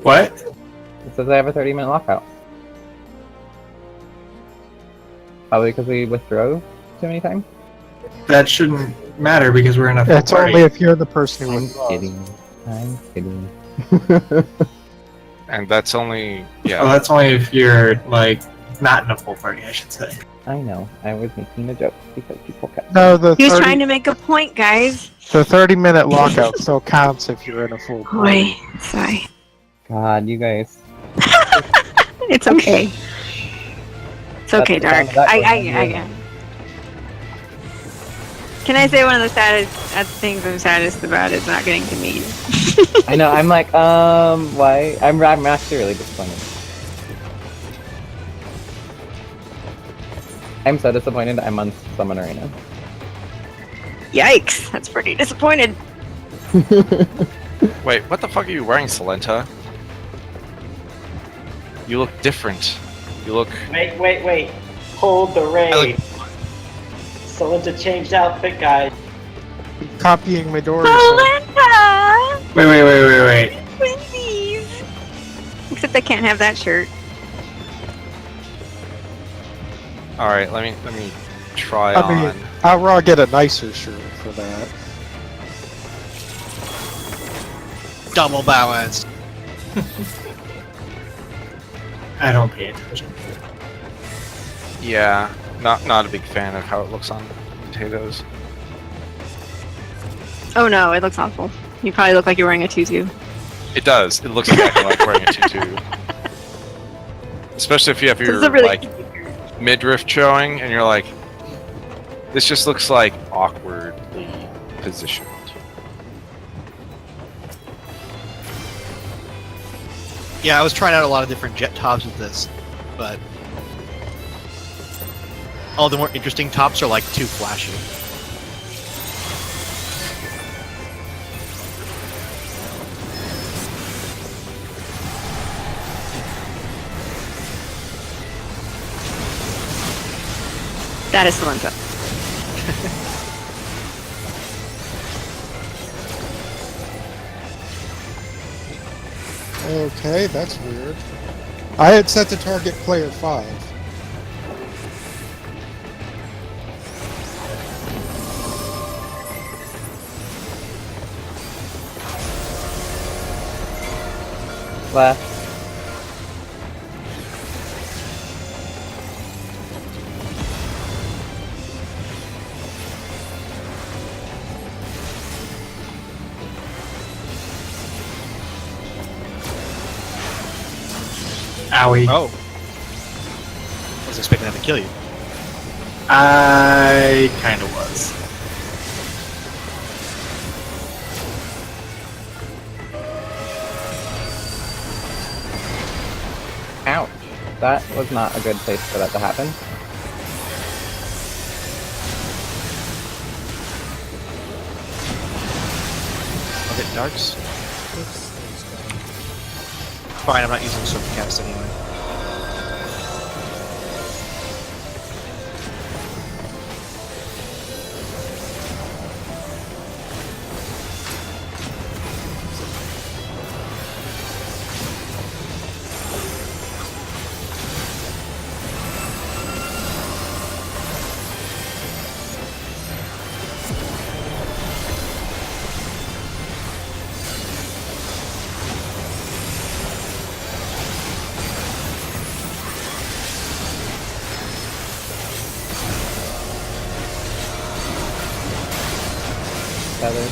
What? It says I have a 30-minute lockout. Probably because we withdrew too many times. That shouldn't matter because we're in a full It's party. only if you're the person who I'm withdraws. kidding. And that's only yeah. Well, that's only if you're like not in a full party, I should say. I know. I was making a joke because people kept. No, the He was trying to make a point, guys. 30-minute lockout still counts if you're in a full party. Boy, sorry. God, you guys. It's okay. It's okay, That's the sound Dark. of that I Can I say one of the saddest things I'm saddest about is not getting to meet you? I know. I'm like, why? I'm actually really disappointed. I'm so disappointed. I'm on Summon Arena. Yikes! That's pretty disappointed. Wait, what the fuck are you wearing, Salenta? You look different. You look. Wait. Hold the raid. I Solenta changed outfit, guys. Copying Midoriya. Polenta! Wait. Twinsies! Except I can't have that shirt. All right, let me try I on. mean, I'll get a nicer shirt for that. Double balance. I don't pay attention. Yeah, not a big fan of how it looks on potatoes. Oh no, it looks awful. You probably look like you're wearing a tutu. It does. It looks exactly like wearing a tutu. Especially if you have This your is a really like midriff showing, and you're like, this just looks like awkwardly positioned. Yeah, I was trying out a lot of different jet tops with this, but all the more interesting tops are like too flashy. That is Solenta. Okay, that's weird. I had set to target player 5. Left. Owie. Oh. I was expecting that to kill you. I kind of was. Ouch. That was not a good place for that to happen. I'll get darks. Fine, I'm not using Supercast anyway. Feather.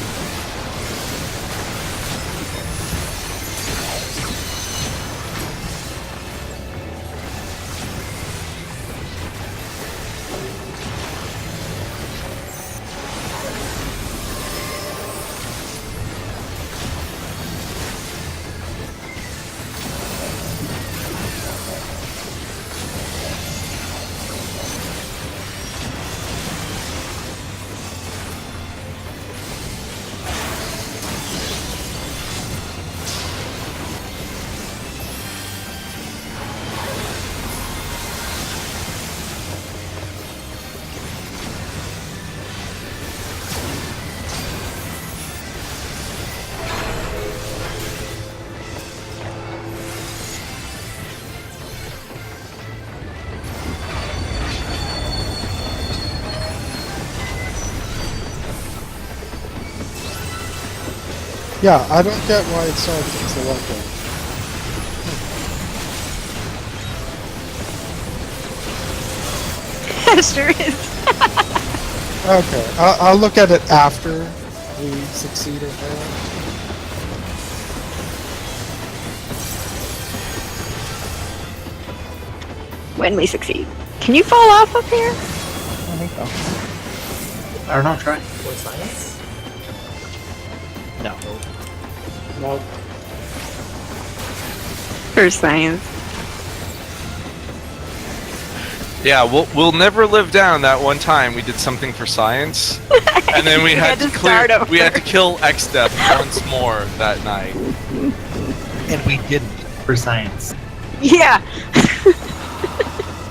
Yeah, I don't get why it's so selected. Sure is. Okay, I'll look at it after we succeed or fail. When we succeed. Can you fall off up here? I think so. I don't know, try. For science? No. Nope. For science. Yeah, we'll never live down that one time we did something for science, and then we had to start over. we had to kill X-Death once more that night. And we didn't. For science. Yeah.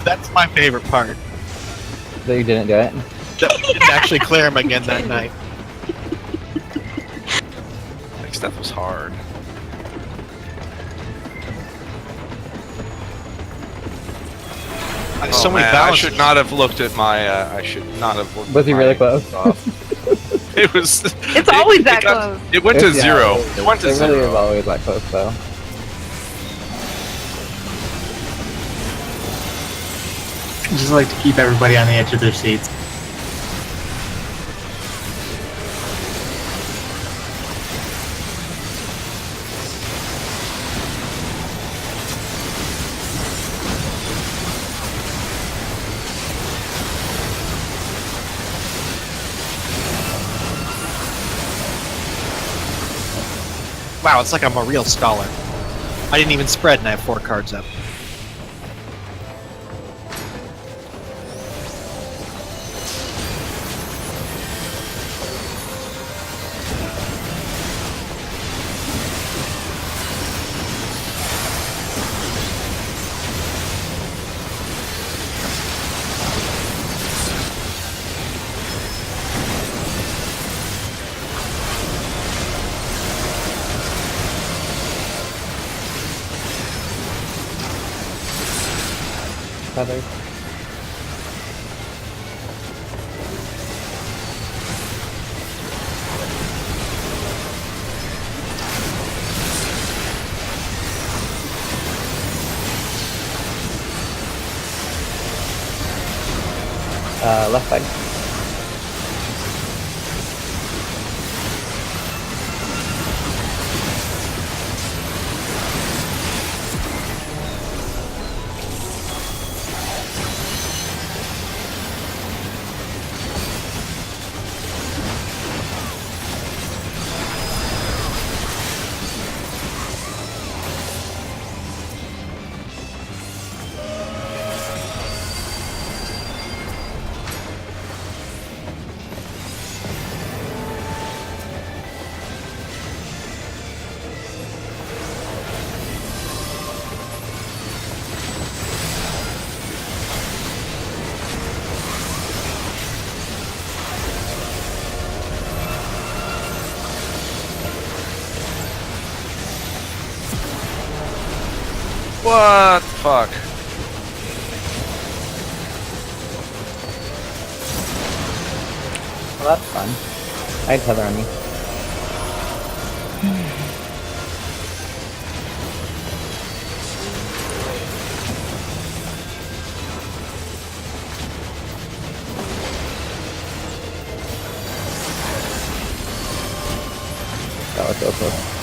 That's my favorite part. So you didn't do it? That we didn't actually clear him again that night. X-Death was hard. So many I balances. should not have looked at my. I should not have looked. Was he at really my close? stuff. It was. It's always that close. It went to Yeah, zero. It It went to really is zero. always that close, though. I just like to keep everybody on the edge of their seats. Wow, it's like I'm a real scholar. I didn't even spread and I have 4 cards up. Feathers. Left side. What the fuck? Well, that's fun. I'd tether on you. That was so close.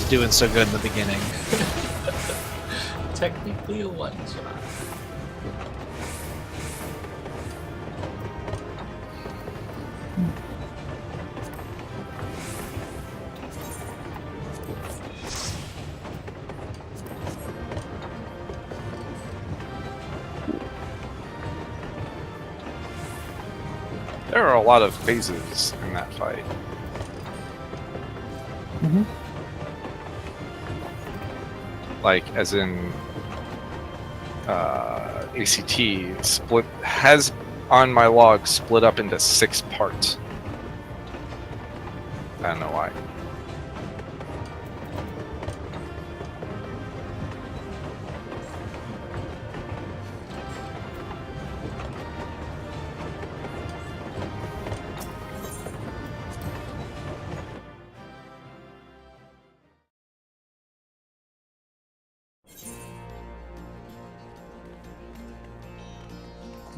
was doing so good in the beginning. Technically a one shot. There are a lot of phases in that fight. Mhm. Like, as in ACT split has on my log split up into 6 parts. I don't know why.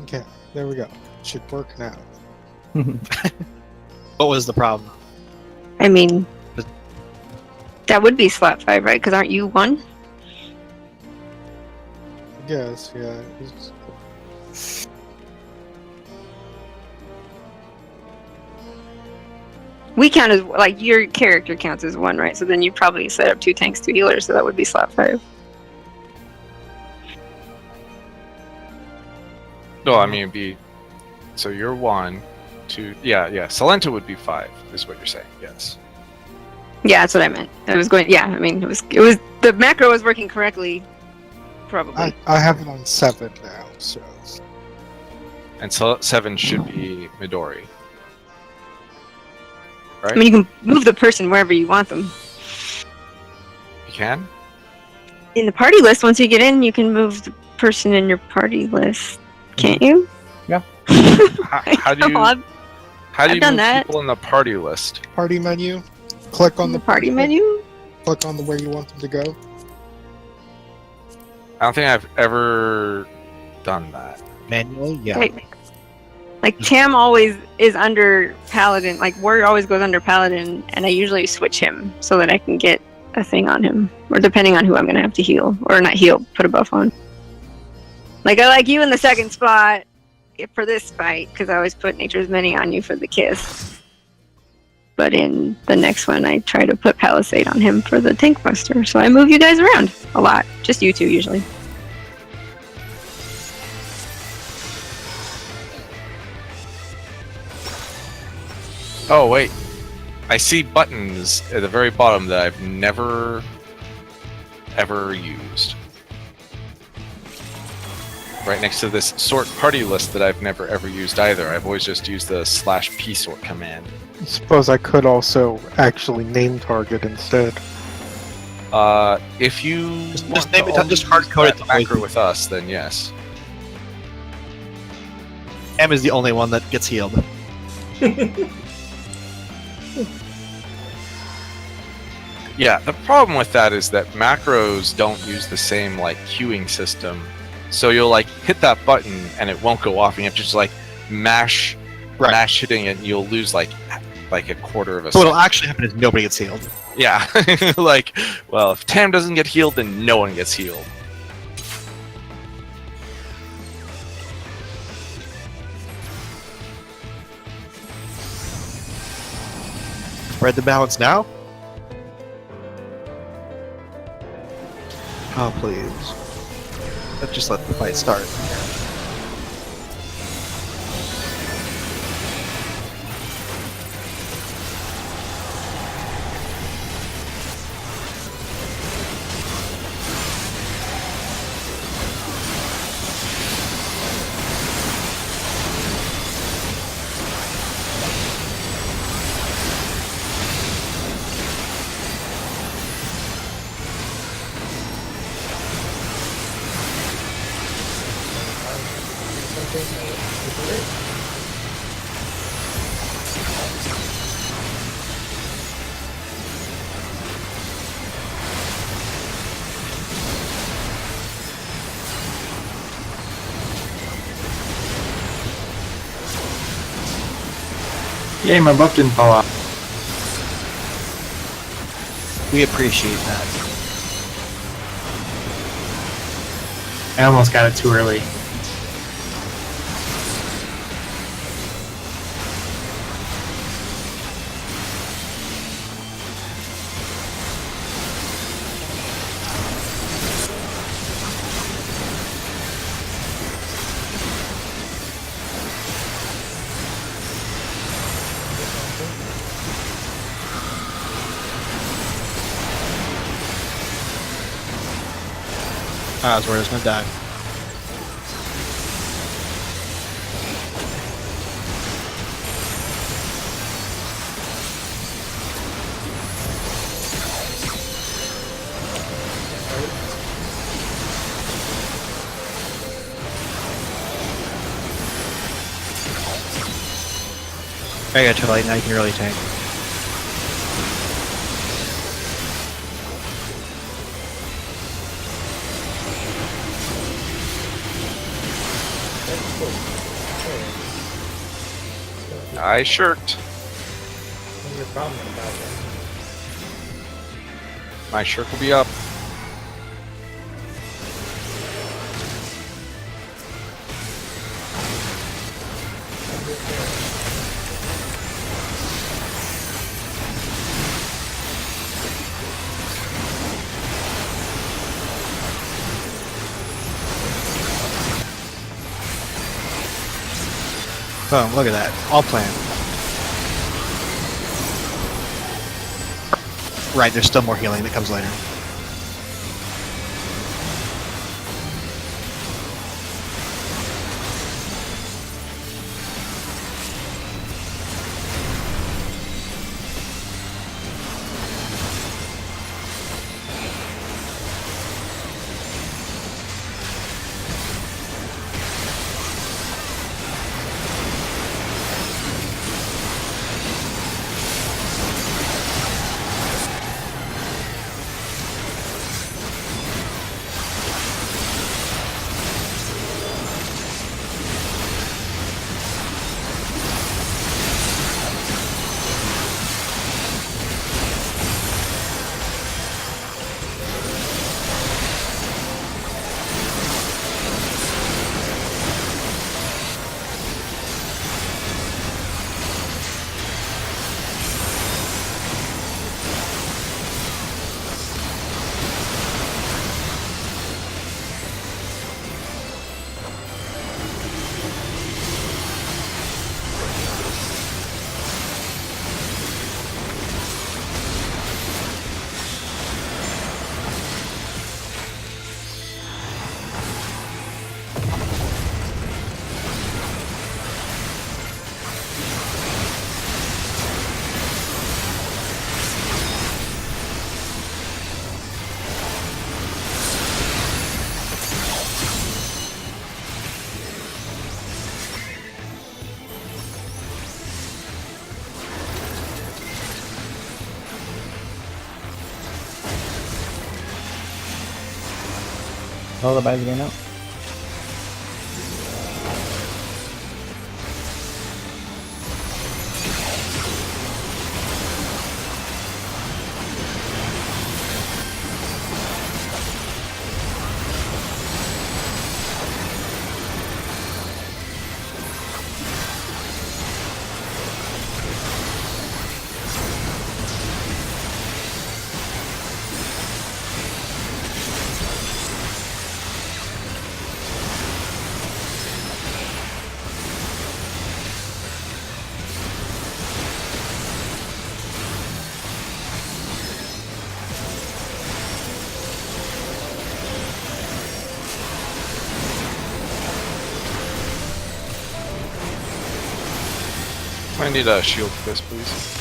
Okay, there we go. Should work now. What was the problem? I mean, that would be slot 5, right? Because aren't you 1? I guess, yeah. It's- We count as, like, your character counts as 1, right? So then you probably set up 2 tanks, 2 healers, so that would be slot 5. No, I mean it'd be. So you're 1, 2. Yeah. Salenta would be 5, is what you're saying. Yes. Yeah, that's what I meant. I was going, yeah, I mean, it was, the macro was working correctly, probably. I have it on 7 now, so. And so 7 should be Midori. Right? I mean, you can move the person wherever you want them. You can? In the party list, once you get in, you can move the person in your party list. Can't you? Yeah. How do you I've move done that. people in the party list? Party menu. Click on the party menu? Click on the where you want them to go. I don't think I've ever done that. Manually? Yeah. Like Tam always is under Paladin. Like Warrior always goes under Paladin, and I usually switch him so that I can get a thing on him, or depending on who I'm gonna have to heal or not heal, put a buff on. Like I like you in the second spot for this fight because I always put Nature's Many on you for the kiss. But in the next one, I try to put Palisade on him for the tank buster. So I move you guys around a lot, just you two usually. Oh wait, I see buttons at the very bottom that I've never ever used. Right next to this sort party list that I've never ever used either. I've always just used the /p sort command. I suppose I could also actually name target instead. If you Just want name to it- only just use hard-code that it the macro way- with us, then yes. Am is the only one that gets healed. Yeah, the problem with that is that macros don't use the same like queuing system. So you'll like hit that button and it won't go off, and you have to just like mash hitting it, and you'll lose like a quarter of a So second. what'll actually happen is nobody gets healed. Yeah, like, well, if Tam doesn't get healed, then no one gets healed. Spread the balance now? Oh, please. Let's just let the fight start. Yay, my buff didn't fall off. We appreciate that. I almost got it too early. Ah, that's where I was gonna die. I got too late, now you can really tank. I shirked. What's your problem about that? My shirk will be up. Boom, look at that. All planned. Right, there's still more healing that comes later. Oh, the buy's getting out. I need a shield for this, please.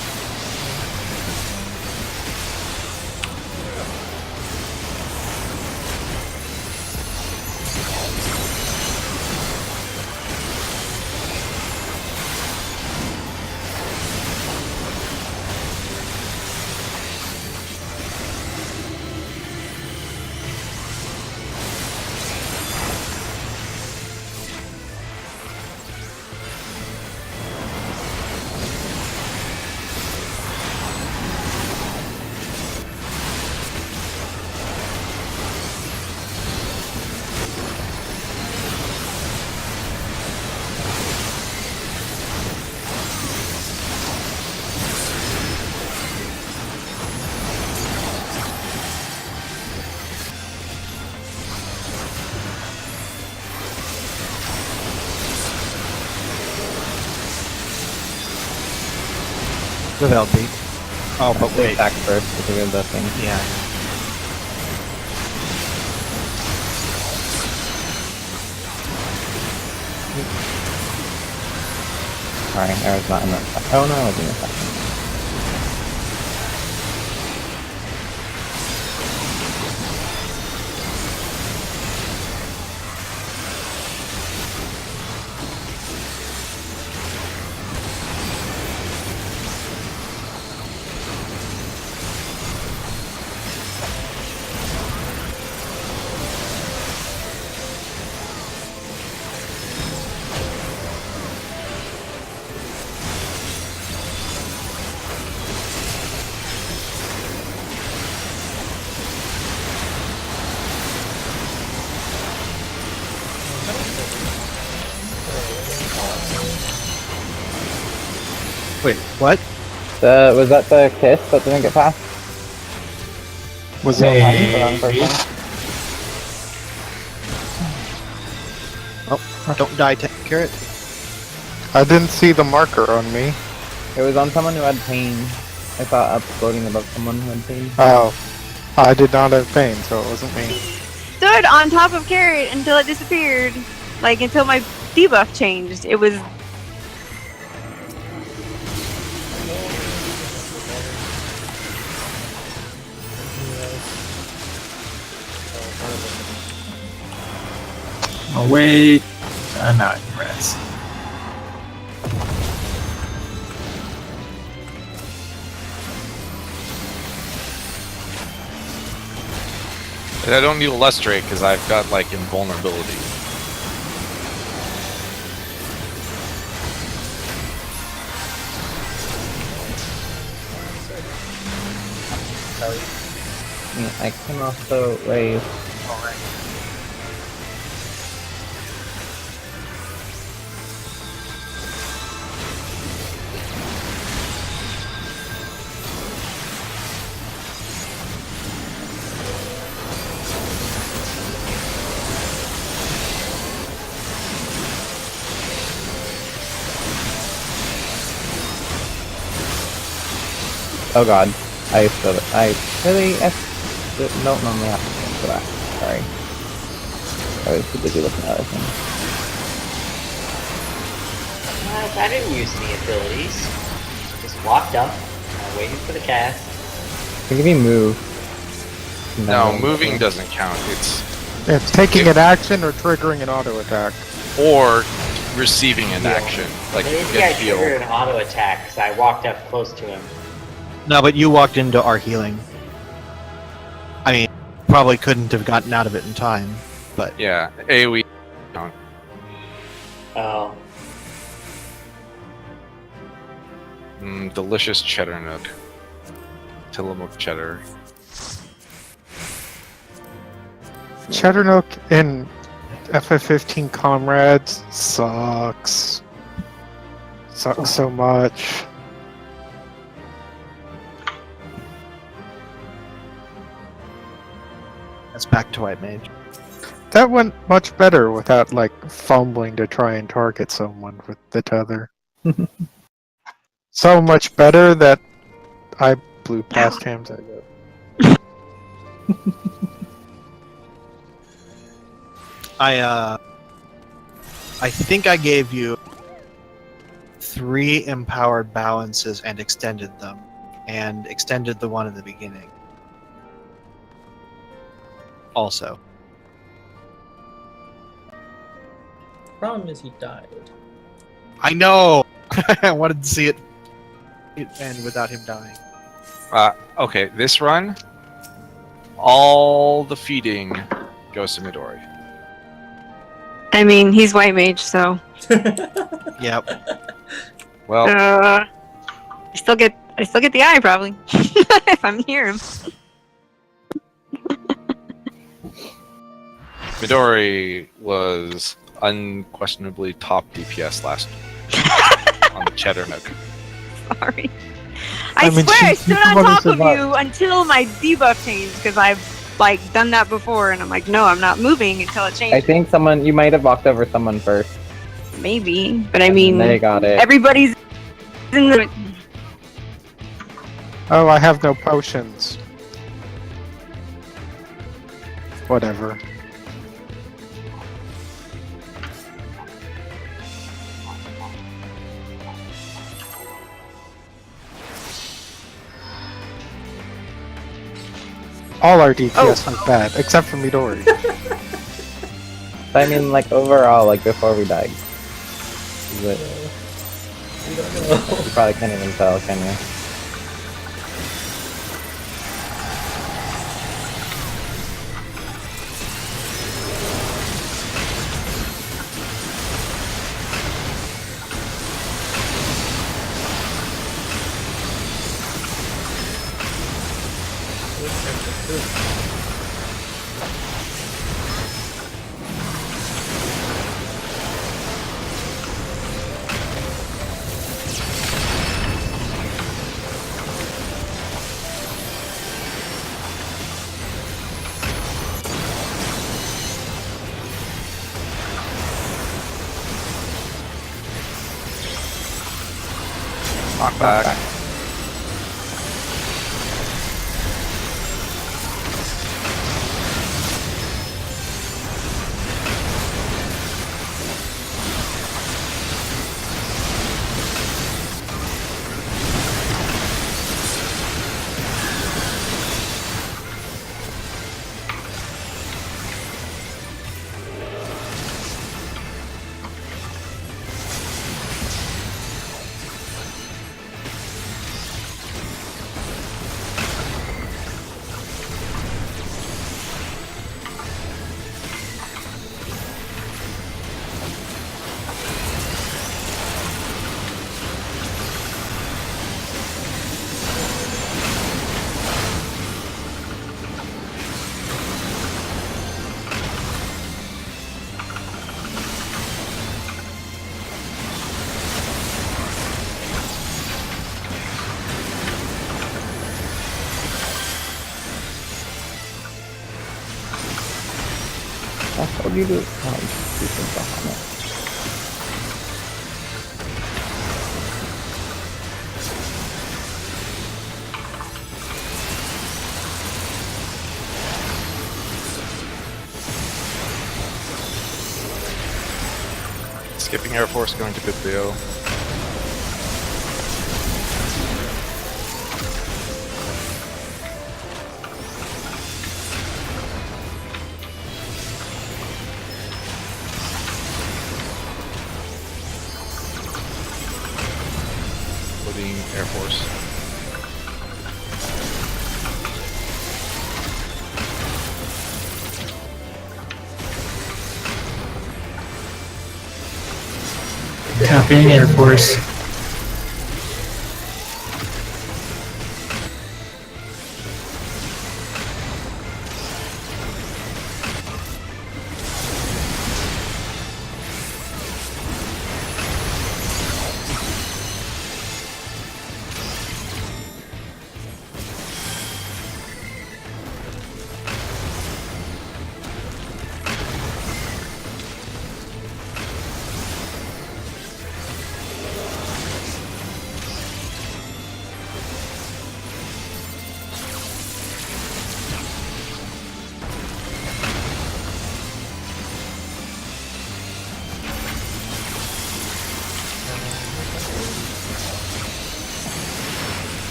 with LP. Oh, but wait. Attack first because of the thing. Yeah. Sorry, I was not in that. Oh no, I was in the second. Wait, what? Was that the kiss that didn't get past? Was No, it? I'm the wrong person. Oh, don't die, Carrot. I didn't see the marker on me. It was on someone who had pain. I saw it up floating above someone who had pain. Oh, I did not have pain, so it wasn't me. Stood on top of Carrot until it disappeared. Like, until my debuff changed. It was... Oh, wait. Not rest. And I don't need a Lustrate because I've got like invulnerability. I can also raise. Oh god. I don't normally have to think for that. Sorry. I was too busy looking at other things. I didn't use any abilities. Just walked up, waited for the cast. I can give you move. No, moving doesn't count. It's taking an action or triggering an auto attack. Or receiving an action. Like I you didn't think I get healed. triggered an auto attack because I walked up close to him. No, but you walked into our healing. I mean, probably couldn't have gotten out of it in time, but... Yeah, AoE. Oh. Delicious cheddar nook. Tillamook cheddar. Cheddarnook in FF15 Comrades sucks. Sucks so much. That's back to White Mage. That went much better without, like, fumbling to try and target someone with the tether. So much better that I blew past him. I think I gave you 3 empowered balances and extended them. And extended the one in the beginning. Also. Problem is he died. I know! I wanted to see it end without him dying. Okay, this run, all the feeding goes to Midori. I mean, he's white mage, so... Yep. Well, I still get the eye, probably. If I'm near him. Midori was unquestionably top DPS last on the Cheddar Nook. Sorry. I mean, swear I she's stood the on one who top of survived. you until my debuff changed, because I've, like, done that before, and I'm like, no, I'm not moving until it I changes. think you might have walked over someone first. Maybe, but I mean, They got it. everybody's in the... Oh, I have no potions. Whatever. All our DPS aren't bad, except for Midori. I mean, like, overall, like, before we died. But We don't know. you probably can't even tell, can you? Knock back. What do you do? Oh, you can go on it. Skipping Air Force going to Biblio. Loading Air Force. Copying Air Force.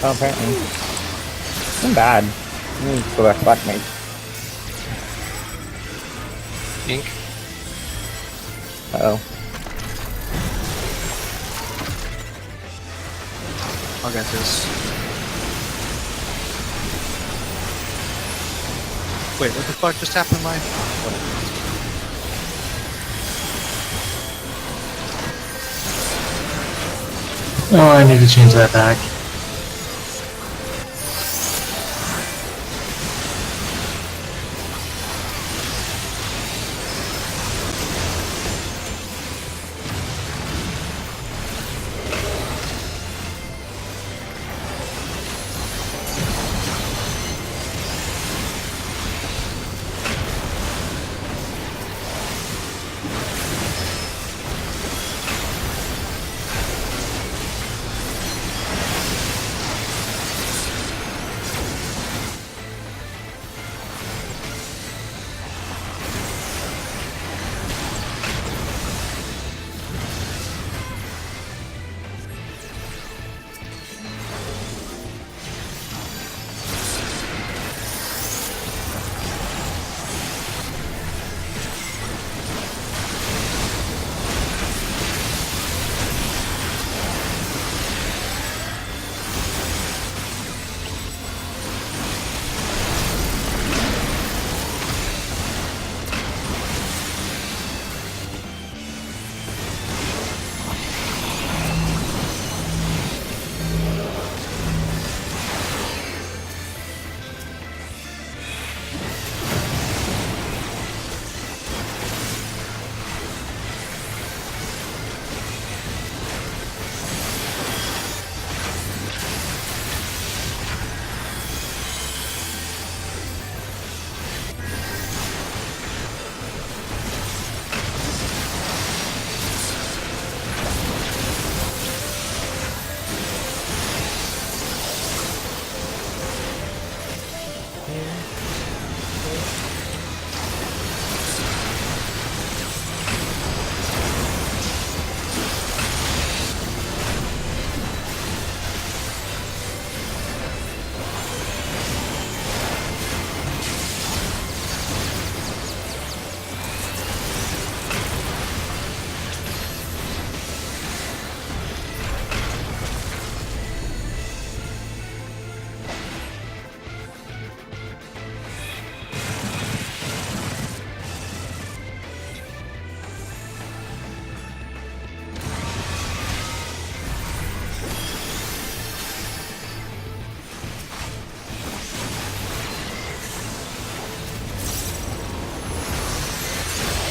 Oh, apparently. I'm bad. I need to go back black mage. Ink. Uh-oh. I'll get this. Wait, what the fuck just happened to my... Whatever. Oh, I need to change that back.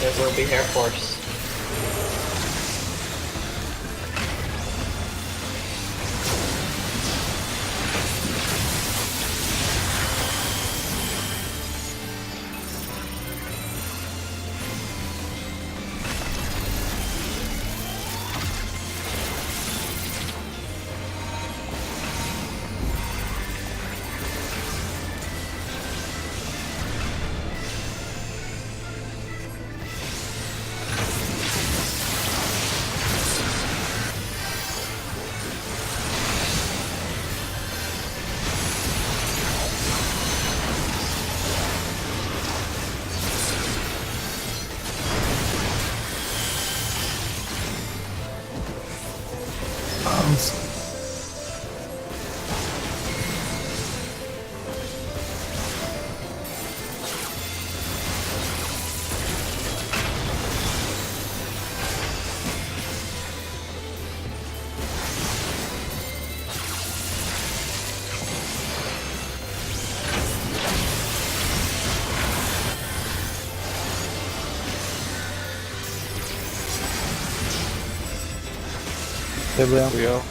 there will be Air Force. Leo.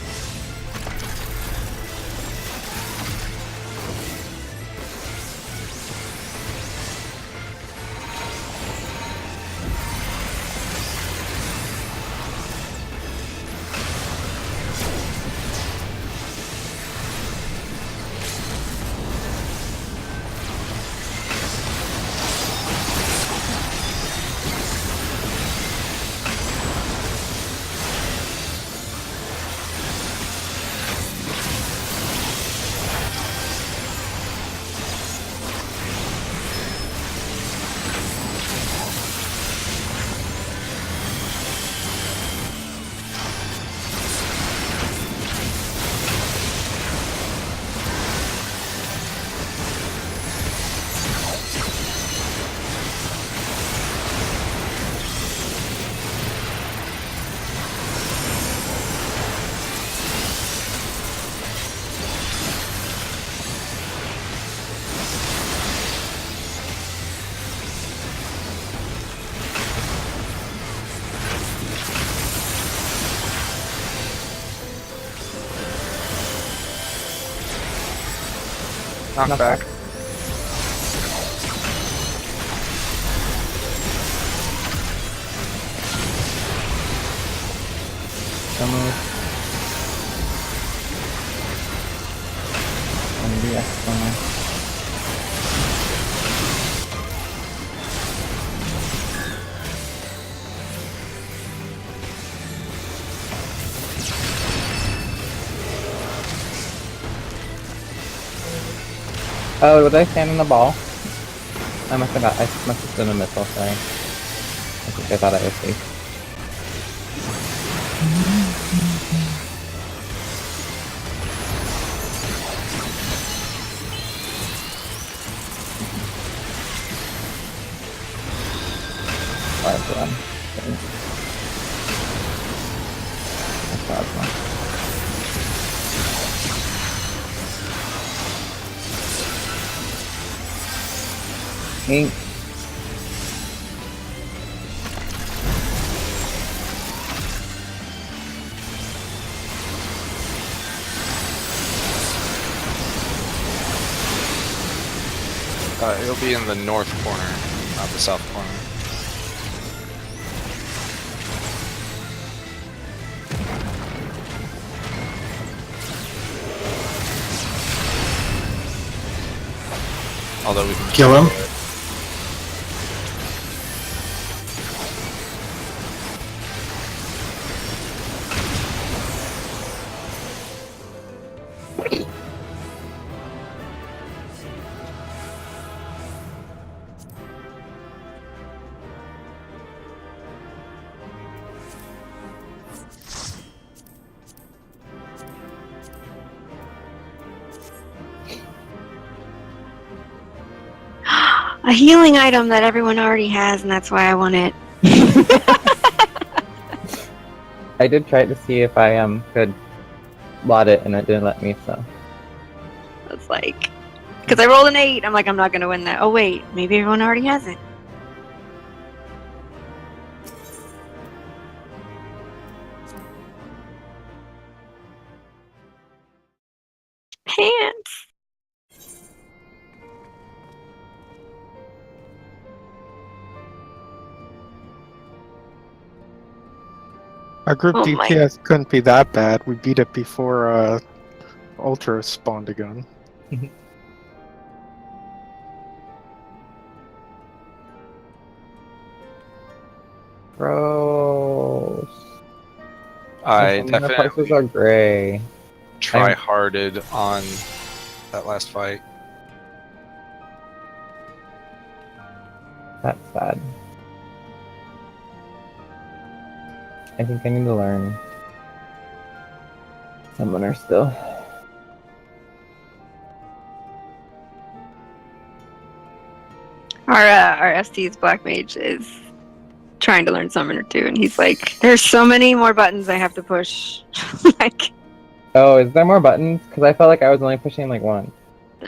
Knockback. Oh, was I stand in the ball? I must have done a missile, sorry. I think I thought I was safe. Alright, run. That's plasma. Ink. It'll be in the north corner, not the south corner. Although we can Kill him. A healing item that everyone already has, and that's why I want it. I did try to see if I could lot it, and it didn't let me. So It's like, because I rolled an 8, I'm like, I'm not gonna win that. Oh wait, maybe everyone already has it. pants. Our group Oh my- DPS couldn't be that bad. We beat it before Ultra spawned again. Gross. I The places definitely are gray. try-harded on that last fight. That's sad. I think I need to learn Summoner still. Our ST's Black Mage is trying to learn Summoner too, and he's like, "There's so many more buttons I have to push." Like, Oh, is there more buttons? Because I felt like I was only pushing like one.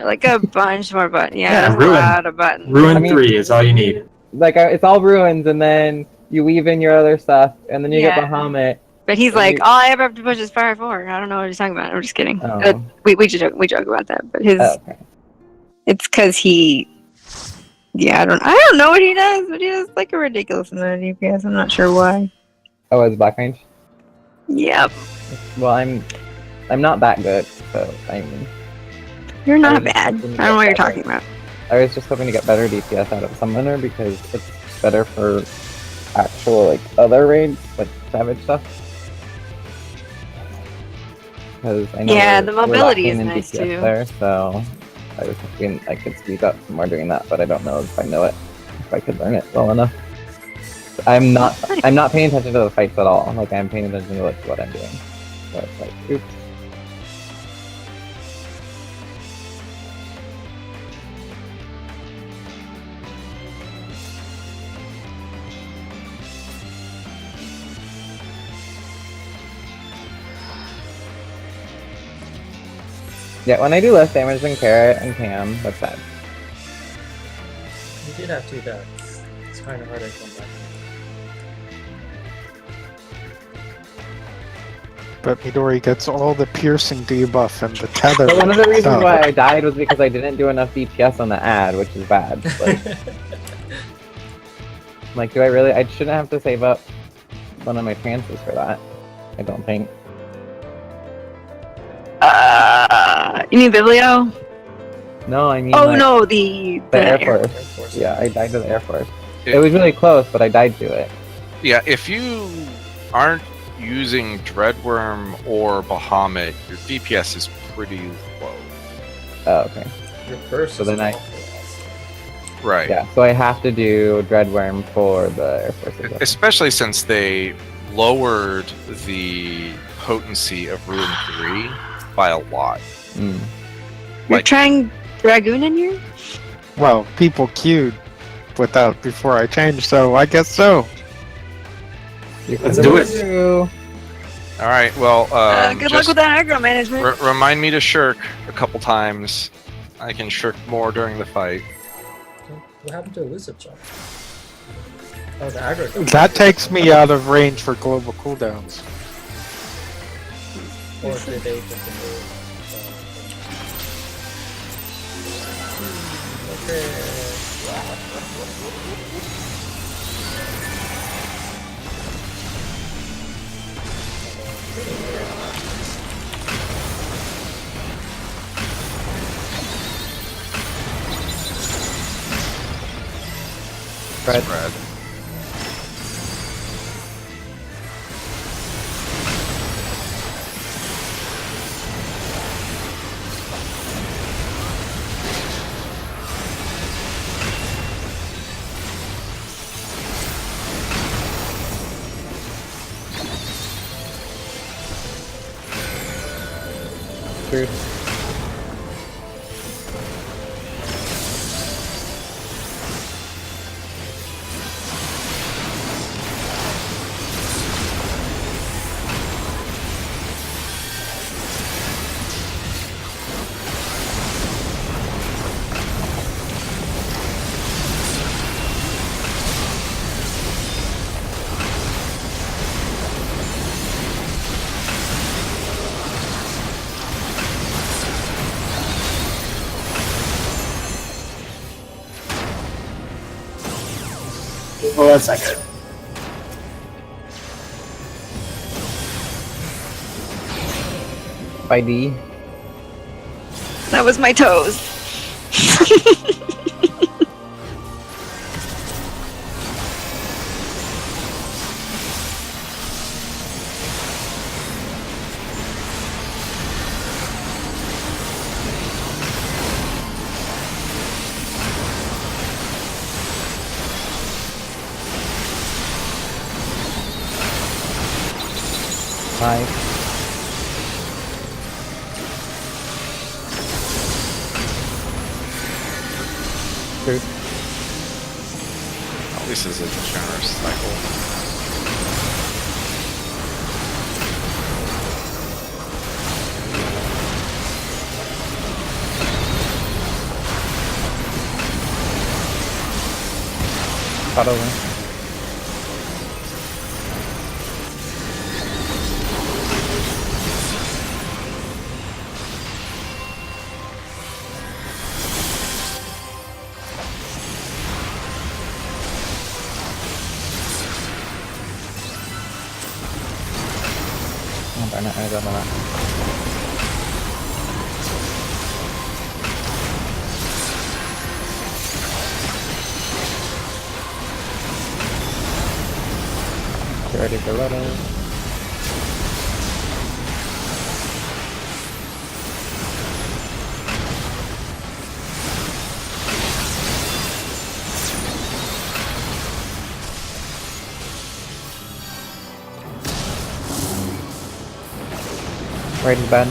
like a bunch more buttons. Yeah, Yeah, there's a ruin. lot of buttons. Ruin I mean- 3 is all you need. Like it's all ruins, and then you weave in your other stuff, and then you Yeah. get Bahamut. But he's And like, you- all I ever have to push is Fire 4. I don't know what he's talking about. I'm just kidding. Oh. We joke about that, but his Oh, okay. it's because he. Yeah, I don't know what he does, but he does like a ridiculous amount of DPS. I'm not sure why. Oh, it's Black Mage. Yep, Well, I'm not that good, so I mean, you're I not was bad. I hoping to don't know what get you're better. talking about. I was just hoping to get better DPS out of Summoner because it's better for actual like other raids, like Savage stuff. Because I know Yeah, we're- the we're mobility lacking is in nice, DPS too. there, so I was hoping I could speed up some more doing that, but I don't know if I know it, if I could learn it well enough. I'm not paying attention to the fights at all. Like I'm paying attention to like what I'm doing. So it's like, oops. Yeah, when I do less damage than Carrot and Cam, that's bad. You did have 2 deaths. It's kind of hard to come back. But Midori gets all the piercing debuff and the tether. But one of the reasons stuff. why I died was because I didn't do enough DPS on the ad, which is bad. Like, do I really? I shouldn't have to save up one of my chances for that. I don't think. You mean Biblio? No, I mean. Oh like, no, the Air Air- Force. Air Force. Yeah, I died to the Air Force. It was really close, but I died to it. Yeah, if you aren't using Dreadworm or Bahamut, your DPS is pretty low. Oh, okay. Your burst So is then I- awful awesome. Right. Yeah, so I have to do Dreadworm for the Air Force. as well. Especially since they lowered the potency of Ruin 3 by a lot. Mm. You're Like- trying Dragoon in here? Well, people queued without before I changed, so I guess so. Let's do it. All right. Well, Good luck with that aggro management. Remind me to shirk a couple times. I can shirk more during the fight. What happened to Elusive Charm? Oh, the aggro. That takes me out of range for global cooldowns. Or did they continue? Okay. Fred. Spread. Truth. Hold on a second. By D. That was my toes. Five. Truth. At least it's a generous cycle. Cut over. Oh, darn it, I got that. Get ready for letter. Right in bed.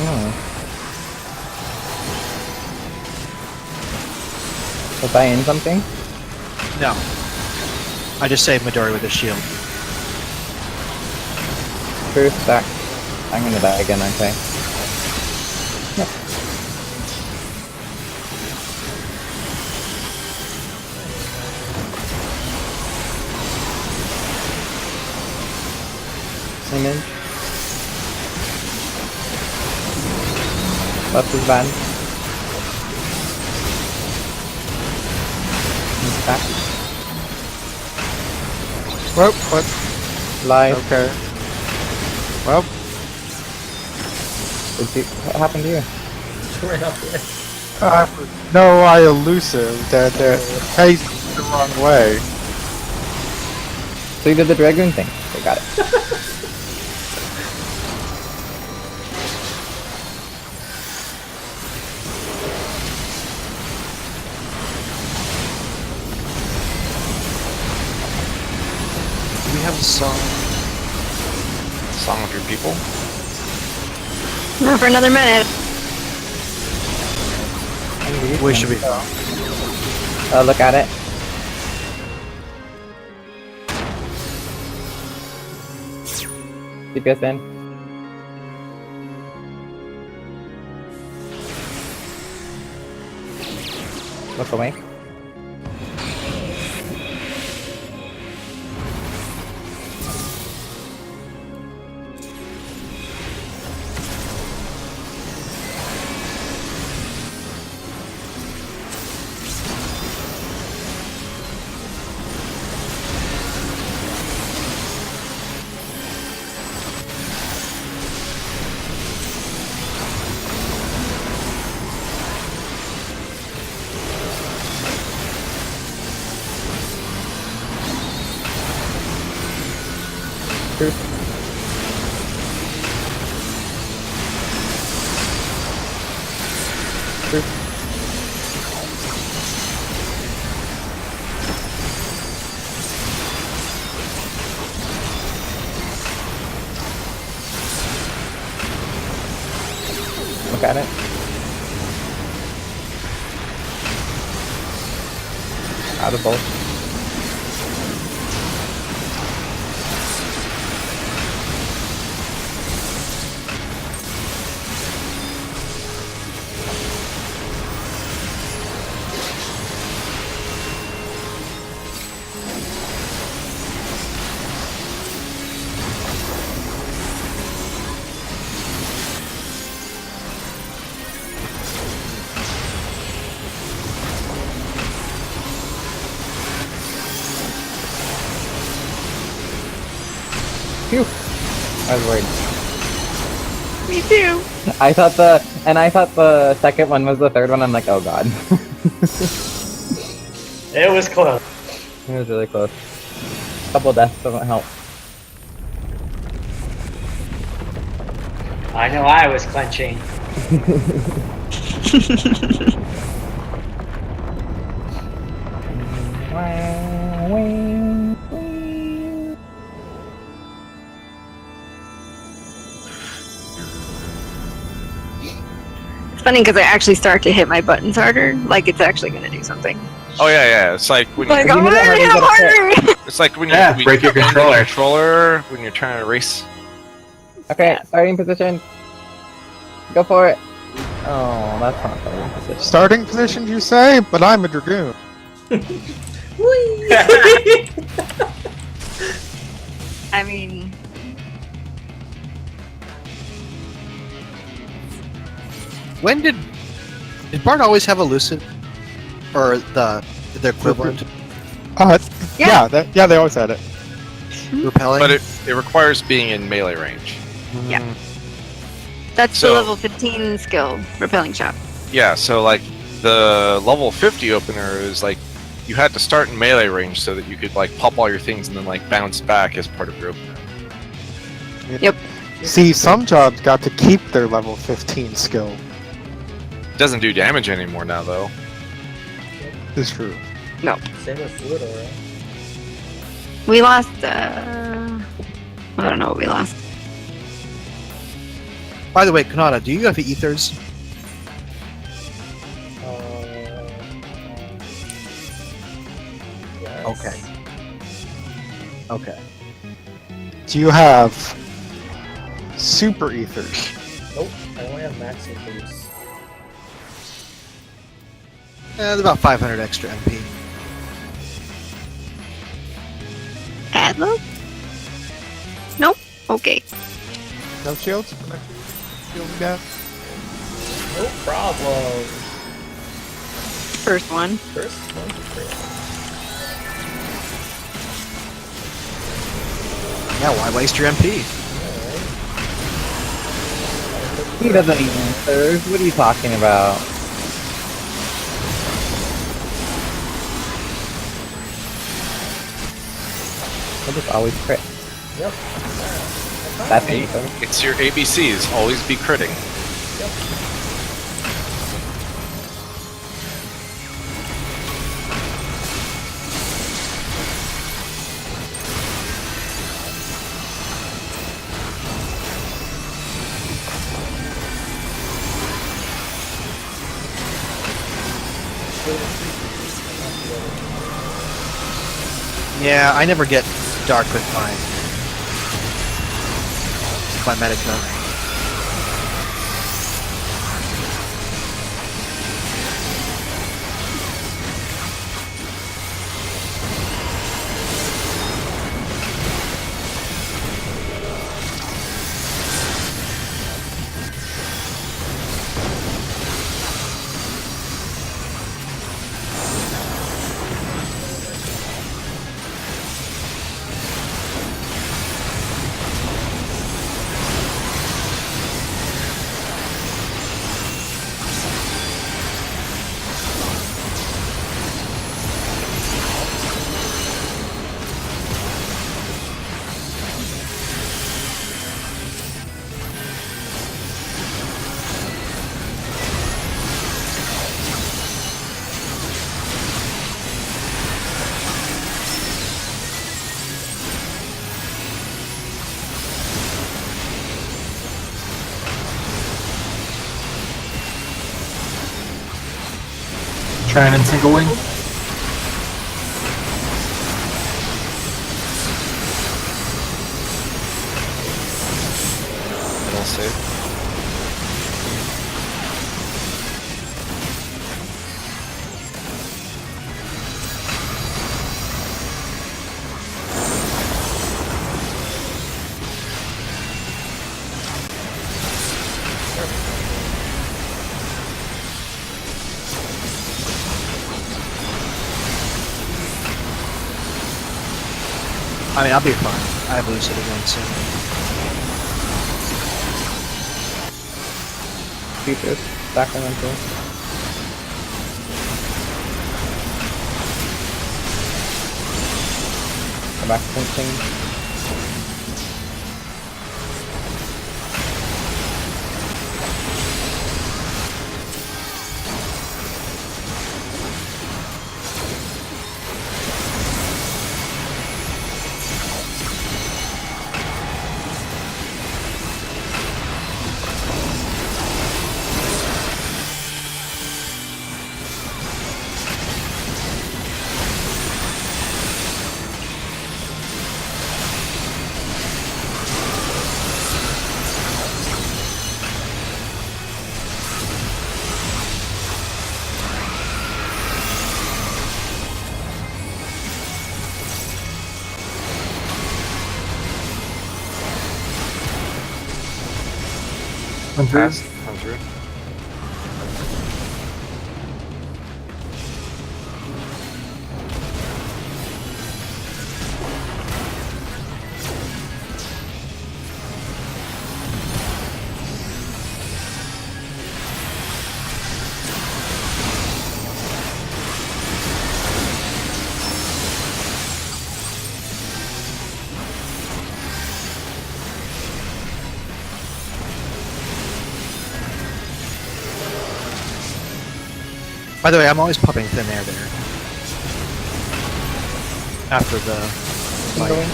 Oh. Was I in something? No. I just saved Midori with a shield. Truth, back. I'm gonna die again, aren't I? Yep. Image. Left is bad. He's back. Whoa, what? Live. Okay. Well, What happened to you? Right up there. no, I elusive that paced the wrong way. So you did the dragoon thing. Okay, got it. Do we have a song? Song of your people. Not for another minute. We should be. Look at it. DPS in. Look away. Truth. Truth. Look at it. Out of both. Phew. I was worried. Me too. I thought the second one was the third one. I'm like, oh god. It was close. It was really close. Couple deaths doesn't help. I know I was clenching. It's funny because I actually start to hit my buttons harder, like it's actually gonna do something. Oh yeah. It's like when Like, you, I'm gonna hit them harder! it's like when you Yeah, when break your you own the controller. controller when you're trying to race. Okay, starting position. Go for it. Oh, that's not starting position. Starting position, you say? But I'm a dragoon. I mean, When did Bart always have elusive, or the equivalent Yeah, they always had it. repelling? But it requires being in melee range. Yeah. That's So- the level 15 skill, repelling shot. Yeah, so like the level 50 opener is like you had to start in melee range so that you could like pop all your things and then like bounce back as part of your opener. See, some jobs got to keep their level 15 skill. It doesn't do damage anymore now though. Is true. Same with fluid aura. We lost, I don't know what we lost. By the way, Kanata, do you have ethers? Yes. Okay. Okay. Do you have super ethers? Nope, I only have max ethers. It's about 500 extra MP. Adlo? Nope. Okay. No shields? Shield down? No problem. First one. First one to crit. Yeah, why waste your MP? He doesn't even answer. What are you talking about? I just always crit. Yep. That's Hey, ether. it's your ABCs. Always be critting. Yeah, I never get dark with my medic though. Trying in single wing. It'll save. I mean, I'll be fine. I have Lucid again soon. Futures, Sacramento. Go back to Sensing. Pass. Come through. By the way, I'm always popping thin air there. After the fight. Going.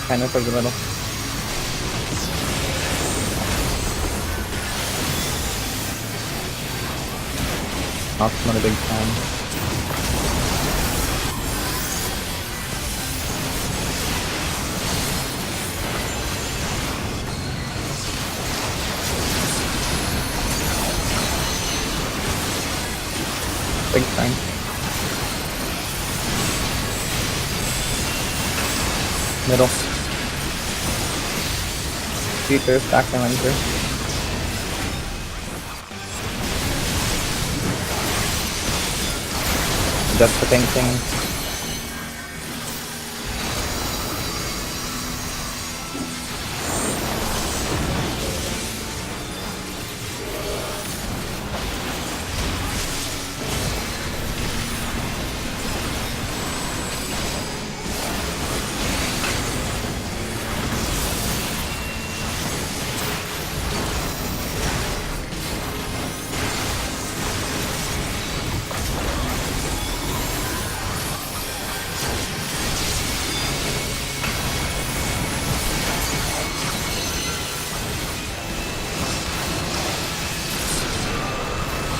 Kind of towards the middle. Not a big time. Big time. Middle. Futures, Sacramento. Just the thing.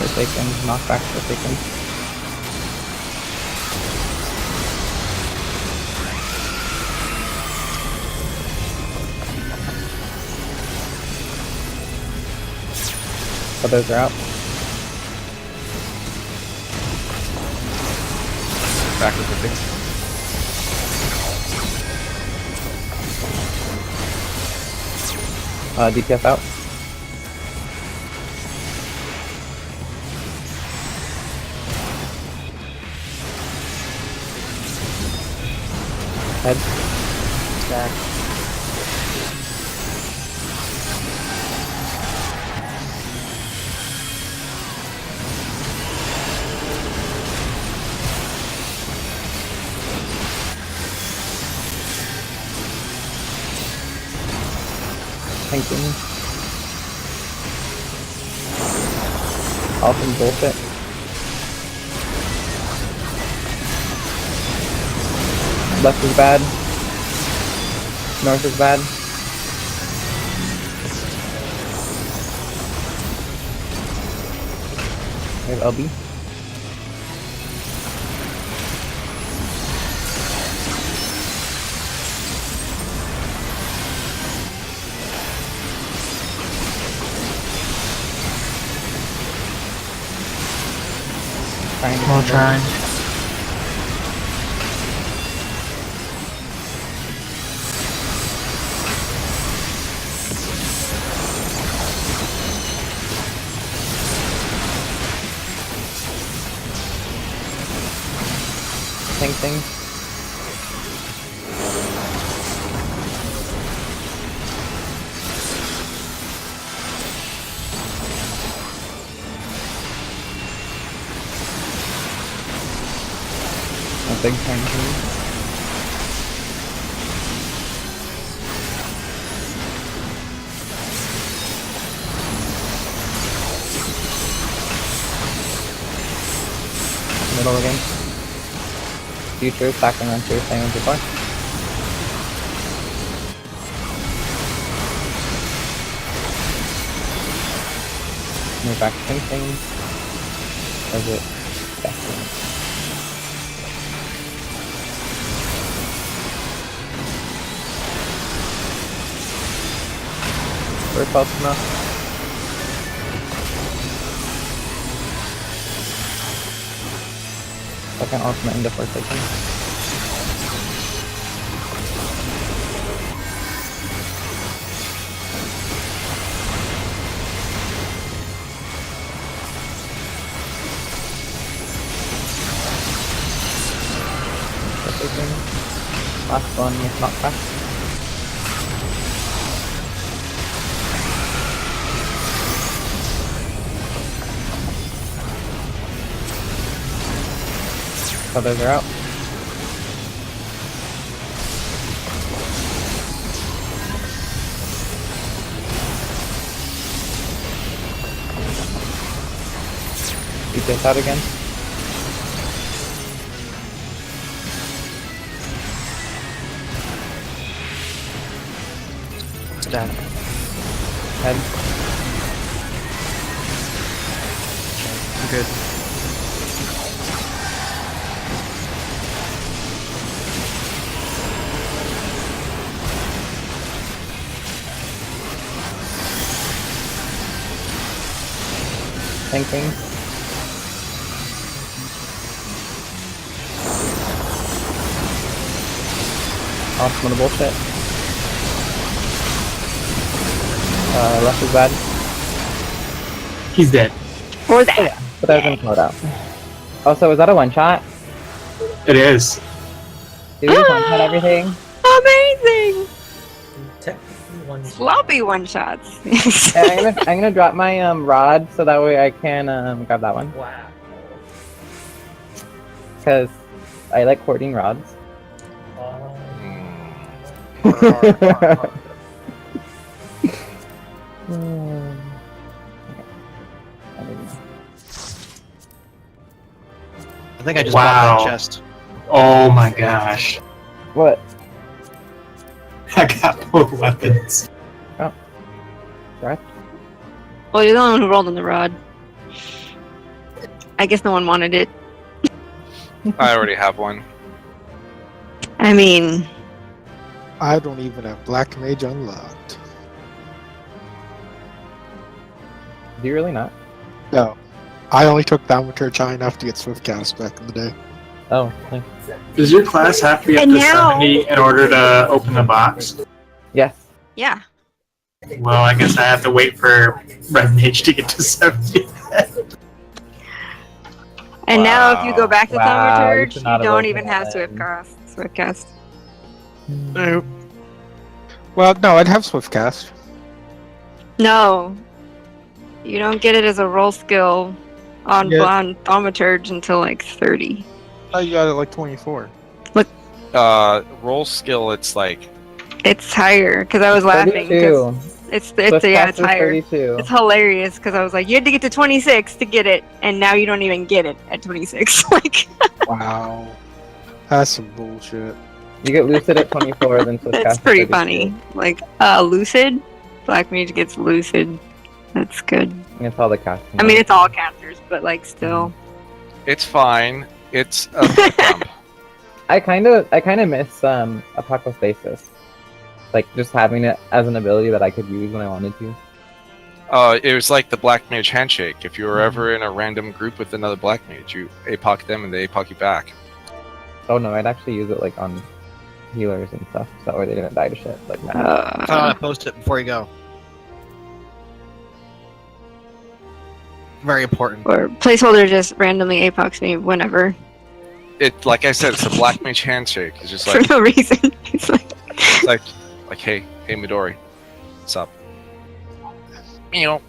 Forsaken, knockback Forsaken. Others are out. Back with the thing. DPS out. Head. Stack. Thinking. All some bullshit. Left is bad. North is bad. We have LB. We'll try. Thing. big time team. Middle again. Future, stacking on two, same as before. Move back to thing. Does it? Yeah. We're close enough. Second ultimate into Forsaken. Forsaken. Last one, if not fast. Others are out. Keep this out again. Down. Head. I'm good. Thinking. Awesome bullshit. Left is bad. He's dead. Or that. But that was gonna slow down. Also, was that a one shot? It is. Did we just one shot everything? Amazing! Technically one. Sloppy one shots. Yeah, I'm gonna drop my rod so that way I can grab that one. Wow. Because I like hoarding rods. I think I just Wow. bought that chest. Oh my gosh. What? I got both weapons. Right? Well, you're the only one who rolled on the rod. I guess no one wanted it. I already have one. I mean, I don't even have Black Mage unlocked. Do you really not? No. I only took Thaumaturge high enough to get Swift Cast back in the day. Oh, okay. Does your class have to be up And to now- 70 in order to open the box? Yes. yeah. Well, I guess I have to wait for Red Mage to get to 70. And now if you go back to Wow, you Thaumaturge, should you not have don't opened even have that. Swiftcast. Nope. Well, no, I'd have Swift Cast. No. You don't get it as a roll skill on Yeah. on Thaumaturge until like 30. Oh, you got it like 24. Roll skill, it's like It's higher because I was laughing. 'Cause 32. it's Swift yeah, Cast it's is higher. 32. It's hilarious because I was like, you had to get to 26 to get it, and now you don't even get it at 26. Like, Wow. That's some bullshit. You get Lucid at 24, then Swift Cast it's at pretty 32. funny. Like, Lucid, Black Mage gets Lucid. That's good. And it's all the cast. I mean, it's all casters, but like, still. it's fine. It's a jump. I kind of miss Apocalypse Basis. Like just having it as an ability that I could use when I wanted to. It was like the Black Mage handshake. If you were ever in a random group with another Black Mage, you APOC them and they APOC you back. Oh no, I'd actually use it like on healers and stuff, so that way they didn't die to shit. Like I thought I'd post it before you go. Very important. Or placeholder just randomly apox me whenever It, like I said, it's a Black Mage handshake. It's just for like, no reason. It's like, like, hey, Midori, what's up? Meow.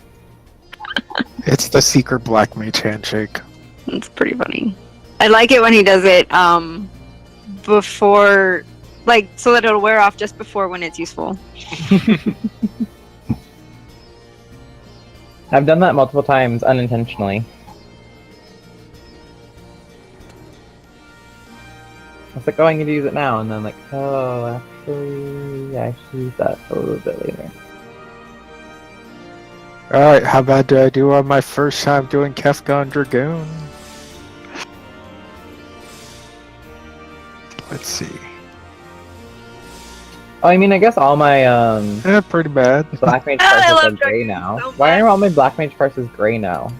It's the secret Black Mage handshake. it's pretty funny. I like it when he does it before, like, so that it'll wear off just before when it's useful. I've done that multiple times unintentionally. I was like, oh, I need to use it now, and then like, oh, actually, I should use that a little bit later. Alright, how bad did I do on my first time doing Kefka and Dragoon? Let's see. Oh, I mean, I guess all my Pretty bad. Black Mage I parses love are gray Dragoon now. so Why much. are all my Black Mage parses gray now?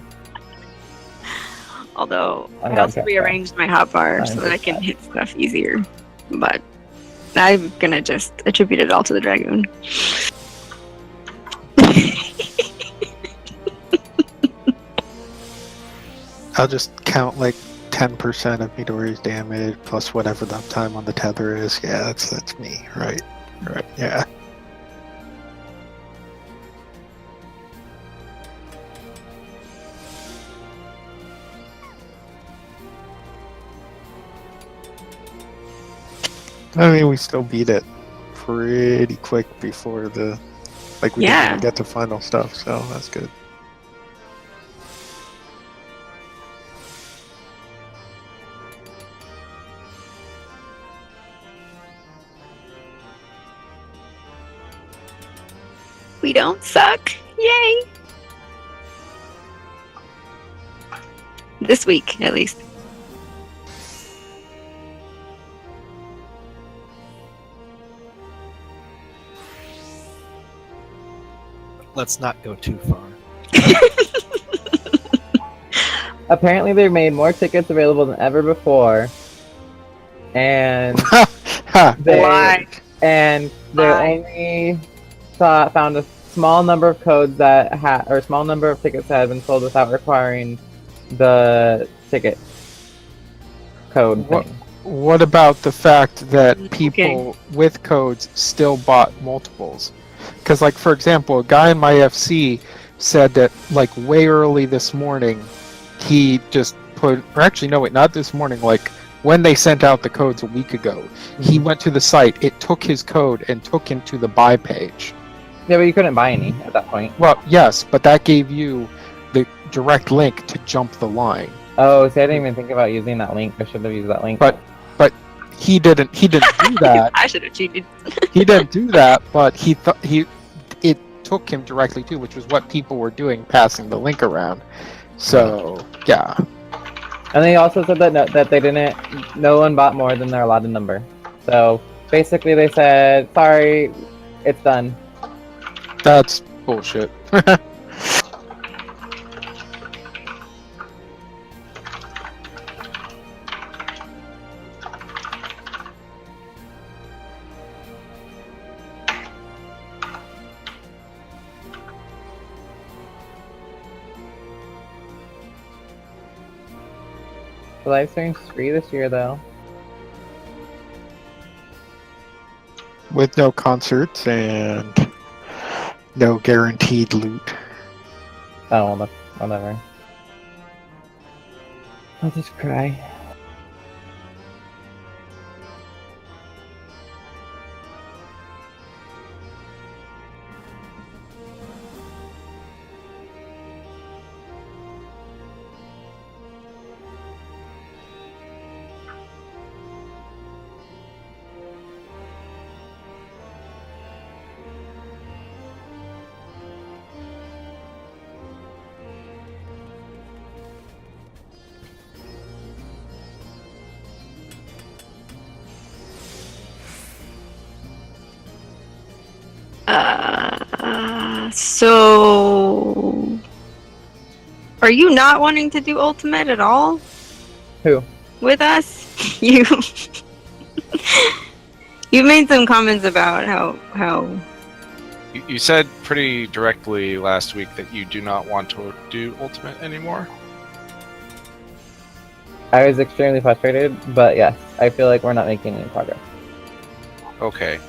Although I I got also that. rearranged my hotbar I so that I can understand. hit stuff easier. But I'm gonna just attribute it all to the Dragoon. I'll just count like 10% of Midori's damage plus whatever the uptime on the tether is. Yeah, that's me. Right. Right. Yeah. I mean, we still beat it pretty quick before the, like, we didn't Yeah. even get to final stuff, so that's good. We don't suck. Yay! This week, at least. Let's not go too far. Apparently, they made more tickets available than ever before, and Ha! they Why? and they Why? only found a small number of codes that had, or a small number of tickets that had been sold without requiring the ticket code What- thing. What about the fact that Okay. people with codes still bought multiples? Because, like, for example, a guy in my FC said that, like, way early this morning, he just put, or actually, no, wait, not this morning, like, when they sent out the codes a week ago, he went to the site, it took his code and took him to the buy page. Yeah, but you couldn't buy any at that point. Well, yes, but that gave you the direct link to jump the line. Oh, see, I didn't even think about using that link. I should have used that link. But he didn't do that. I should have cheated. He didn't do that, but it took him directly to, which was what people were doing, passing the link around. So yeah, And they also said that no one bought more than their allotted number. So basically, they said, "Sorry, it's done." that's bullshit. The live stream's free this year, though. With no concerts and no guaranteed loot. Oh, well, that's whatever. I'll just cry. So are you not wanting to do ultimate at all Who? with us? You you made some comments about how You said pretty directly last week that you do not want to do Ultimate anymore. I was extremely frustrated, but yes, I feel like we're not making any progress. Okay.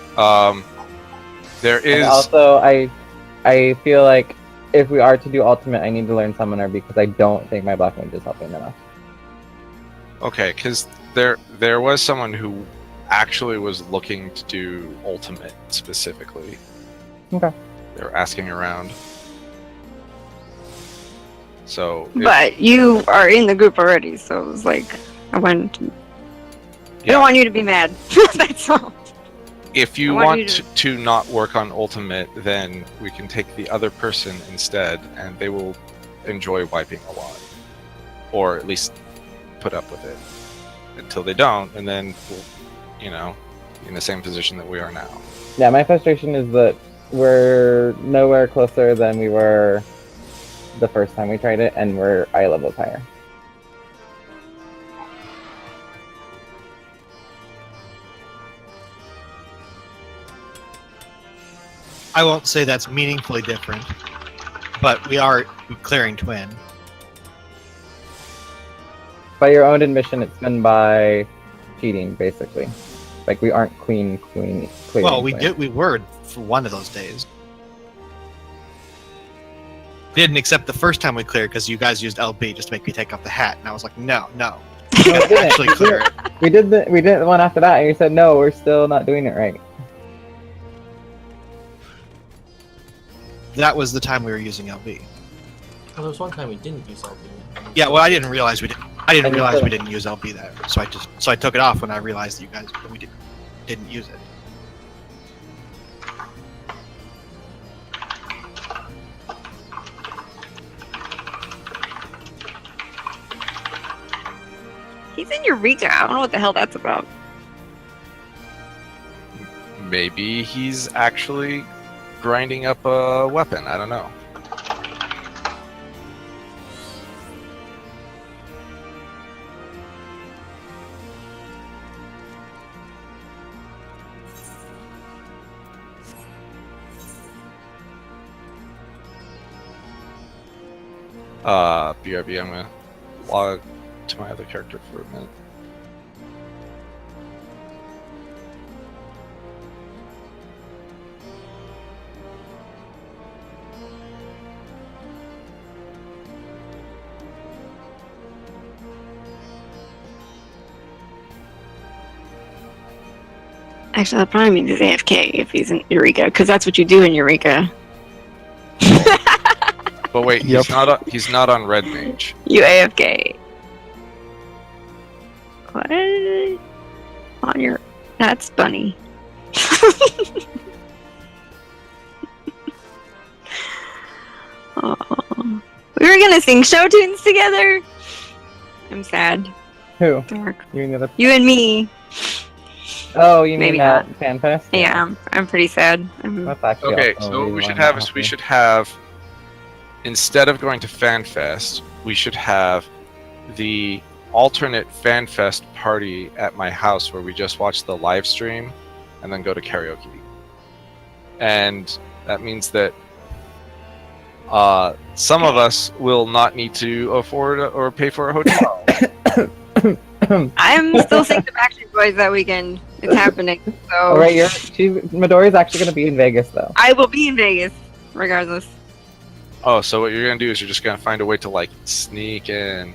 There And is. also, I feel like if we are to do ultimate, I need to learn summoner because I don't think my black mage is helping enough. Okay, because there was someone who actually was looking to do Ultimate specifically. Okay. They were asking around. So, But you are in the group already, so it was like I went. I Yeah. don't want you to be mad. That's all. if you I want want you to not work on Ultimate, then we can take the other person instead, and they will enjoy wiping a lot. Or at least put up with it. Until they don't, and then we'll, be in the same position that we are now. Yeah, my frustration is that we're nowhere closer than we were the first time we tried it, and we're eye levels higher. I won't say that's meaningfully different, but we are clearing twin. By your own admission, it's been by cheating, basically. Like, we aren't clearing. Well, we were for one of those days. Didn't accept the first time we cleared because you guys used LB just to make me take off the hat, and I was like, no. You No, gotta actually clear it. We did the one after that, and you said, no, we're still not doing it right. That was the time we were using LB. Well, there was one time we didn't use LB. Yeah, well, I didn't realize we didn't use LB there, so I took it off when I realized that we didn't use it. He's in Eureka. I don't know what the hell that's about. Maybe he's actually grinding up a weapon. I don't know. BRB, I'm gonna log to my other character for a minute. Actually, that probably means he's AFK if he's in Eureka, because that's what you do in Eureka. But wait, Yep. he's not on Red Mage. You AFK. What? On your... That's funny. Oh. We were gonna sing show tunes together. I'm sad. Who? Dark. You mean the other? You and me. Oh, you mean Maybe that FanFest? Yeah, I'm pretty sad. That's actually Okay, also so what really we should one have that is we happened. should have, instead of going to FanFest, we should have the alternate FanFest party at my house where we just watch the live stream and then go to karaoke. And that means that some of us will not need to afford or pay for a hotel. I'm still seeing the Backstreet Boys that weekend. It's happening. So Oh, right, Midori's actually going to be in Vegas, though. I will be in Vegas, regardless. Oh, so what you're gonna do is you're just gonna find a way to like sneak in.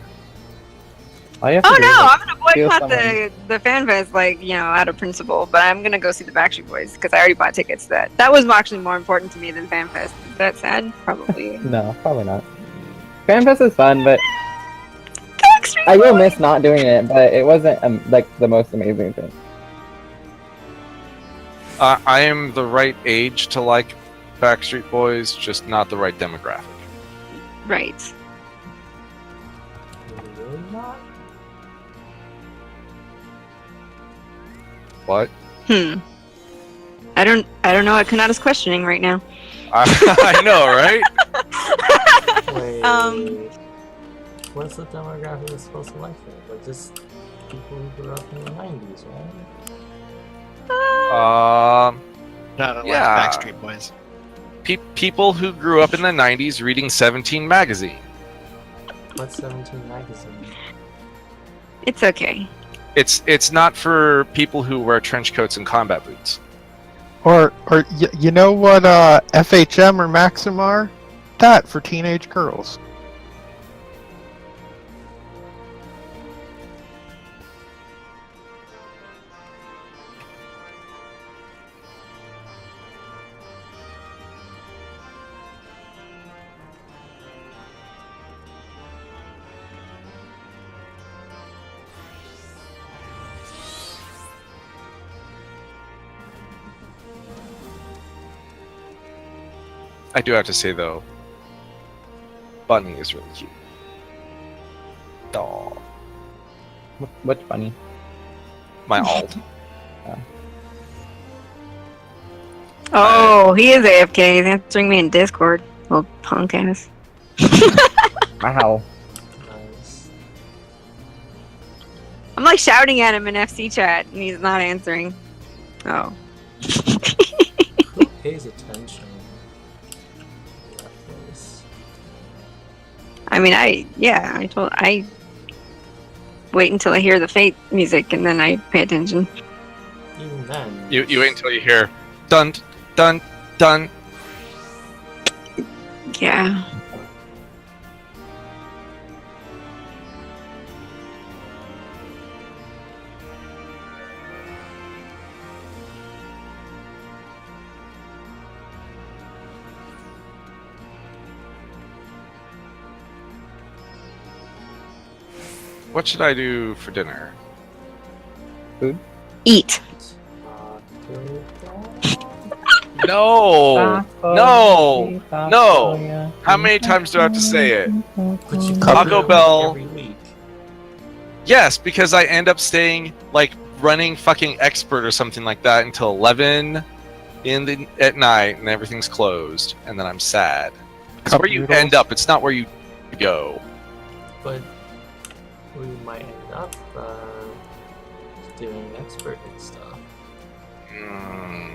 All you have to Oh do no, is, like, I'm gonna steal boycott someone. the fan fest, like, out of principle. But I'm gonna go see the Backstreet Boys because I already bought tickets. That was actually more important to me than fan fest. Is that sad? Probably. No, probably not. FanFest is fun, but Backstreet I will Boys! miss not doing it, but it wasn't, like, the most amazing thing. I am the right age to like Backstreet Boys, just not the right demographic. Right. Really not? What? I don't know what Kanata's questioning right now. I know, right? Wait. What's the demographic that's supposed to like it? Like just people who grew up in the 90s, right? Not Yeah. like Backstreet Boys. People who grew up in the 90s reading 17 magazine. What's 17 magazine? It's okay. It's not for people who wear trench coats and combat boots. Or you know what FHM or Maxim are? That for teenage girls. I do have to say though, Bunny is really cute. Aw. Which bunny? My alt. Oh, he is AFK. He's answering me in Discord. Little punk ass. Wow. Nice. I'm like shouting at him in FC chat, and he's not answering. Oh. Who pays attention in that place? I mean, I wait until I hear the Fate music, and then I pay attention. Even then. You wait until you hear dun dun dun. Yeah. What should I do for dinner? Eat. No, no, no. How many times do I have to say it? But you Taco cover it Bell. every week. Yes, because I end up staying like running fucking expert or something like that until 11 at night, and everything's closed, and then I'm sad. It's Cup where you noodles. end up. It's not where you go. But we might end up doing expert and stuff. Mm.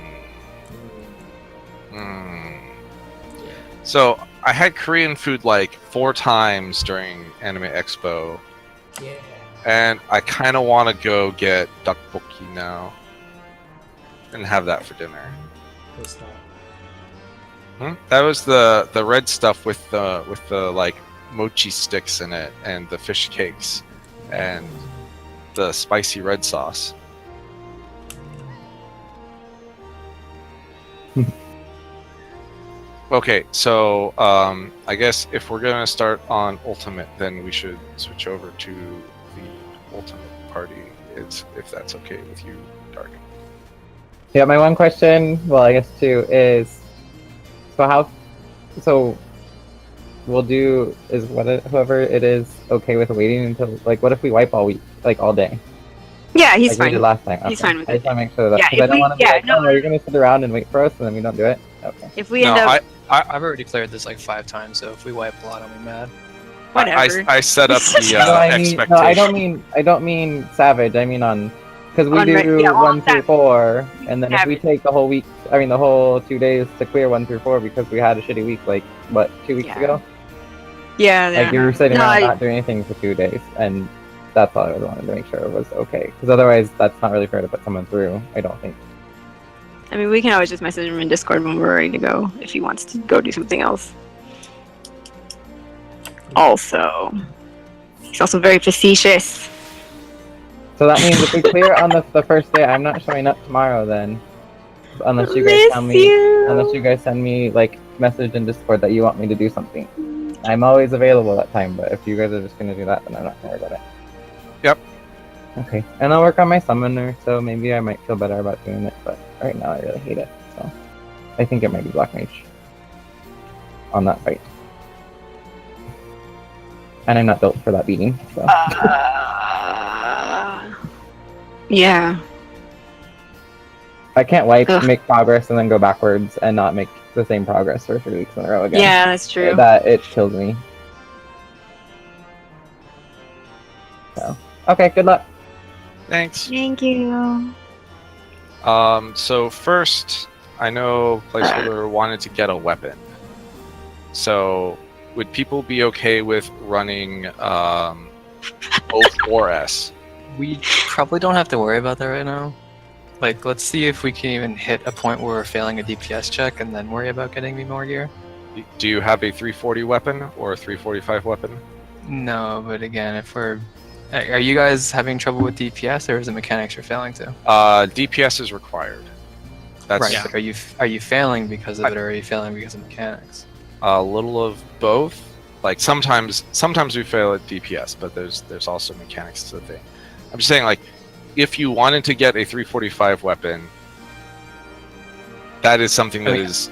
Hmm. Mm. Yeah. So I had Korean food like 4 times during Anime Expo, Yeah. and I kind of want to go get tteokbokki now and have that for dinner. What's that? That was the red stuff with the like mochi sticks in it and the fish cakes and the spicy red sauce. Okay, so I guess if we're gonna start on Ultimate, then we should switch over to the Ultimate party. If that's okay with you, Dargan. Yeah, my one question, well, I guess two, is so we'll do is whoever it is okay with waiting until like what if we wipe all week, like all day? Yeah, he's like we fine. did last time. He's Okay. fine with I just it. want to make sure that Yeah, because I if don't we- want to be yeah, like, no, oh, you're gonna sit around and wait for us and then we don't do it. Okay. If we end No, up, I've already cleared this like 5 times, so if we wipe a lot, I'll be mad. whatever. I set up the No, expectation. no, I don't mean savage. I mean on because we On do re- yeah, on 1 through Savage. 4, and then if we Savage. take the whole week, I mean the whole 2 days to clear 1 through 4 because we had a shitty week, like what 2 weeks Yeah. ago. yeah, Like you were sitting No, around I- not doing anything for 2 days, and that's all I wanted to make sure it was okay. Because otherwise, that's not really fair to put someone through. I don't think. I mean, we can always just message him in Discord when we're ready to go if he wants to go do something else. Also, he's also very facetious. So that means if we clear on the first day, I'm not showing up tomorrow then, unless you guys tell me. Unless you guys send me like message in Discord that you want me to do something. I'm always available that time, but if you guys are just gonna do that, then I'm not gonna worry about it. Yep. Okay, and I'll work on my summoner, so maybe I might feel better about doing it, but right now I really hate it, so I think it might be Black Mage on that fight. And I'm not built for that beating, so. Yeah. I can't wipe, Ugh. make progress, and then go backwards and not make the same progress for 3 weeks in a row again. Yeah, that's true. That it kills me. So, okay, good luck. Thanks. Thank you. So first, I know Placeholder wanted to get a weapon. So, would people be okay with running both or S? We probably don't have to worry about that right now. Like, let's see if we can even hit a point where we're failing a DPS check and then worry about getting me more gear. Do you have a 340 weapon or a 345 weapon? No, but again, if we're... Are you guys having trouble with DPS, or is it mechanics you're failing to? DPS is required. That's Right, but are you failing because of it, or are you failing because of mechanics? a little of both. Like sometimes we fail at DPS, but there's also mechanics to the thing. I'm just saying, like, if you wanted to get a 345 weapon, that is something that is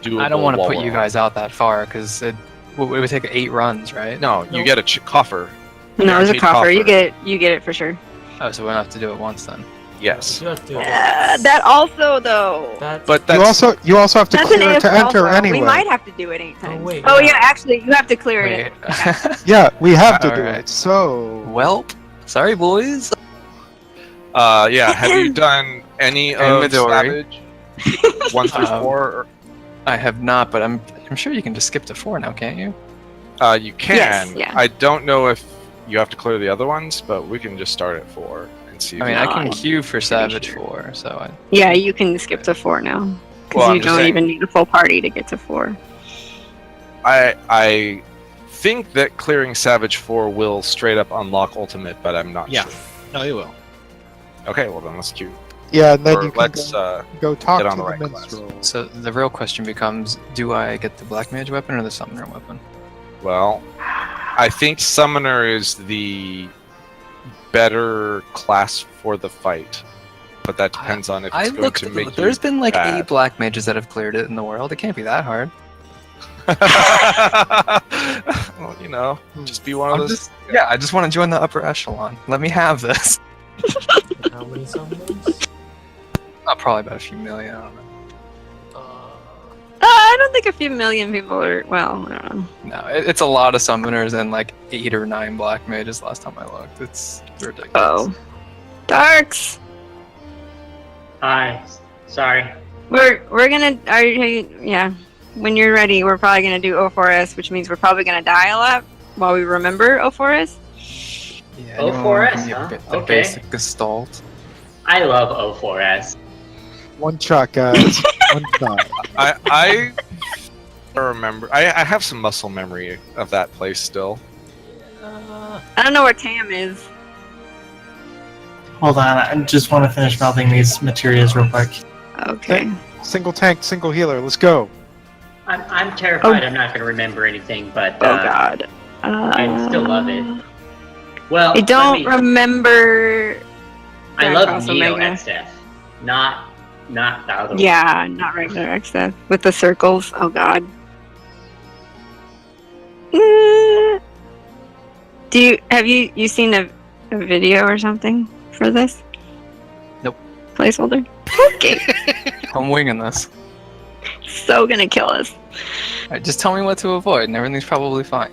doable. I don't want to while put we're you on. guys out that far because it would take 8 runs, right? No, you get a coffer. No, there's a Guaranteed coffer. You coffer. get it for sure. Oh, so we don't have to do it once then. Yes, You have to do it. That also though. That's, but You that's also have to That's an clear if to enter also. anyway. We might have to do it 8 times. wait, Oh yeah. yeah, actually, you have to clear it. Wait. Yeah, we have to do Alright. it. So Well, sorry, boys. yeah. Have you done any of Midori. Savage 1 through 4? Or, I have not, but I'm sure you can just skip to 4 now, can't you? you can. Yes, yeah. I don't know if you have to clear the other ones, but we can just start at 4 and see. I mean, if I No, can I'm queue for Savage sure. 4, so I, Yeah, you can skip to 4 now because Well, I'm you just don't saying. even need a full party to get to 4. I think that clearing Savage 4 will straight up unlock Ultimate, but I'm not Yeah. sure. No, you will. Okay, well then let's queue. yeah, and then Or you can let's go talk get to on the the right class. minstrel. so the real question becomes: do I get the Black Mage weapon or the Summoner weapon? well, I think Summoner is the better class for the fight, but that depends on if I it's going looked. to make There's been like bad. 8 Black Mages that have cleared it in the world. It can't be that hard. well, you know, just be one of I'm those. just, yeah, I just want to join the upper echelon. Let me have this. How many summoners? Probably about a few million. I don't know. I don't think a few million people are. Well, I don't know. No, it's a lot of summoners and like 8 or 9 Black Mages last time I looked. It's ridiculous. Oh, Darks. Hi. Sorry. We're gonna. Yeah. When you're ready, we're probably gonna do O4S, which means we're probably gonna die a lot while we remember O4S. Yeah, Oh, anyone 4S, wanna give huh? the Okay. basic gestalt. I love O4S. One shot, guys. One shot. I remember. I have some muscle memory of that place still. I don't know where Tam is. Hold on, I just want to finish melting these materials real quick. Okay. Single tank, single healer. Let's go. I'm terrified I'm not going to remember anything, but Oh God. I still love it. Well, I let don't me- remember. I Dark love Cross Neo Omega. XF, not the other one. Yeah, not regular XF with the circles. Oh God. Have you seen a video or something for this? Nope. Placeholder. Okay. I'm winging this. So gonna kill us. Alright, just tell me what to avoid, and everything's probably fine.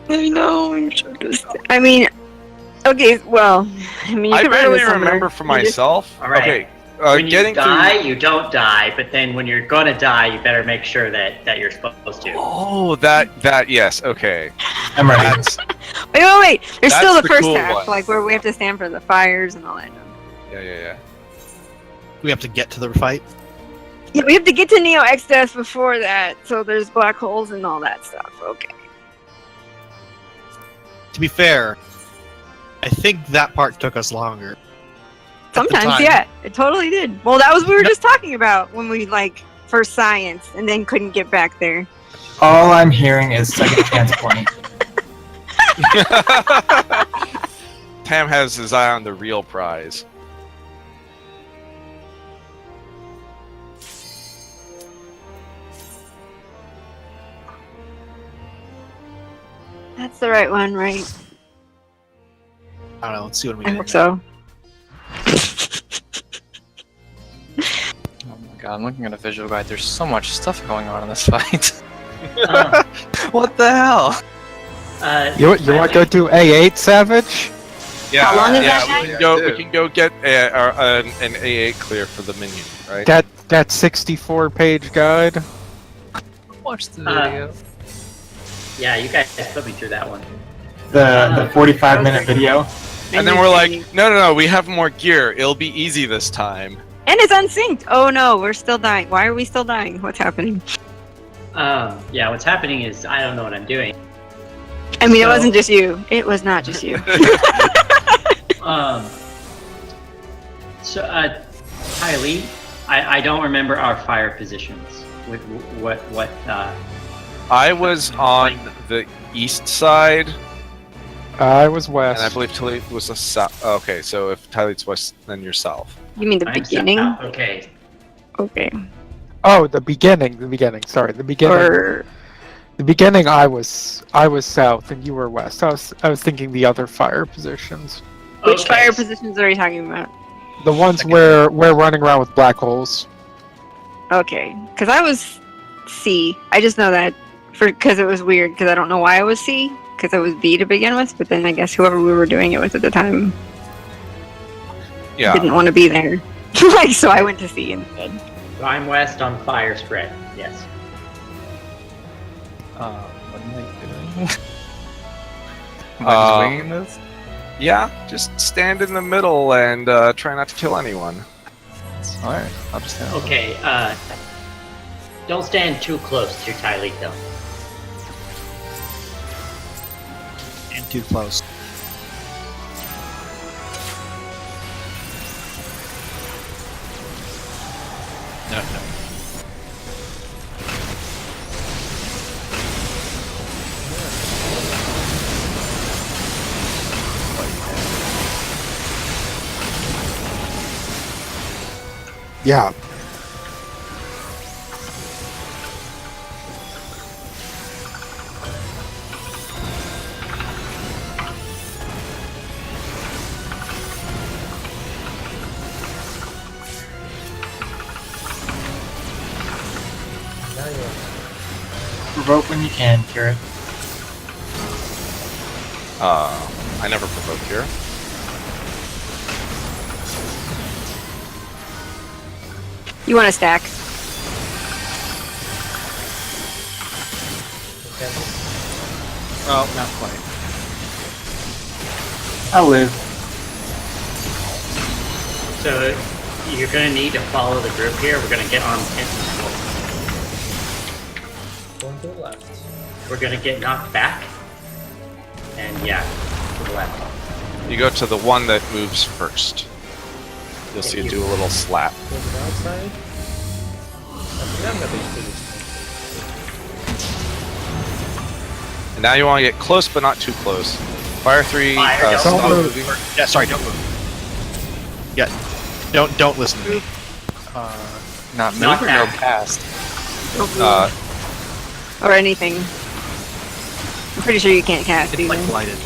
I know. I'm sure I mean, okay. Well, I mean, you I can run barely with Summoner. remember for You just- myself. All right. Okay, When you getting die, through. you don't die, but then when you're gonna die, you better make sure that you're supposed to. Oh, that yes. Okay, I'm ready. that's Wait. There's That's still the the first cool half, one. like where we have to stand for the fires and all that. yeah. We have to get to the fight. Yeah, we have to get to Neo Exodus before that, so there's black holes and all that stuff. Okay. To be fair, I think that part took us longer. Sometimes, time. yeah, it totally did. Well, that was we were just talking about when we like first science and then couldn't get back there. All I'm hearing is second chance 20. Tam has his eye on the real prize. That's the right one, right? I don't know. Let's see what we I do. hope so. Oh my god, I'm looking at a visual guide. There's so much stuff going on in this fight. What the hell? You want to go do A8 Savage? Yeah, How long is yeah, that we guy? can go. We can go get an A8 clear for the minion, right? That 64-page guide. Watch the Uh, video. Yeah, you guys put me through that one. The 45-minute video. And then we're like, no, we have more gear. It'll be easy this time. And it's unsynced. Oh no, we're still dying. Why are we still dying? What's happening? Yeah, what's happening is I don't know what I'm doing. I mean, it So- wasn't just you. It was not just you. Kylie, I don't remember our fire positions. What I was on the east side, I was and west. I believe Tilly was the south. Okay, so if Tylee's west, then you're south. You mean the I'm beginning? south. Okay. Okay. Oh, the beginning. Sorry, the beginning. Or The beginning, I was south and you were west. I was thinking the other fire positions, which Okay, fire positions are you talking about? the ones where we're running around with black holes. Okay, because I was C. I just know that because it was weird because I don't know why I was C because I was B to begin with, but then I guess whoever we were doing it with at the time Yeah. didn't want to be there. Like, so I went to C instead. so I'm west on fire spread. Yes. What am I doing? Am I just winging this? Yeah, just stand in the middle and try not to kill anyone. Alright, I'll just stand. Okay, don't stand too close to Tylito. And too close. No. Yeah. Now you Provoke when you can, Kira. I never provoke here. You want to stack? Oh, not quite. I'll live. So you're gonna need to follow the group here. We're gonna get on 10. going to the left. We're gonna get knocked back. And yeah, to the left. You go to the one that moves first. You'll see it do a little slap. Go to the outside. I think I'm gonna be pretty And now you want to get close, but not too close. Fire 3. Fire, don't stop move. moving. Yeah, sorry, don't move. Yeah, don't listen to me. Not move Not or that. no cast? Uh, Or anything. I'm pretty sure you can't cast It's either. like blighted.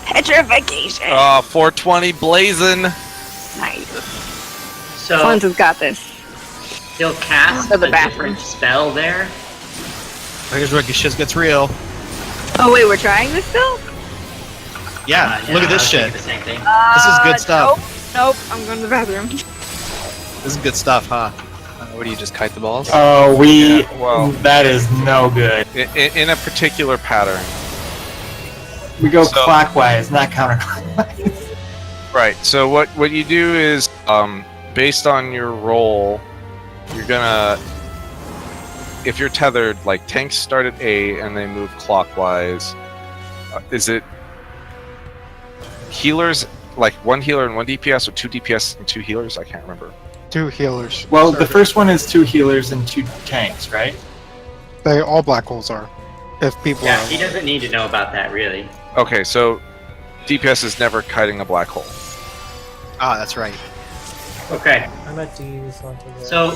Petrification! 420 blazing. Nice. So Flint has got this. he'll cast To the a bathroom. different spell there. Here's where shit gets real. Oh wait, we're trying this still? Yeah, Yeah, look at I this was shit. thinking the same thing. This is good stuff. Nope, I'm going to the bathroom. This is good stuff, huh? What do you just kite the balls? Oh, well- that is no good. In a particular pattern. We go So- clockwise, not counterclockwise. Right. So what you do is, based on your roll, you're gonna, if you're tethered, like tanks start at A and they move clockwise. Is it healers, like one healer and one DPS, or two DPS and two healers? I can't remember. 2 healers. Well, the first one is 2 healers and 2 tanks, right? They all black holes are. If people Yeah, are. he doesn't need to know about that really. Okay, so DPS is never kiting a black hole. Ah, that's right. Okay, I'm at D, something there. so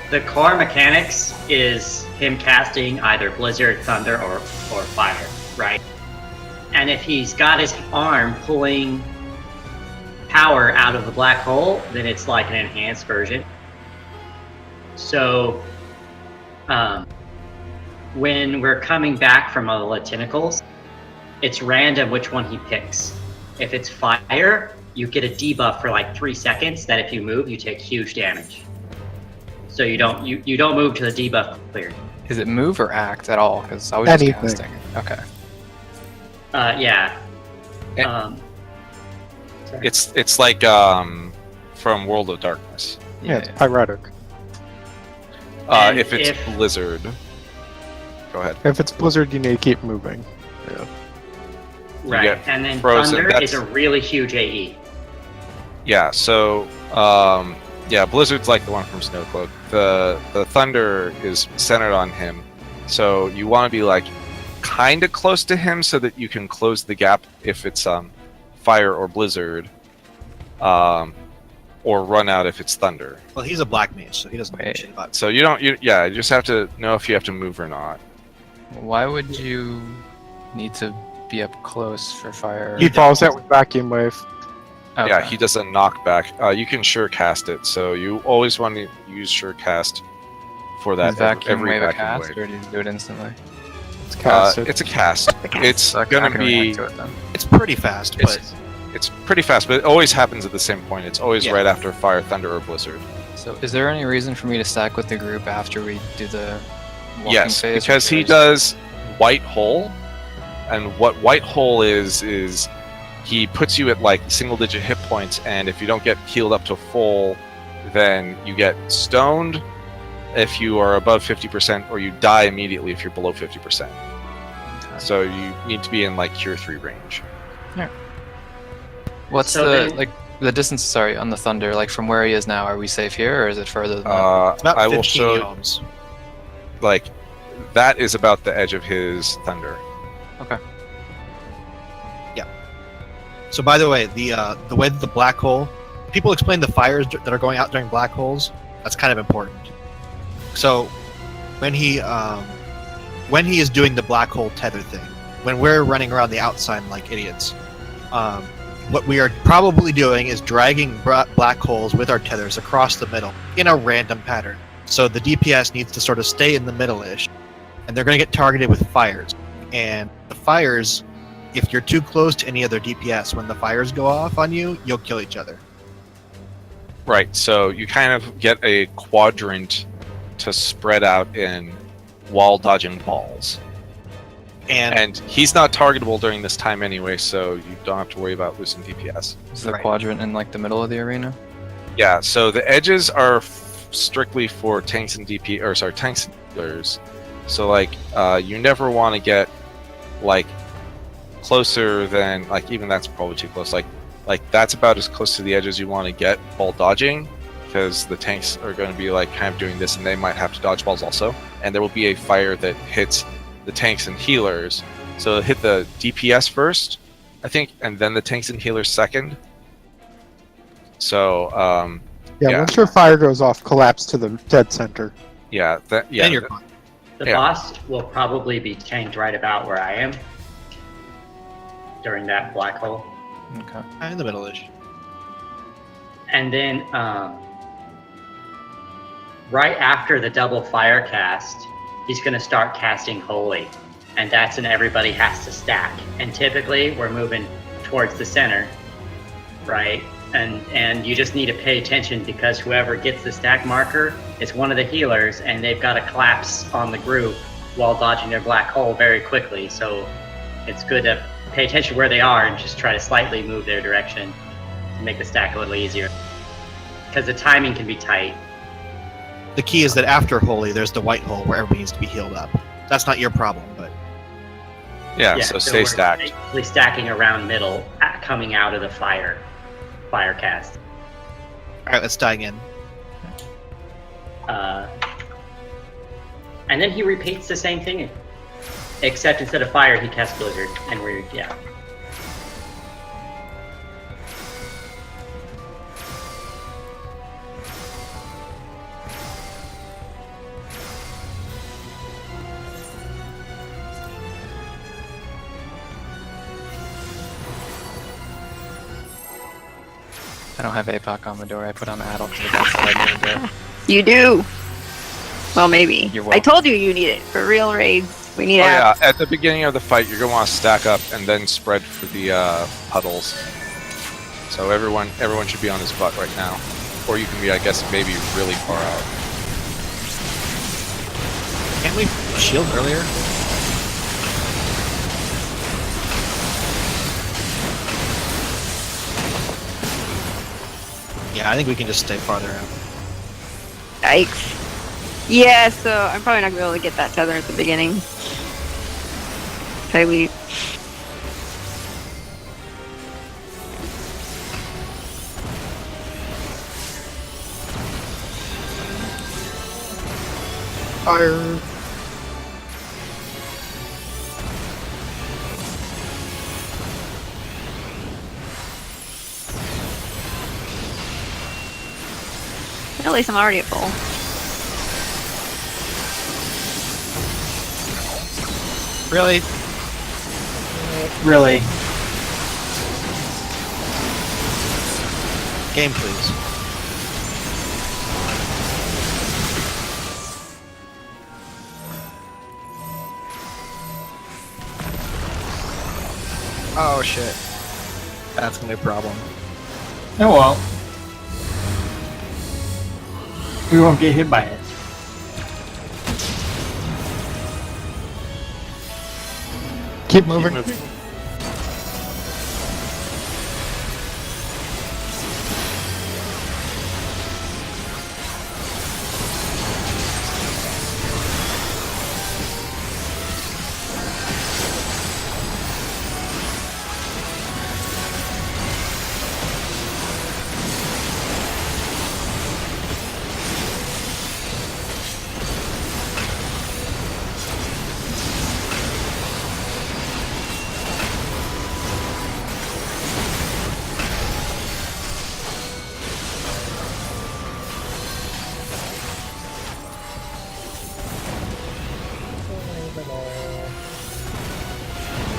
the core mechanics is him casting either Blizzard, Thunder, or Fire, right? And if he's got his arm pulling power out of the black hole, then it's like an enhanced version. So, when we're coming back from all the tentacles, it's random which one he picks. If it's fire, you get a debuff for like 3 seconds that if you move, you take huge damage. So you don't move to the debuff cleared. Is it move or act at all? Because I was Anything. just casting. Okay. Yeah. Eh. Sorry. It's like from World of Darkness. Yeah, it's pyretic. And If it's if- Blizzard, go ahead. If it's blizzard, you need to keep moving. Right, get and then frozen, Thunder that's- is a really huge AE. Yeah. So yeah, Blizzard's like the one from Snowcloak. The Thunder is centered on him, so you want to be like kind of close to him so that you can close the gap if it's fire or blizzard, or run out if it's thunder. Well, he's a black mage, so he doesn't know Wait. shit about. So you don't. You just have to know if you have to move or not. Why would you need to be up close for fire? He follows that with vacuum wave. Okay. Yeah, he does a knockback. You can sure cast it, so you always want to use sure cast for that Is vacuum every wave a vacuum cast, wave. or do you do it instantly? It's casted. It's a cast. It's So I gonna can be. react to it then. It's pretty fast, but It's pretty fast, but it always happens at the same point. It's always Yeah. right after fire, thunder, or blizzard. So, is there any reason for me to stack with the group after we do the walking Yes, phase? because he does white hole, and what white hole is he puts you at like single-digit hit points, and if you don't get healed up to full, then you get stoned if you are above 50%, or you die immediately if you're below 50%. So you need to be in like Cure 3 range. What's So the then- like the distance? Sorry, on the thunder, like from where he is now. Are we safe here, or is it further than that? it's about I 15 will show ohms. like that is about the edge of his thunder. So by the way, the way that the black hole, people explain the fires that are going out during black holes. That's kind of important. So when he is doing the black hole tether thing, when we're running around the outside like idiots, what we are probably doing is dragging black holes with our tethers across the middle in a random pattern. So the DPS needs to sort of stay in the middle-ish, and they're going to get targeted with fires. And the fires, if you're too close to any other DPS, when the fires go off on you, you'll kill each other. Right, so you kind of get a quadrant to spread out in while dodging balls. And he's not targetable during this time anyway, so you don't have to worry about losing DPS. Is the right. quadrant in like the middle of the arena? Yeah, so the edges are strictly for tanks and tanks and healers. So like, you never want to get like closer than like even that's probably too close. Like that's about as close to the edge as you want to get while dodging, because the tanks are going to be like kind of doing this, and they might have to dodge balls also. And there will be a fire that hits the tanks and healers, so it'll hit the DPS first, I think, and then the tanks and healers second. So yeah. Once your fire goes off, collapse to the dead center. Then you're fine. The Yeah. boss will probably be tanked right about where I am during that black hole. Okay. In the middle-ish. And then right after the double fire cast, he's going to start casting Holy. And that's when everybody has to stack. And typically we're moving towards the center, right? And you just need to pay attention, because whoever gets the stack marker is one of the healers, and they've got to collapse on the group while dodging their black hole very quickly. So it's good to pay attention where they are and just try to slightly move their direction to make the stack a little easier. Because the timing can be tight. The key is that after Holy, there's the white hole where everybody needs to be healed up. That's not your problem, but yeah, so stay we're stacked. basically stacking around middle, coming out of the fire cast. all right, let's dive in. And then he repeats the same thing, except instead of fire, he casts blizzard, and yeah. I don't have APOC on the door. I put on Addle because that's what I need to do. You do. Well, maybe. You're I welcome. told you need it for real raids. We need Oh yeah, apps. at the beginning of the fight, you're gonna want to stack up and then spread for the puddles. So everyone should be on his butt right now, or you can be, I guess, maybe really far out. Can't we shield earlier? Yeah, I think we can just stay farther out. Yikes. Yeah, so I'm probably not gonna be able to get that tether at the beginning. If I leave. Fire. At least I'm already at full. Really? Really? Game, please. Oh shit. That's gonna be a problem. Oh well. We won't get hit by it. Keep moving.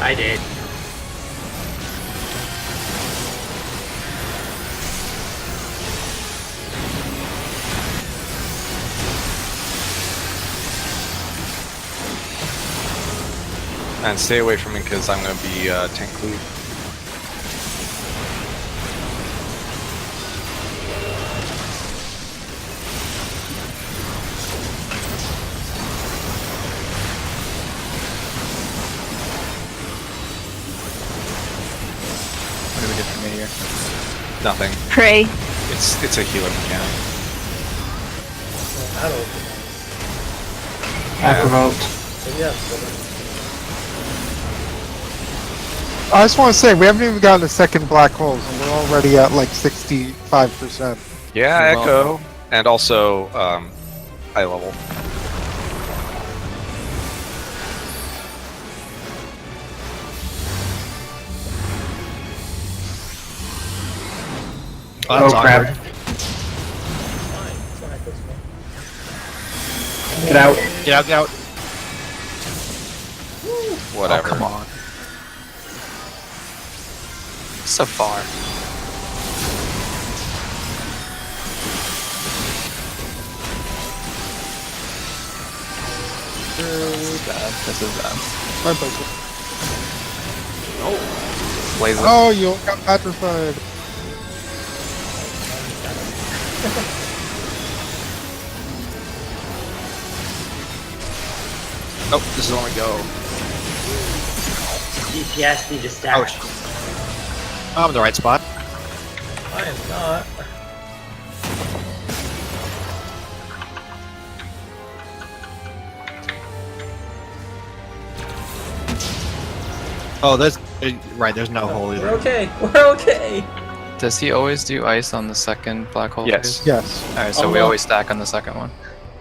I did. And stay away from me because I'm going to be tank loot. What do we get from here? Nothing. Pray. It's a healer mechanic. I provoked. So yeah, I just want to say we haven't even gotten a second black hole, and we're already at like 65%. Yeah, Well- Echo. And also, high level. Oh, that's Oh, crap. awkward. fine. It's not this one. Get out. Get out, get out. Whatever. Oh, come on. So far. Bad. This is bad. My pleasure. Laser. Oh, you got petrified. Nope, this is only go. DPS need to stack. Oh, shit. I'm in the right spot. I am not. Oh, there's right. There's no hole We're either. okay. We're okay. Does he always do ice on the second black hole? Yes. phase? Yes. Alright, so Oh, we no. always stack on the second one.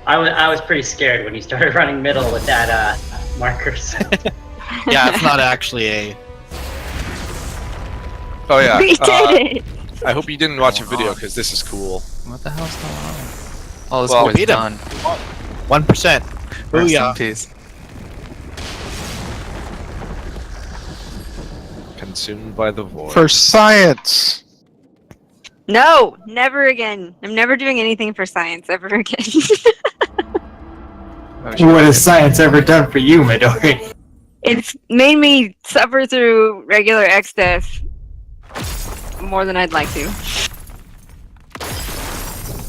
I was pretty scared when he started running middle with that markers. Yeah, it's not actually a. Oh yeah. We did it! I hope you didn't watch a video because this is cool. What the hell's going on? Oh, this Well, boy's beat him. done. 1%. Rest in Booyah. peace. Consumed by the void. For science. No! Never again. I'm never doing anything for science ever again. Oh, shit. What has science ever done for you, Midori? It's made me suffer through regular X death more than I'd like to.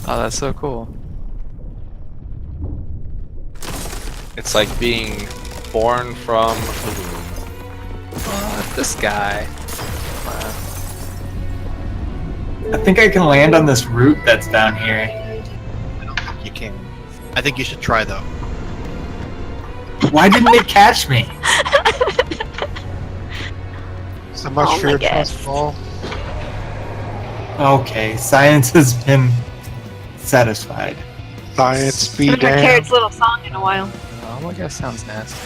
Oh, that's so cool. It's like being born from the womb. This guy. I think I can land on this root that's down here. You can. I think you should try though. Why didn't it catch me? So much Oh for my your God. trust fall. Okay, science has been satisfied. Science be Haven't heard damned. Carrot's little song in a while. Oh, my guy sounds nasty.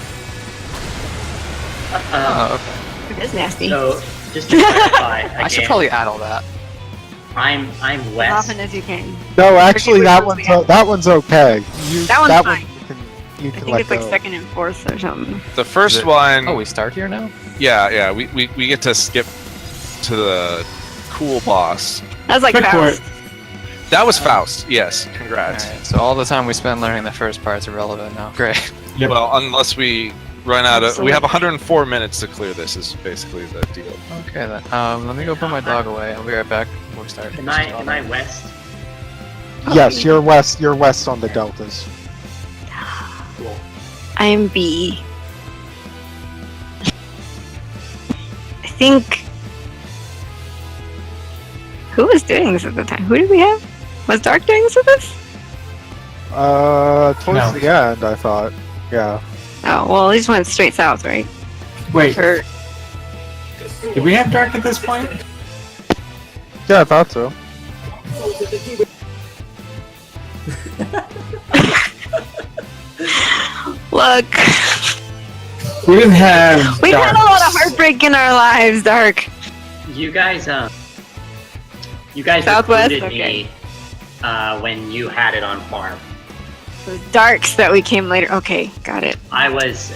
Uh, Oh, okay. It is nasty. so just to clarify again, I should probably add all that. I'm As west. often as you can. No, actually, which that ones one's we have. that one's okay. That one's fine. You I can think let it's like go. second and fourth or something. The first Is it- one. Oh, we start here now? Yeah, we get to skip to the cool boss. That's like Quick Faust. That was Faust. Yes, congrats. Alright, so all the time we spent learning the first part's irrelevant now. Great. Yep. Well, unless we run out of, we have Absolutely. 104 minutes to clear this. Is basically the deal. Okay then. Let me go put my dog away. I'll be right back. We'll start. Am I west? Yes, you're west. You're west on the deltas. Cool. I am B. I think. Who was doing this at the time? Who did we have? Was Dark doing this with us? Towards No. the end, I thought. Yeah. Oh, well, he just went straight south, right? Wait, Or, did we have Dark at this point? Yeah, I thought so. look, We didn't have we've Dark. had a lot of heartbreak in our lives, Dark. You guys Southwest? recruited Okay. me when you had it on farm. The Darks that we came later. Okay, got it. I was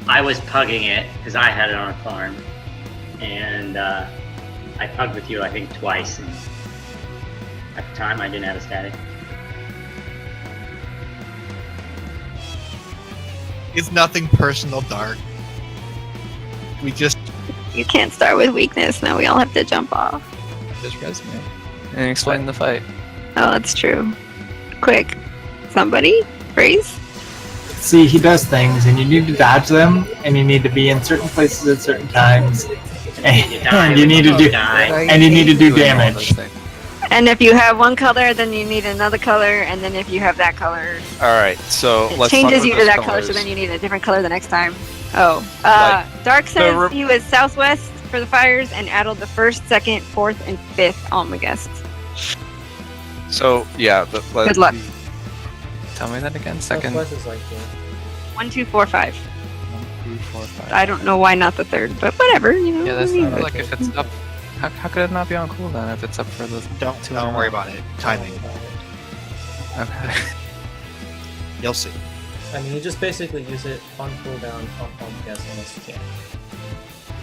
I was pugging it because I had it on farm, and I pugged with you I think twice, and at the time I didn't have a static. It's nothing personal, Dark. We just You can't start with weakness. Now we all have to jump off. Just resume. And explain the fight. Oh, that's true. Quick, somebody, freeze. See, he does things, and you need to dodge them, and you need to be in certain places at certain times, and you need to do, and you need to do damage. And if you have one color, then you need another color, and then if you have that color, All right, so it let's changes talk you about to that those color, so colors. then you need a different color the next time. Oh, Dark the says re- he was southwest for the fires and addled the first, second, fourth, and fifth Almagest. So yeah, Good luck. Tell me that again. Second. Southwest is like 1, 2, 4, 5. 1, 2, 4, 5. I don't know why not the third, but whatever, you know. Yeah, that's I mean, not like if it's up. How could it not be on cooldown if it's up for the? don't worry about it. Timing. Okay. You'll see. I mean, you just basically use it on cooldown on Almagest unless you can.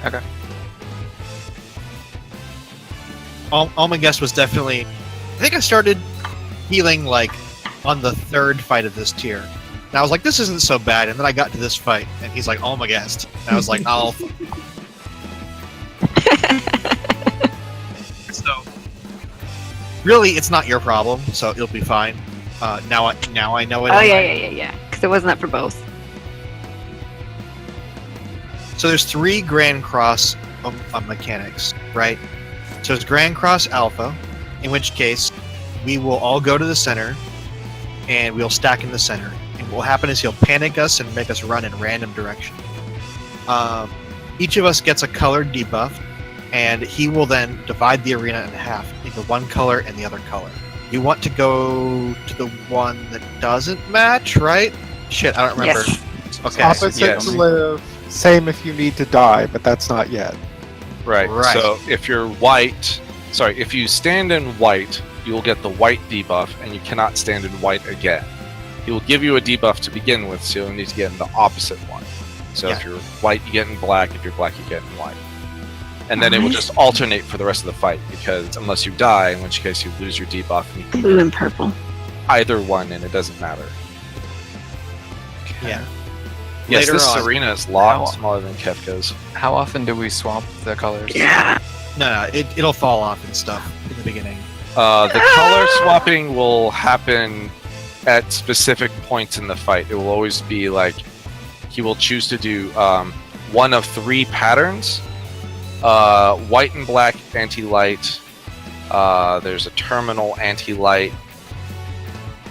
Okay. Almagest was definitely. I think I started healing like on the third fight of this tier. And I was like, this isn't so bad. And then I got to this fight, and he's like, Almagest. And I was like, oh. So, really, it's not your problem, so it'll be fine. Now I know it. Oh yeah. Because it wasn't up for both. So there's 3 Grand Cross mechanics, right? So there's Grand Cross Alpha, in which case we will all go to the center, and we'll stack in the center. And what will happen is he'll panic us and make us run in random direction. Each of us gets a colored debuff, and he will then divide the arena in half into one color and the other color. You want to go to the one that doesn't match, right? Shit, I don't remember. Yes. Okay. Opposite yes. to live. Same if you need to die, but that's not yet. Right. Right. So if you're white, if you stand in white, you will get the white debuff, and you cannot stand in white again. He will give you a debuff to begin with, so you'll need to get in the opposite one. So if Yeah. you're white, you get in black. If you're black, you get in white. And then it will just alternate for the rest of the fight, because unless you die, in which case you lose your debuff, and you can Blue and purple. either one, and it doesn't matter. Yeah. Yes, Later this on- arena is a lot How- smaller than Kefka's. How often do we swamp the colors? Yeah. No, it'll fall off and stuff in the beginning. The color swapping will happen at specific points in the fight. It will always be like he will choose to do one of 3 patterns: white and black anti-light. There's a terminal anti-light,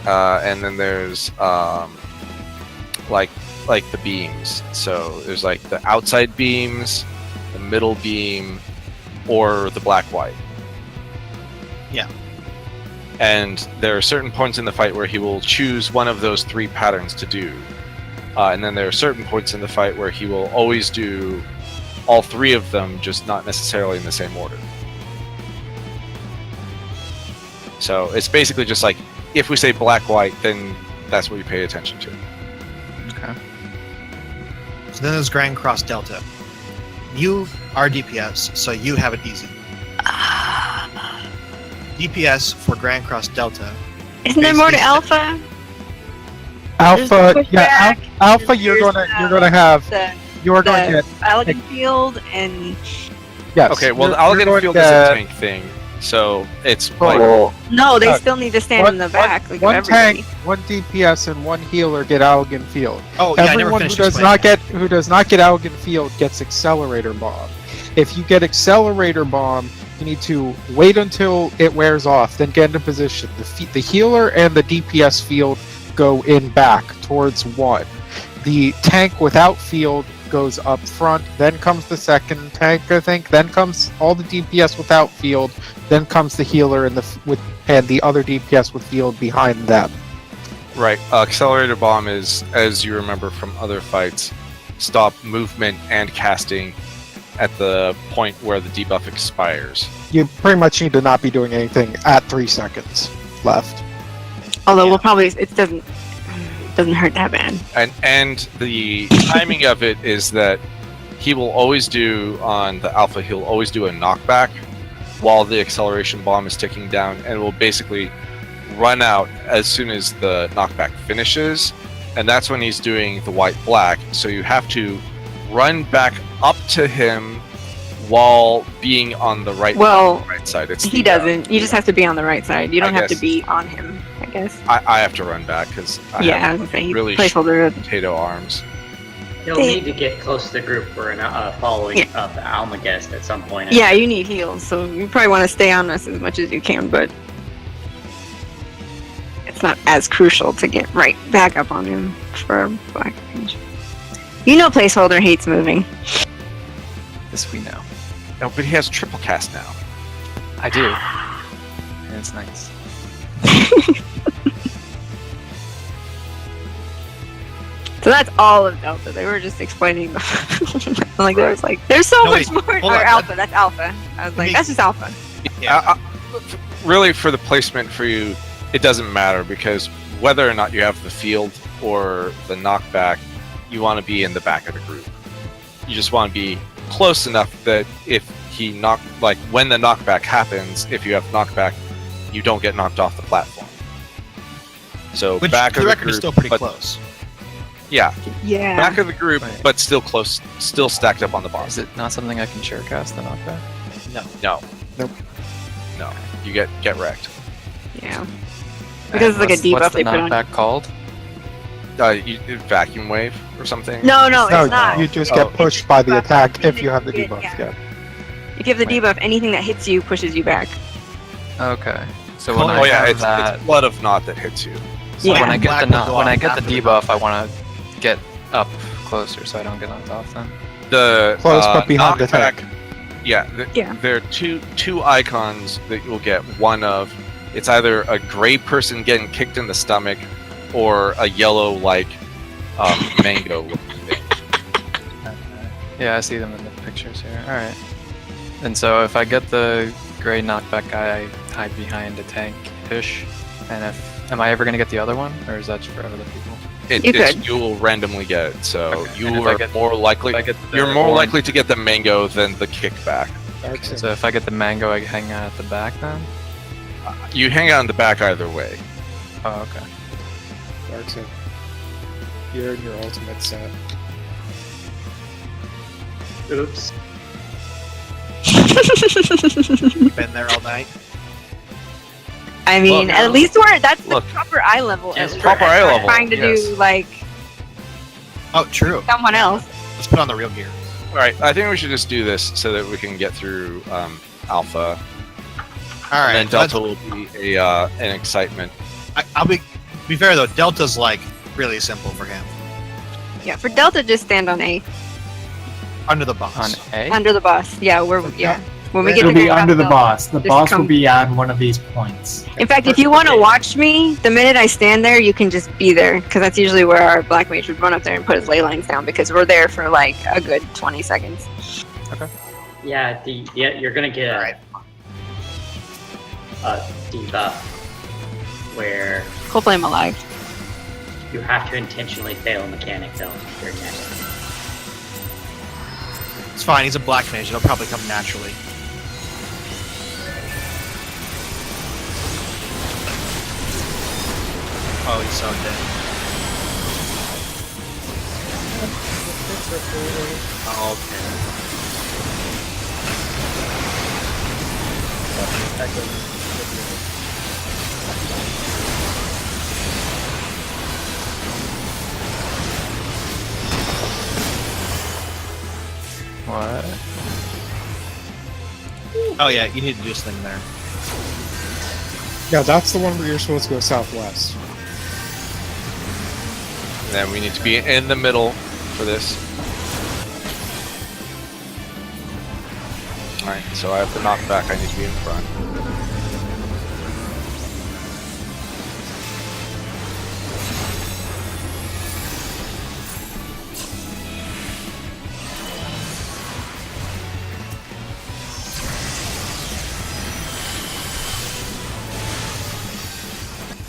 and then there's like the beams. So there's like the outside beams, the middle beam, or the black-white. Yeah. And there are certain points in the fight where he will choose one of those 3 patterns to do. And then there are certain points in the fight where he will always do all 3 of them, just not necessarily in the same order. So it's basically just like if we say black-white, then that's what you pay attention to. Okay. So then there's Grand Cross Delta. You are DPS, so you have it easy. DPS for Grand Cross Delta. Isn't there more to Basically- Alpha? Alpha, There's yeah, pushback, Alpha. and You're there's, gonna have. the You're going to get. Paladin Field and Yes. Okay, well, you're the Elegant going Field to is a get tank thing, so it's Oh. like Well, no, they Uh, still need to stand in the back. Like one everybody. tank, one DPS, and one healer get Elegant Field. Oh, yeah, I never Everyone who finished does explaining. not get Elegant Field gets Accelerator Bomb. If you get Accelerator Bomb, you need to wait until it wears off, then get into position. The healer and the DPS field go in back towards one. The tank without field goes up front, then comes the second tank, I think, then comes all the DPS without field, then comes the healer and the other DPS with field behind them. right. Accelerator Bomb is, as you remember from other fights, stop movement and casting at the point where the debuff expires. You pretty much need to not be doing anything at 3 seconds left. Although we'll probably it doesn't hurt that bad. And the timing of it is that he will always do on the Alpha. He'll always do a knockback while the acceleration bomb is ticking down, and will basically run out as soon as the knockback finishes, and that's when he's doing the white-black. So you have to run back up to him while being on the right side. It's He doesn't. You just have to be on the right side. You don't I have to guess. be on him, I guess. I have to run back because I Yeah, I have was gonna say, he really placeholder. potato arms. He'll need to get close to the group for following up the Almagest at some point. Yeah, you need heals, so you probably want to stay on us as much as you can, but it's not as crucial to get right back up on him for Black Range. You know placeholder hates moving. This we know. No, but he has triple cast now. I do. And it's nice. So that's all of Delta. They were just explaining like there was like there's so No, much wait, more. hold Or on. Alpha, that's Alpha. I was like, me- that's just Alpha. Yeah. Really, for the placement for you, it doesn't matter because whether or not you have the field or the knockback, you want to be in the back of the group. You just want to be close enough that if he when the knockback happens, if you have knockback, you don't get knocked off the platform. So Which, back for of the the record, group, is still pretty but- close. Yeah, Yeah. back of the group, Right. but still close, still stacked up on the boss. Is it not something I can sure cast the knockback? No. Nope. No. You get wrecked. Yeah. Because it's like a What's- debuff What's the they put on. knockback called? Vacuum wave or something. No, No, it's not. you just Oh. get pushed by the Debuff. attack if you have the Yeah. debuff. Yeah. If you have the debuff, anything that hits you pushes you back. Okay. So Cool. when I Oh yeah, have it's that, blood of knot that hits you. so Yeah. when I get Black the will go when I off get the after the debuff, I want to get up closer so I don't get knocked off then. The Close, but behind the knockback- tank. Yeah, Yeah. there are two icons that you'll get. One of it's either a gray person getting kicked in the stomach, or a yellow mango. Yeah, I see them in the pictures here. All right. And so if I get the gray knockback guy, I hide behind a tank-ish. And am I ever gonna get the other one, or is that for other people? You could. You will randomly get it, so Okay, you and if I are get- more likely. If I get the You're more orange- likely to get the mango than the kickback. So if I get the mango, I hang out at the back then. You hang out in the back either way. Oh, okay. Darkseid. You're in your ultimate set. Oops. Been there all night. I mean, Look, at least that's the look. proper eye level. Just at proper least. eye Not level, Trying to yes. do like Oh, true. someone else. Let's put on the real gear. All right, I think we should just do this so that we can get through Alpha, All right. and then let's- Delta will be an excitement. I'll be fair though. Delta's like really simple for him. Yeah, for Delta, just stand on A Under the boss. On A. under the boss. Yeah, when we get It'll to be the under the top, boss. The just boss will come- be on one of these points. In fact, if you want to watch me, the minute I stand there, you can just be there, because that's usually where our Black Mage would run up there and put his ley lines down, because we're there for like a good 20 seconds. Yeah, you're gonna get All right. a debuff where Hopefully I'm alive. you have to intentionally fail a mechanic though during that. It's fine. He's a black mage. It'll probably come naturally. Oh, he's so dead. Oh, What? Oh yeah, you need to do something there. Yeah, that's the one where you're supposed to go southwest. And then we need to be in the middle for this. Alright, so I have to knock back, I need to be in front.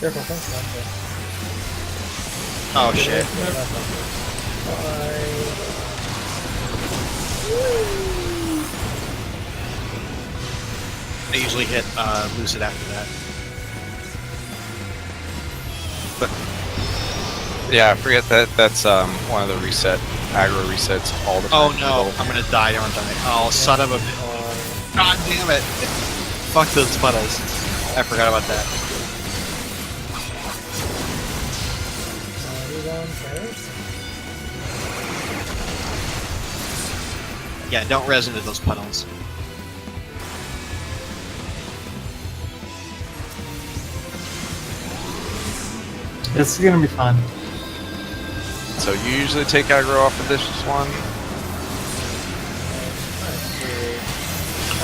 Careful, thanks, man. Oh shit. I usually hit Lucid after that. Yeah, forget that. That's one of the aggro resets all the time. Oh no, I'm gonna die, don't die. Oh, son of a... God damn it! Fuck those puddles. I forgot about that. Yeah, don't res into those puddles. This is gonna be fun. So you usually take aggro off of this one.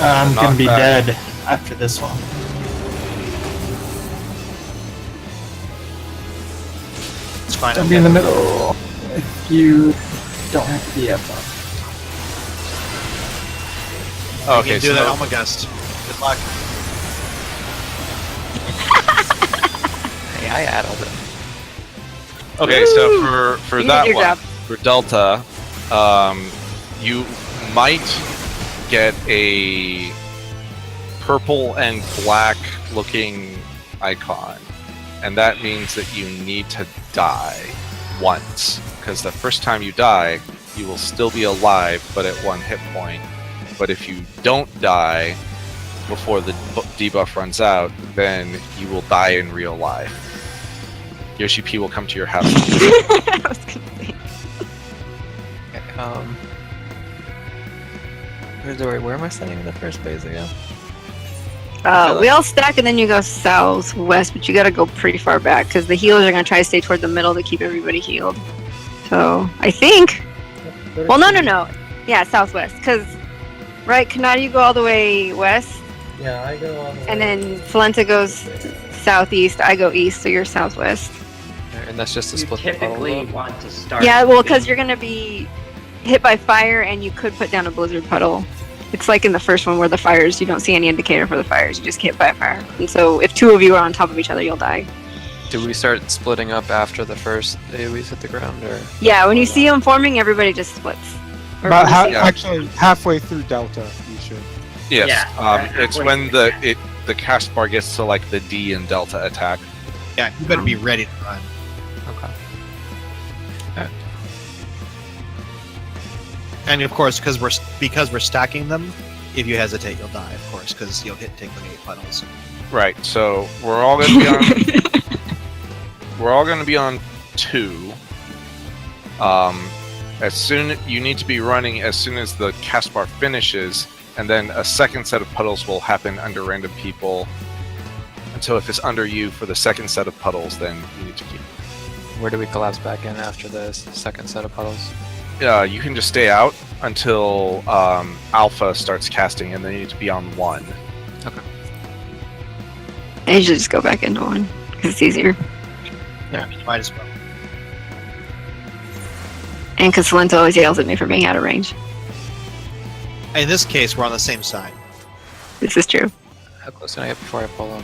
I'm gonna Knock be back. dead after this one. It's fine. I'll be in the middle. If you don't have to be up. Okay, you can do so that Almagust. Good luck. Hey, I addled it. Okay, so for You that did your one, job. for Delta, you might get a purple and black looking icon, and that means that you need to die once, because the first time you die, you will still be alive, but at 1 hit point. But if you don't die before the debuff runs out, then you will die in real life. Yoshi P will come to your house. I was gonna say. Okay, where am I sending the first base again? We all stack and then you go southwest, but you gotta go pretty far back because the healers are gonna try to stay toward the middle to keep everybody healed. So I think. Well, no. Yeah, southwest. Because, right, Kanata, you go all the way west, Yeah, I go on the and way. then Falenta goes southeast. I go east, so you're southwest. And that's just to You split the puddle typically up? want to start. Yeah, well, because you're gonna be hit by fire, and you could put down a blizzard puddle. It's like in the first one where the fires, you don't see any indicator for the fires. You just get hit by a fire. And so if two of you are on top of each other, you'll die. Do we start splitting up after the first AoEs hit the ground, or? Yeah, when you see them forming, everybody just splits. Or About when you see- actually halfway through Delta, you should. Yes, Yeah, it's when the cast bar gets to like the D and Delta attack. Yeah, you better be ready to run. Okay. And of course, because we're stacking them, if you hesitate, you'll die. Of course, because you'll take like 8 puddles. Right. So we're all gonna be on. We're all gonna be on 2. You need to be running as soon as the cast bar finishes, and then a second set of puddles will happen under random people. And so if it's under you for the second set of puddles, then you need to keep. Where do we collapse back in after this second set of puddles? You can just stay out until Alpha starts casting, and then you need to be on 1. I usually just go back into one because it's easier. Yeah, might as well. And because Falenta always yells at me for being out of range. In this case, we're on the same side. This is true. How close can I get before I pull him?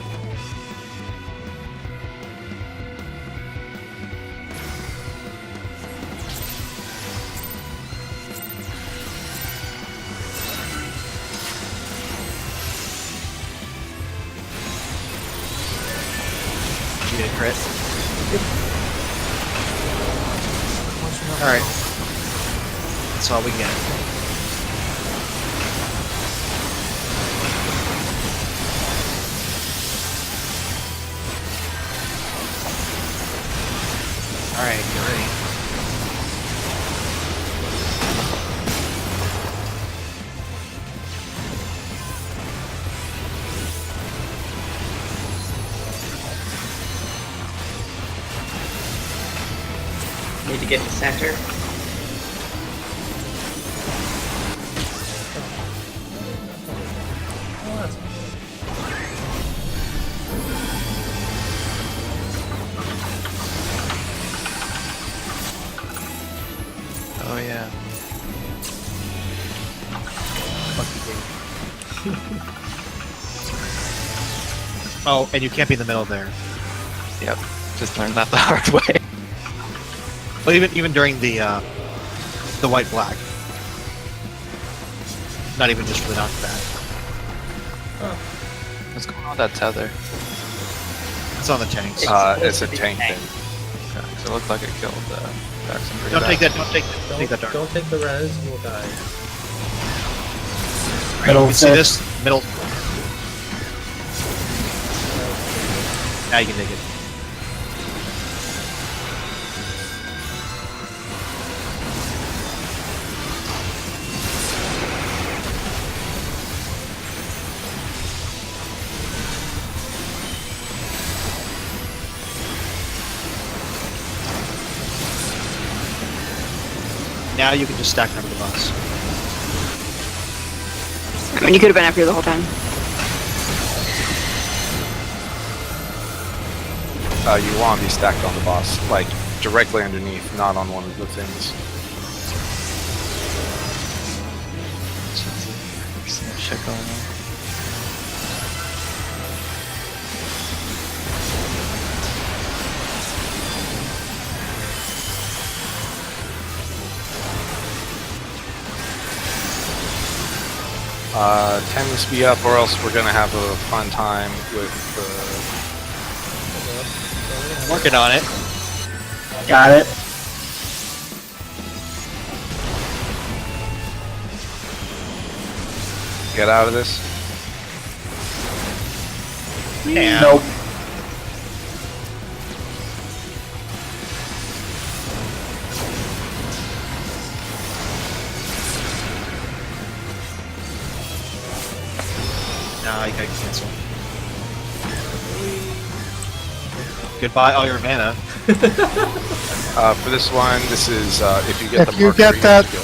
Did you get a crit? Alright. That's all we get. Alright, get ready. Need to get to center. Oh yeah. Oh, and you can't be in the middle there. Yep. Just learned that the hard way. But even during the white black. Not even just for the knockback. What's going on with that tether? It's on the tanks. It's a tank thing. Okay, 'cause it looked like it killed Jackson pretty Don't bad. take that, don't take that, take that dark. Don't take the res, we'll die. Middle You see set. this? Middle. Now you can take it. Now you can just stack under the boss. I mean, you could have been up here the whole time. You want to be stacked on the boss, like directly underneath, not on one of the things. Some shit going on. Tends to be up, or else we're gonna have a fun time with. Working on it. Got it. Get out of this. Yeah. Nope. Nah, you gotta cancel. Goodbye, all your mana. For this one, this is if you get If the you marker, get you that- have to go.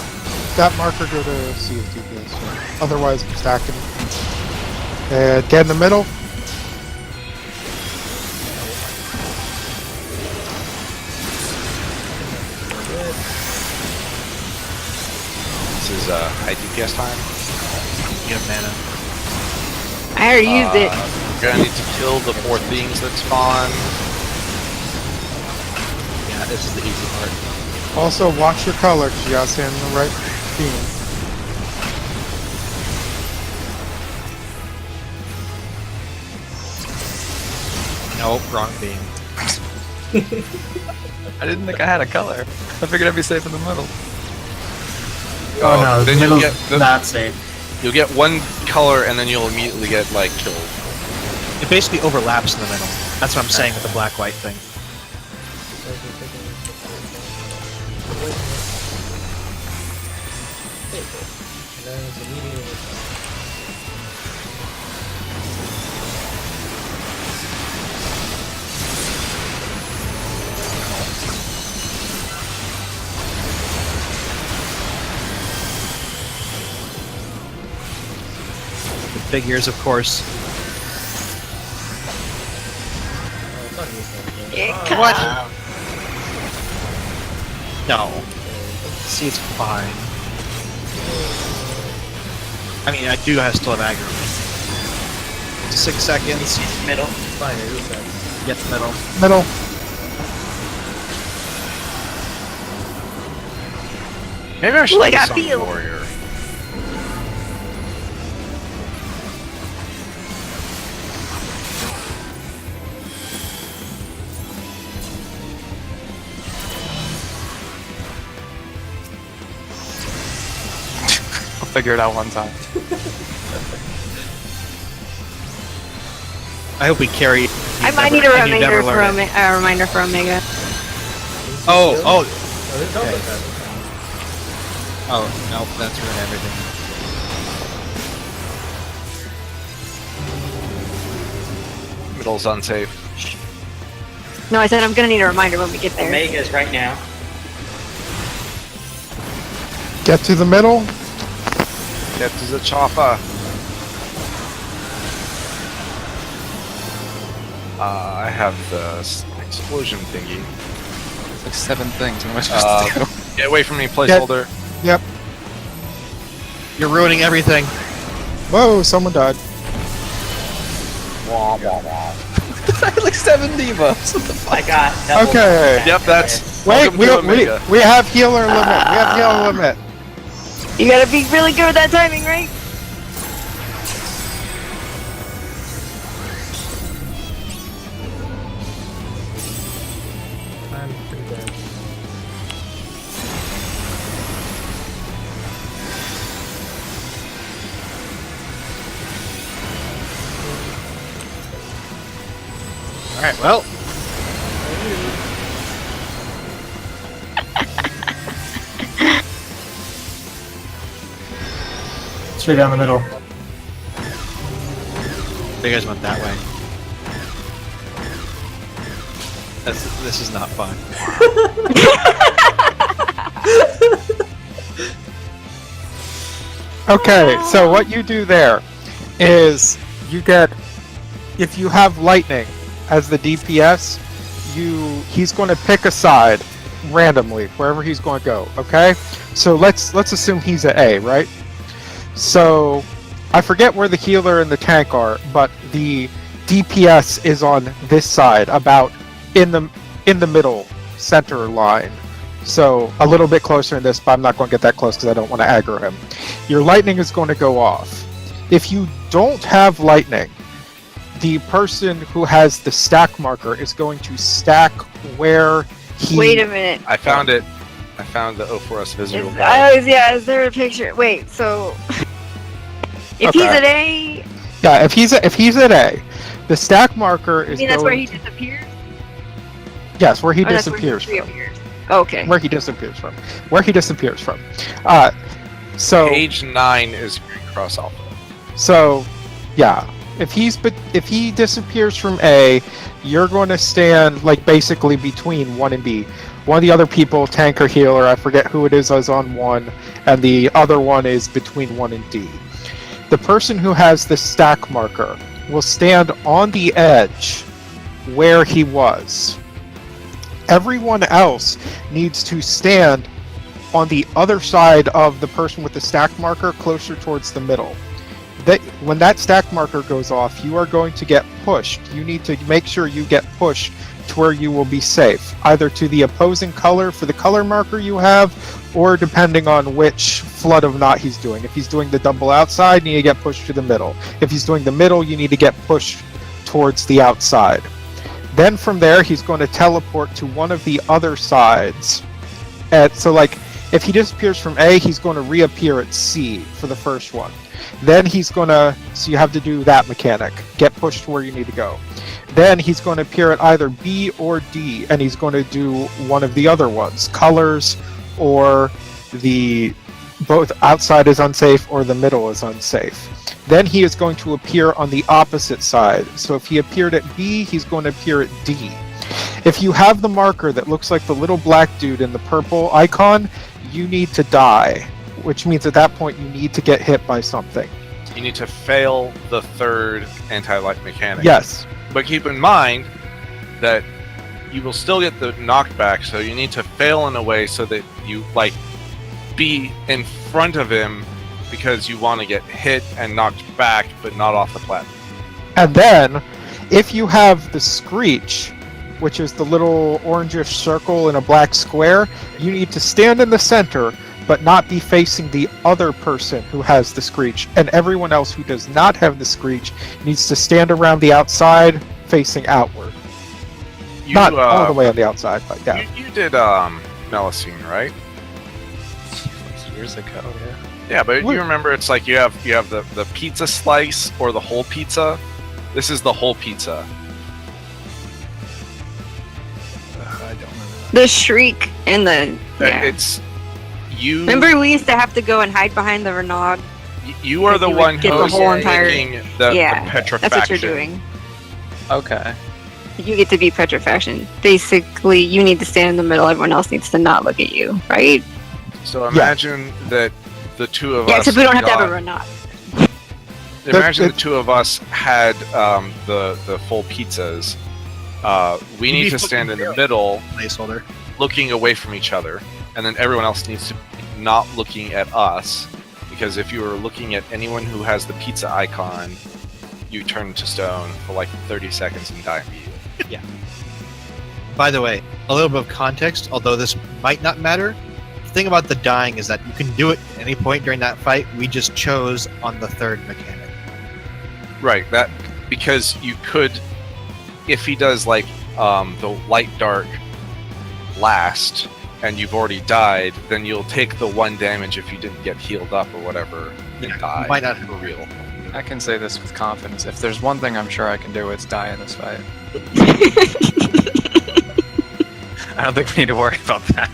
That marker, go to CFTPS. Otherwise, I'm stacking. And get in the middle. This is high DPS time. You have mana. I already used it. You're gonna need to kill the 4 things that spawn. Yeah, this is the easy part. Also, watch your color, because you gotta stand in the right beam. Nope, wrong beam. I didn't think I had a color. I figured I'd be safe in the middle. Oh no, the then you'll middle's get not safe. you'll get one color, and then you'll immediately get like killed. It basically overlaps in the middle. That's what I'm saying with the black-white thing. And then it's immediately. The figures, of course. What? No. See, it's fine. I mean, I do still have aggro. 6 seconds. Middle. Fine, it is that. Get the middle. Middle. Maybe I should Ooh, I do got something feel. warrior. I'll figure it out one time. I hope we carry. I might need a reminder for Omega. Oh, Oh, there's double that. oh, nope, that's ruined everything. Middle's unsafe. No, I said I'm gonna need a reminder when we get there. Omega's right now. Get to the middle. Get to the chopper. I have the explosion thingy. It's like 7 things. What am I supposed to do? Get away from me, placeholder. Yep. You're ruining everything. Whoa, someone died. Wah, wah, wah. I had like 7 debuffs. What the fuck? I got double. Okay. Yep, that's. Wait, welcome to Omega. we have healer limit. We have healer limit. You gotta be really good with that timing, right? I'm pretty dead. Alright, well. Straight down the middle. You guys went that way. This is not fun. Okay, so what you do there is you get, if you have lightning as the DPS, he's going to pick a side randomly wherever he's going to go. Okay, so let's assume he's at A, right? So I forget where the healer and the tank are, but the DPS is on this side, about in the middle center line. So a little bit closer in this, but I'm not going to get that close because I don't want to aggro him. Your lightning is going to go off. If you don't have lightning, the person who has the stack marker is going to stack where he... Wait a minute. I found it. I found the O4S visual. Is there a picture? Wait, so if Okay. he's at A, Yeah, if he's at A, the stack marker is that's where he going... disappears? Yes, where he Or that's where disappears he from. reappears? Okay. Where he disappears from. Where he disappears from. So... Page 9 is Green Cross Alpha. So, yeah, if he disappears from A, you're going to stand like basically between 1 and B. One of the other people, tank or healer, I forget who it is on 1, and the other one is between 1 and D. The person who has the stack marker will stand on the edge where he was. Everyone else needs to stand on the other side of the person with the stack marker, closer towards the middle. When that stack marker goes off, you are going to get pushed. You need to make sure you get pushed to where you will be safe, either to the opposing color for the color marker you have, or depending on which flood of knot he's doing. If he's doing the double outside, you need to get pushed to the middle. If he's doing the middle, you need to get pushed towards the outside. Then from there, he's going to teleport to one of the other sides. So like, if he disappears from A, he's going to reappear at C for the first one. Then he's going to, so you have to do that mechanic, get pushed to where you need to go. Then he's going to appear at either B or D, and he's going to do one of the other ones, colors, or the both outside is unsafe or the middle is unsafe. Then he is going to appear on the opposite side. So if he appeared at B, he's going to appear at D. If you have the marker that looks like the little black dude in the purple icon, you need to die, which means at that point you need to get hit by something. You need to fail the third anti-light mechanic. Yes. But keep in mind that you will still get the knockback, so you need to fail in a way so that you, like, be in front of him because you want to get hit and knocked back, but not off the platform. And then, if you have the Screech, which is the little orangish circle in a black square, you need to stand in the center, but not be facing the other person who has the Screech. And everyone else who does not have the Screech needs to stand around the outside, facing outward. Not all the way on the outside, but yeah. You did Melusine, right? Years ago, yeah. Yeah, but you remember it's like you have the pizza slice or the whole pizza. This is the whole pizza. I don't remember. The shriek and the It's you. Remember we used to have to go and hide behind the Renaud? You are the you would one get the who's whole entire- making the petrifaction. That's what you're doing. Okay. You get to be petrifaction. Basically, you need to stand in the middle. Everyone else needs to not look at you, right? So imagine that the two of us. Yeah, except we don't have to have a Renaud. Imagine the two of us had the full pizzas. We need to stand in the middle, Placeholder. looking away from each other, and then everyone else needs to be not looking at us, because if you are looking at anyone who has the pizza icon, you turn to stone for like 30 seconds and die immediately. By the way, a little bit of context, although this might not matter. The thing about the dying is that you can do it at any point during that fight. We just chose on the third mechanic. Right, that because you could, if he does like the light dark last, and you've already died, then you'll take the 1 damage if you didn't get healed up or whatever and die. You might not for real. I can say this with confidence. If there's one thing I'm sure I can do, it's die in this fight. I don't think we need to worry about that.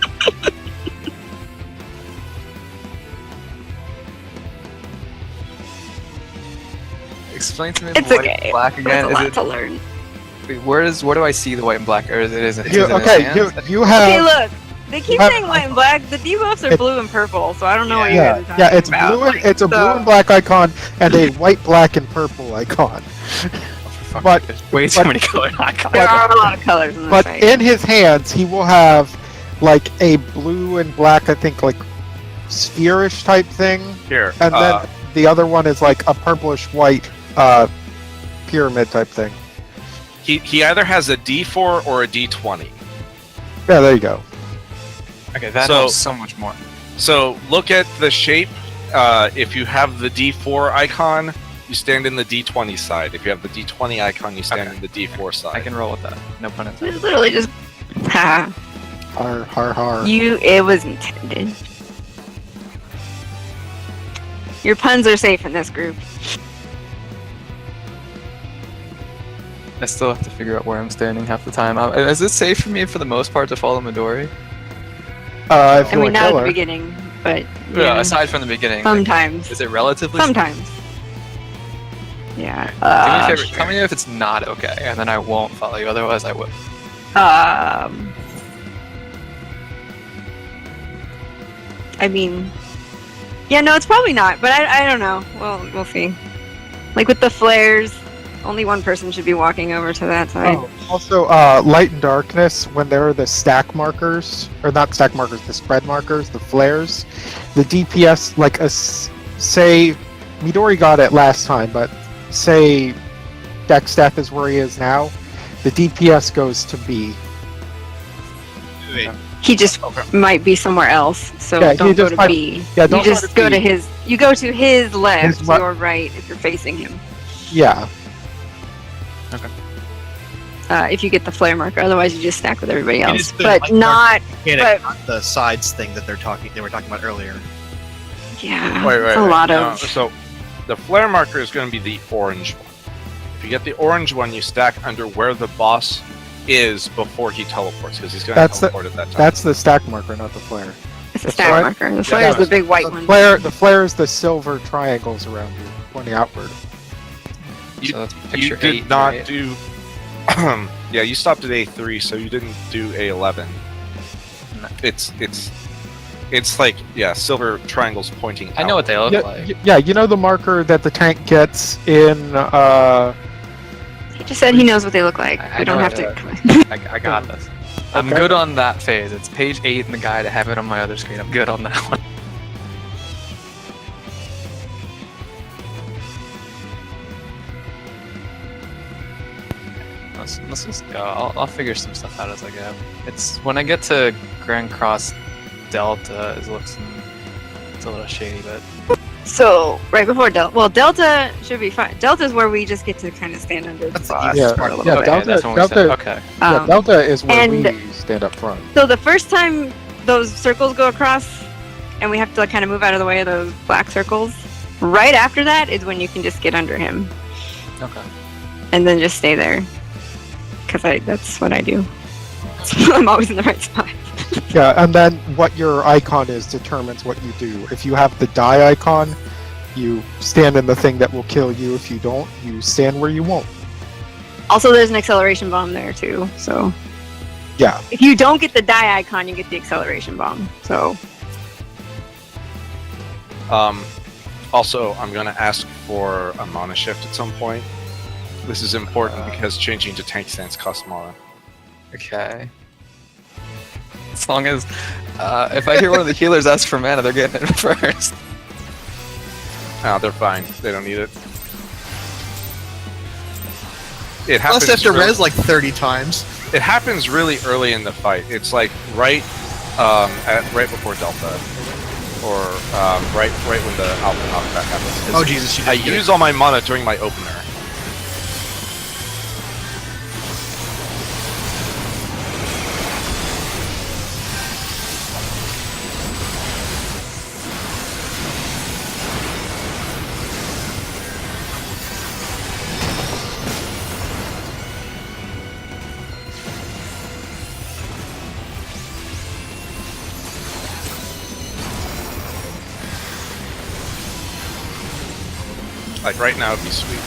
Explain to me It's the white okay. and black There's again. a Is lot it to learn. where do I see the white and black? Or is it? You have. Okay, look. They keep have- saying white and black. The debuffs are blue and purple, so I don't know what you guys are talking Yeah, it's about. blue. It's a blue and black icon and a white, black, and purple icon. But There's way too many color icons. There are a lot of colors in this but fight. in his hands, he will have like a blue and black, I think, like spherish type thing, Here, and then the other one is like a purplish white pyramid type thing. he either has a D4 or a D20. Yeah, there you go. Okay, that So- helps so much more. So look at the shape. If you have the D4 icon, you stand in the D20 side. If you have the D20 icon, you stand Okay. in the D4 side. I can roll with that. No pun intended. It's literally just ha. Har har har. It was intended. Your puns are safe in this group. I still have to figure out where I'm standing half the time. Is it safe for me for the most part to follow Midori? If I you mean, want to not at kill the her. beginning, but Yeah, aside from the beginning. sometimes. Is it relatively? Sometimes. Yeah. Do me a favor. Tell me if it's not okay, and then I won't follow you. Otherwise, I will. I mean, yeah, no, it's probably not, but I don't know. Well, we'll see. Like with the flares, only one person should be walking over to that side. Oh, also, light and darkness, when there are the stack markers, or not stack markers, the spread markers, the flares, the DPS, like, say, Midori got it last time, but say Dexteth is where he is now, the DPS goes to B. Wait, He just might be somewhere else, so Yeah, he don't go just to might- B. yeah, You don't just go go to to B. his. You go to his left, His right- your right, if you're facing him. Yeah. If you get the flare marker, otherwise you just stack with everybody It else. is the But light not. mechanic, But- not the sides thing that they were talking about earlier. Yeah, Wait, it's a lot no, of. So the flare marker is going to be the orange one. If you get the orange one, you stack under where the boss is before he teleports, because he's going to That's the- teleport at that time. That's the stack marker, not the flare. It's a the stack flare- marker. The flare is the big white one. The flare is the silver triangles around you, pointing outward. So that's you picture did 8, not right? do. Yeah, you stopped at A3, so you didn't do A11. No. It's like, yeah, silver triangles pointing out. I know what they look Yeah, like. yeah, you know the marker that the tank gets in, He just said he knows what they look like. I We don't know have it. to. I got this. I'm Okay. good on that phase. It's page 8 in the guide. I have it on my other screen. I'm good on that one. Let's just go. I'll figure some stuff out as I go. It's when I get to Grand Cross Delta, it's a little shady, but So right before Delta, well, Delta should be fine. Delta is where we just get to kind of stand under the That's the boss easiest for part a of little Yeah, bit. Delta- that's when we Delta- said, okay. Yeah, Delta is where and- we stand up front. So the first time those circles go across, and we have to like, kind of move out of the way of those black circles. Right after that is when you can just get under him, Okay. and then just stay there. Because that's what I do. I'm always in the right spot. Yeah, and then what your icon is determines what you do. If you have the die icon, you stand in the thing that will kill you. If you don't, you stand where you won't. Also, there's an acceleration bomb there too. So Yeah. if you don't get the die icon, you get the acceleration bomb. So Also, I'm going to ask for a mana shift at some point. This is important because changing to tank stance costs mana. Okay. As long as if I hear one of the healers ask for mana, they're getting it first. No, they're fine. They don't need it. It happens. Plus, they have to really- res like 30 times. It happens really early in the fight. It's like right before Delta, or right when the Alpha knockback happens. 'Cause Oh Jesus! You I didn't get use all my mana during my opener. Like right now, it'd be sweet.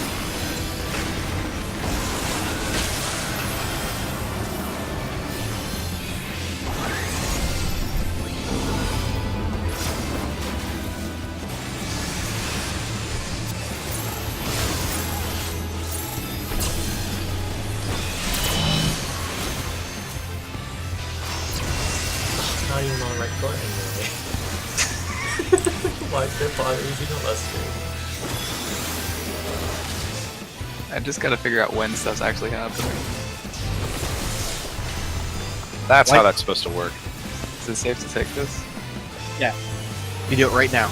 Not even on the right court anyway. Why is their father using a luster? I just gotta figure out when stuff's actually happening. That's Like- how that's supposed to work. Is it safe to take this? You do it right now.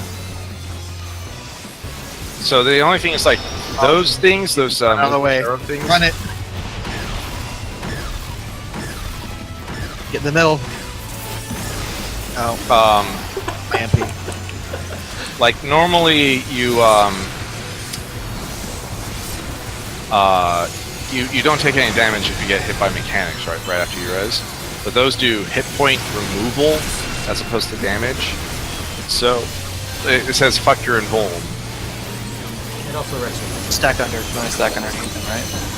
So the only thing is like those things, those Out of the way. arrow things. Run it. Get in the middle. Oh, my MP. Like normally you you don't take any damage if you get hit by mechanics right after you res, but those do hit point removal as opposed to damage. So it says fuck your invuln. And also retro. Stack under. You want to stack underneath them, right?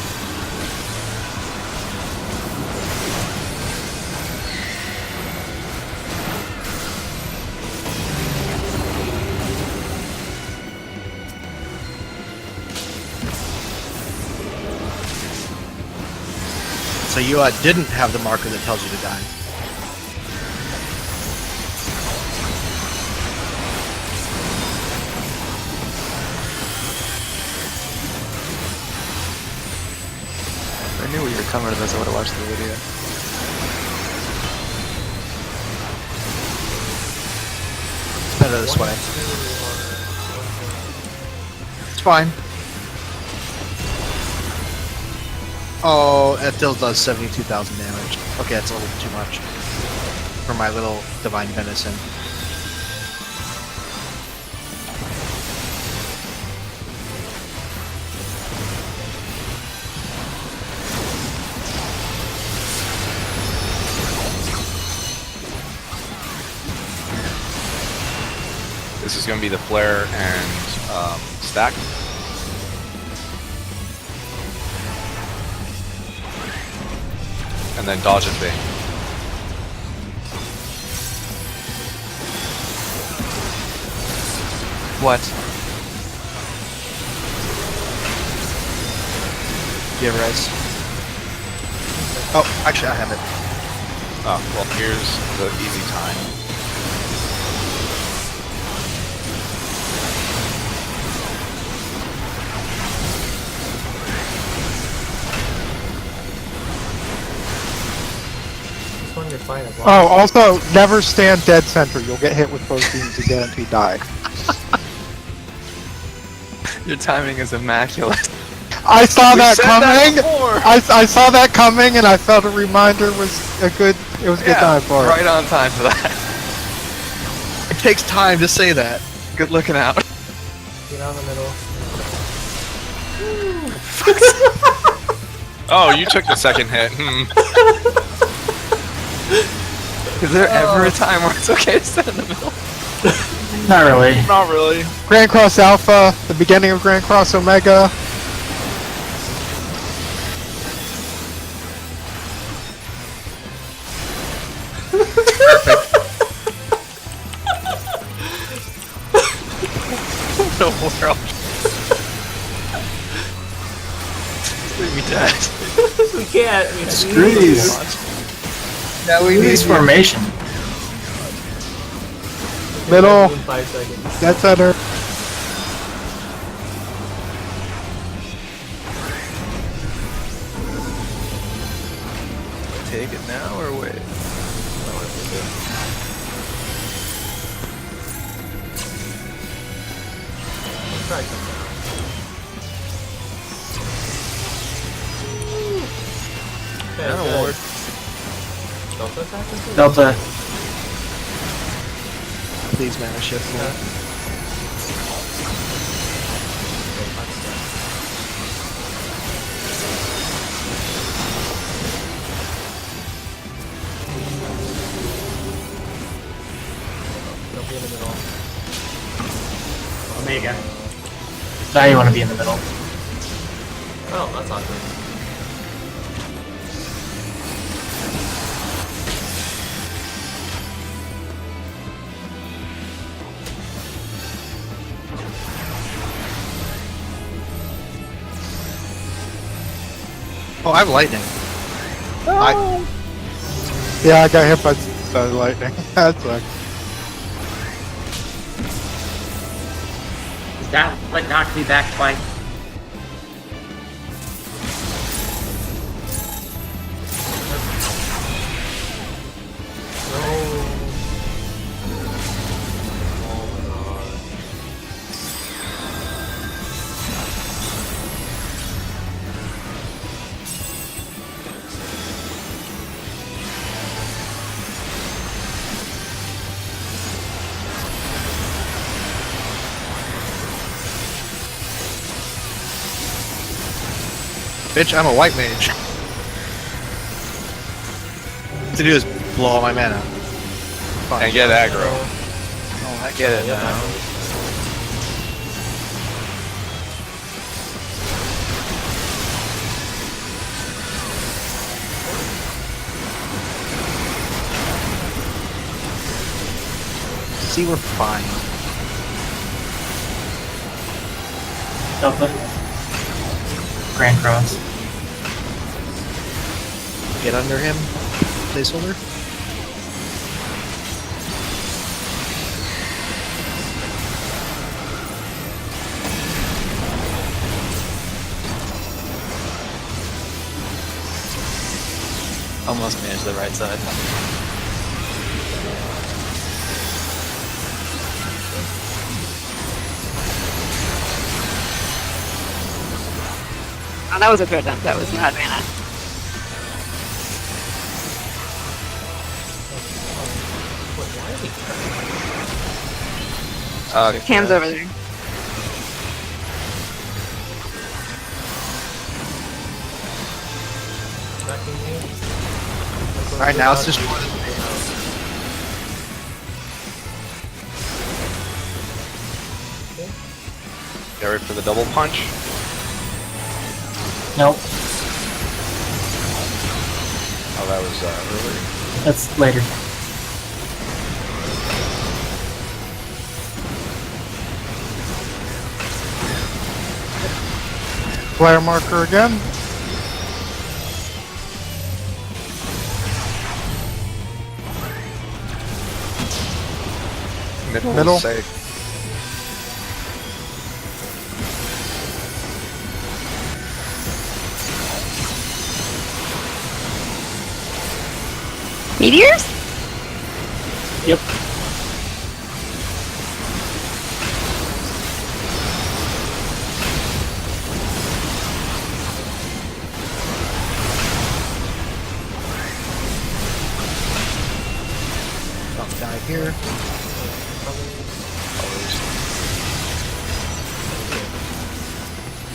So you didn't have the marker that tells you to die. If I knew we were coming to this, I would have watched the video. It's better this way. It's fine. Oh, it still does 72,000 damage. Okay, that's a little too much for my little divine venison. This is going to be the flare and stack. And then dodge and bang. What? Do you have res? Oh, actually, I have it. Oh, well, here's the easy time. you're fine as long Oh, also, never stand dead center. You'll get hit with both beams again until you die. Your timing is immaculate. I saw We that said coming. before. I saw that coming, and I felt a reminder was a good. It was a good time for it. Right on time for that. It takes time to say that. Good looking out. Get on the middle. Oh, you took the second hit. Is there ever a time where it's okay to sit in the middle? Not really. Not really. Grand Cross Alpha, the beginning of Grand Cross Omega. The world. Leave me dead. We can't. We Screw these. Yeah, we Screw these formation. Middle, In 5 seconds. dead center. Take it now or wait? Try come down. Okay, That'll good. work. Delta attack is good. Delta. Please mana shift. Okay, don't be in the middle. Omega. Now you want to be in the middle. Oh, that's awkward. Oh, I have lightning. Yeah, I got hit by the lightning. That sucks. Is that what knocked me back twice? No. Oh my god. Bitch, I'm a white mage. What to do is blow all my mana. Fine. And get aggro. Oh, I get it Yeah, now. See, we're fine. Delta. Grand Cross. Get under him. Placeholder. Almost managed the right side. Oh, that was a good attempt. That was not mana. Why is he Cam's over there. tracking me? Alright, now it's just. Get ready for the double punch. Nope. Oh, that was earlier. That's later. Flare marker again. Middle. Safe. Meteors? Yep. Don't die here.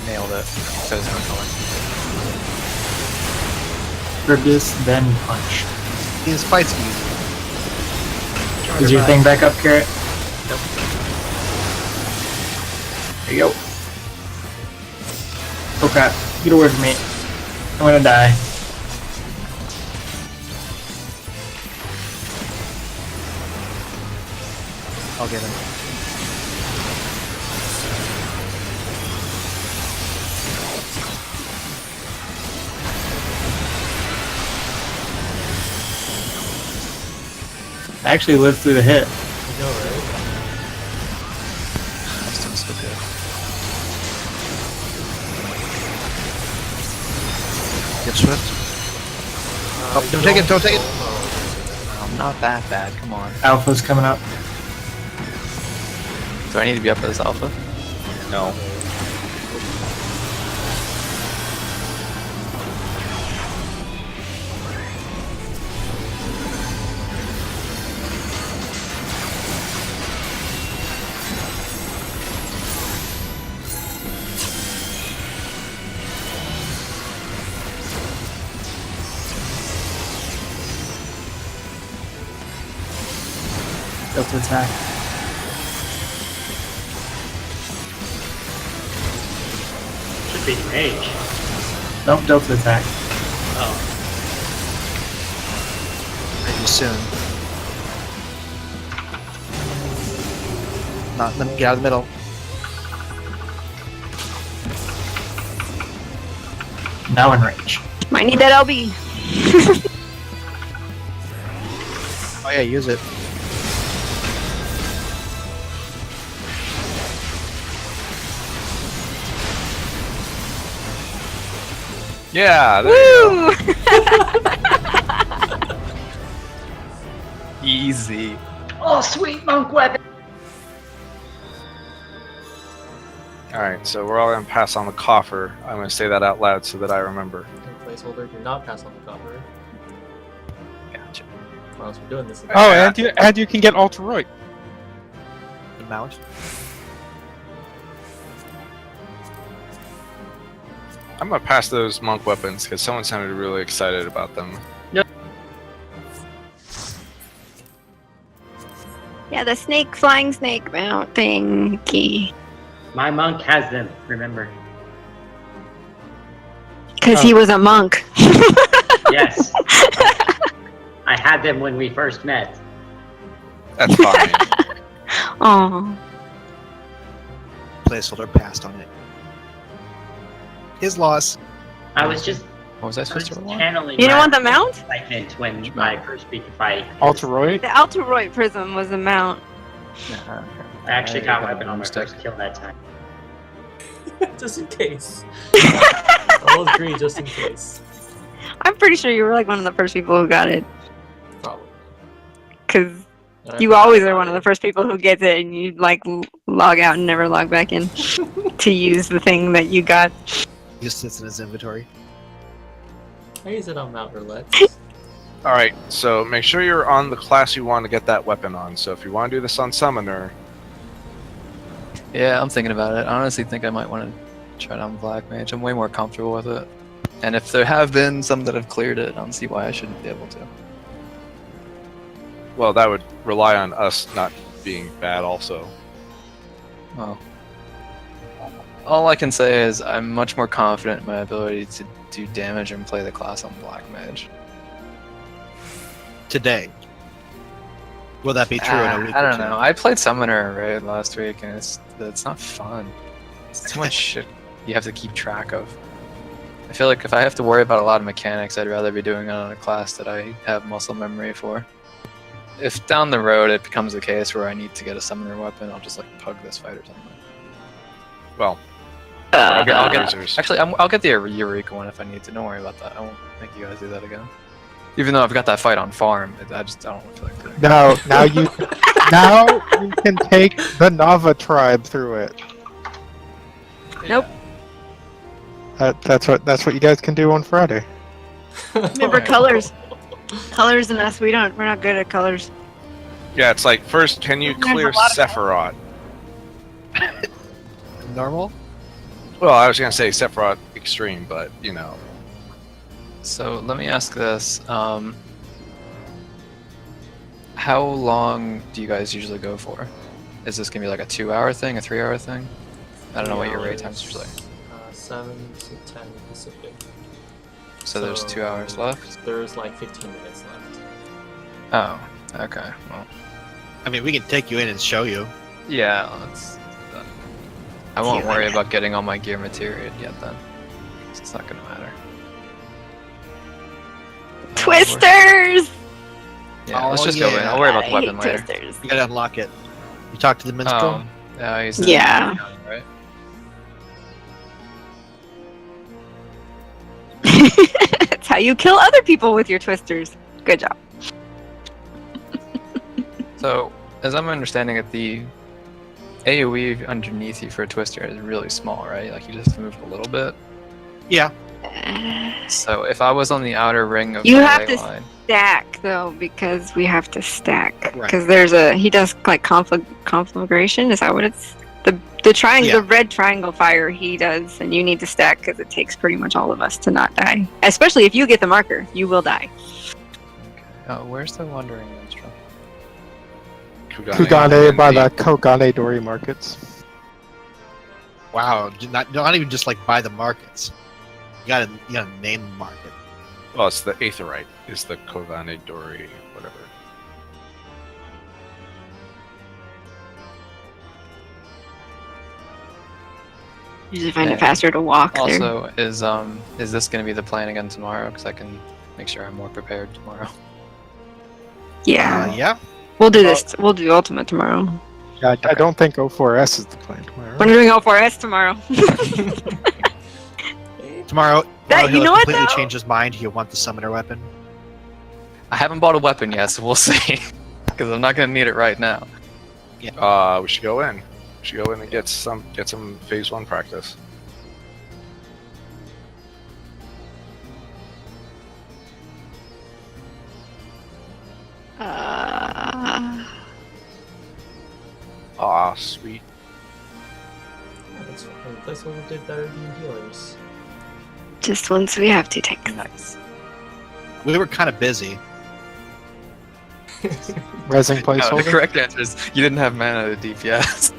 Nailed it. Says no color. Ribdus, then punch. These fights easy. Is your thing back up, Carrot? Yep. There you go. Oh crap. Get away from me. I'm gonna die. I'll get him. I actually lived through the hit. You know, right? This thing's so good. Get Swift. Oh, don't take it, don't take it. I'm not that bad. Come on. Alpha's coming up. Do I need to be up for this alpha? No. Delta attack. Should be rage. Nope, Delta attack. Oh. Maybe soon. Not, let me get out of the middle. Now in range. Might need that LB. Oh yeah, use it. Yeah, there you Woo! go. Easy. Oh, sweet monk weapon. Alright, so we're all gonna pass on the coffer. I'm gonna say that out loud so that I remember. And placeholder, do not pass on the copper. Gotcha. Or else we're doing this again. Oh, and you can get Ultra The mount. I'm gonna pass those monk weapons because someone sounded really excited about them. Yeah, the snake, flying snake mount thingy. My monk has them, remember. Because he was a monk. Yes. I had them when we first met. That's fine. Oh. Placeholder passed on it. His loss. I was just What was I supposed to roll on? channeling You don't my want the mount? excitement when I first beat the fight. Ultraroid? The Altaroid prism was the mount. Yeah. I actually got weapon on my Mistake. first kill that time. Just in case. I'll agree, just in case. I'm pretty sure you were like one of the first people who got it. Probably. Because And I you forgot always are about one of it. the first people who gets it and you like log out and never log back in to use the thing that you got. He just sits in his inventory. I use it on Mount Roulette. Alright, so make sure you're on the class you want to get that weapon on. So if you want to do this on Summoner, Yeah, I'm thinking about it. I honestly think I might want to try it on Black Mage. I'm way more comfortable with it. And if there have been some that have cleared it, I don't see why I shouldn't be able to. well, that would rely on us not being bad also. Well, all I can say is I'm much more confident in my ability to do damage and play the class on Black Mage. Today. Will that be true in a week I or don't two? know. I played Summoner right last week, and it's not fun. It's too much shit you have to keep track of. I feel like if I have to worry about a lot of mechanics, I'd rather be doing it on a class that I have muscle memory for. If down the road it becomes the case where I need to get a Summoner weapon, I'll just like pug this fight or something. Well, I'll get Lasers. actually, I'll get the Eureka one if I need to. Don't worry about that. I won't make you guys do that again. Even though I've got that fight on farm, I don't feel like doing it. Now you can take the Nava tribe through it. Nope. That's what you guys can do on Friday. Remember colors. Colors and us, we're not good at colors. Yeah, it's like first, can you There's a clear lot of- Sephiroth? Normal? Well, I was gonna say Sephiroth Extreme, but you know. So let me ask this: how long do you guys usually go for? Is this gonna be like a 2-hour thing, a 3-hour thing? I don't know what your raid times usually. 7 to 10 Pacific. So there's 2 hours left. There's like 15 minutes left. Oh, okay. Well, I mean, we can take you in and show you. yeah. I won't worry about getting all my gear material yet then. It's not gonna matter. Twisters! Yeah, let's Oh, just go in. yeah. I'll worry about the I weapon hate later. twisters. You gotta unlock it. You talk to the minstrel. Yeah, he's Yeah. right? That's how you kill other people with your twisters. Good job. So, as I'm understanding it, the AoE underneath you for a twister is really small, right? Like you just move a little bit. Yeah. So if I was on the outer ring of You the have ley to line, Stack though, because we have to stack. Right. Because he does like conflagration. Is that what it's? The triangle, Yeah. the red triangle fire he does, and you need to stack because it takes pretty much all of us to not die. Especially if you get the marker, you will die. oh, where's the wandering minstrel? Kugane by the Kogane Dori markets. Wow. Not even just like buy the markets. You gotta name the market. Well, it's the Aetherite. Is the Kovane Dori, whatever. Usually find Yeah. it faster to walk there. Also, is this going to be the plan again tomorrow? Because I can make sure I'm more prepared tomorrow. Yeah, Yeah. we'll do this. We'll do Ultimate tomorrow. Yeah, I don't think 04S is the plan tomorrow. We're doing L4S tomorrow. Tomorrow That- you he'll know what, completely though? change his mind. He'll want the summoner weapon. I haven't bought a weapon yet, so we'll see. Because I'm not going to need it right now. We should go in. We should go in and get some phase 1 practice. Ah, sweet. Yeah, that's fine. Placeholder did better than healers. Just once we have to take. Nice. We were kind of busy. Resing No, the placeholder. correct answer is you didn't have mana to DPS.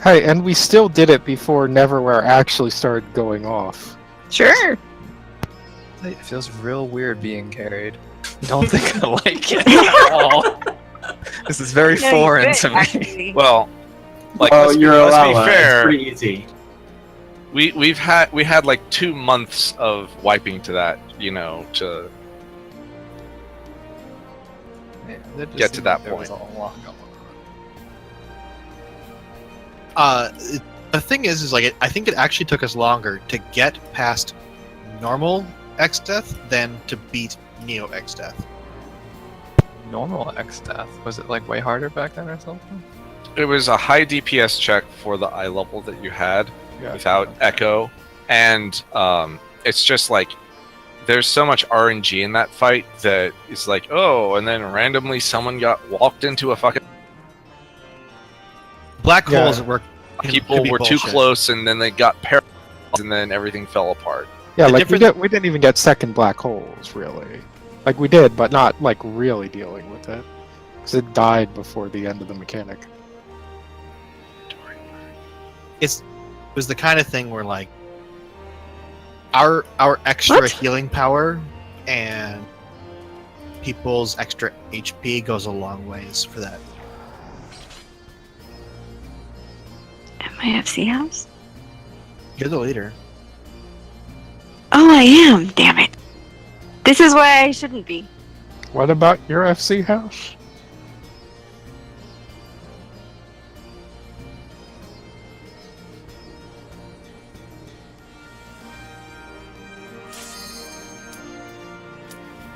Hey, and we still did it before Neverwhere actually started going off. Sure. It feels real weird being carried. I don't think I like it at all. This is very No, you foreign could, to me. actually. Well, like Well, let's, you're let's allowed. be It's fair. pretty easy. We had like 2 months of wiping to that, to Yeah, that just Get to seemed that like there was point. a lot going on. The thing is like I think it actually took us longer to get past normal X-Death than to beat Neo X-Death. Normal X death. Was it like way harder back then or something? it was a high DPS check for the eye level that you had without Echo, and it's just like there's so much RNG in that fight that it's like, oh, and then randomly someone got walked into a fucking Black Yeah. holes work. people were too close, and then they got paralyzed, and then everything fell apart. Yeah, The like difference- we didn't even get second black holes, really. Like we did, but not like really dealing with it. Because it died before the end of the mechanic. It was the kind of thing where like our extra What? healing power and people's extra HP goes a long ways for that. At my FC house? You're the leader. Oh, I am. Damn it. This is why I shouldn't be. What about your FC house?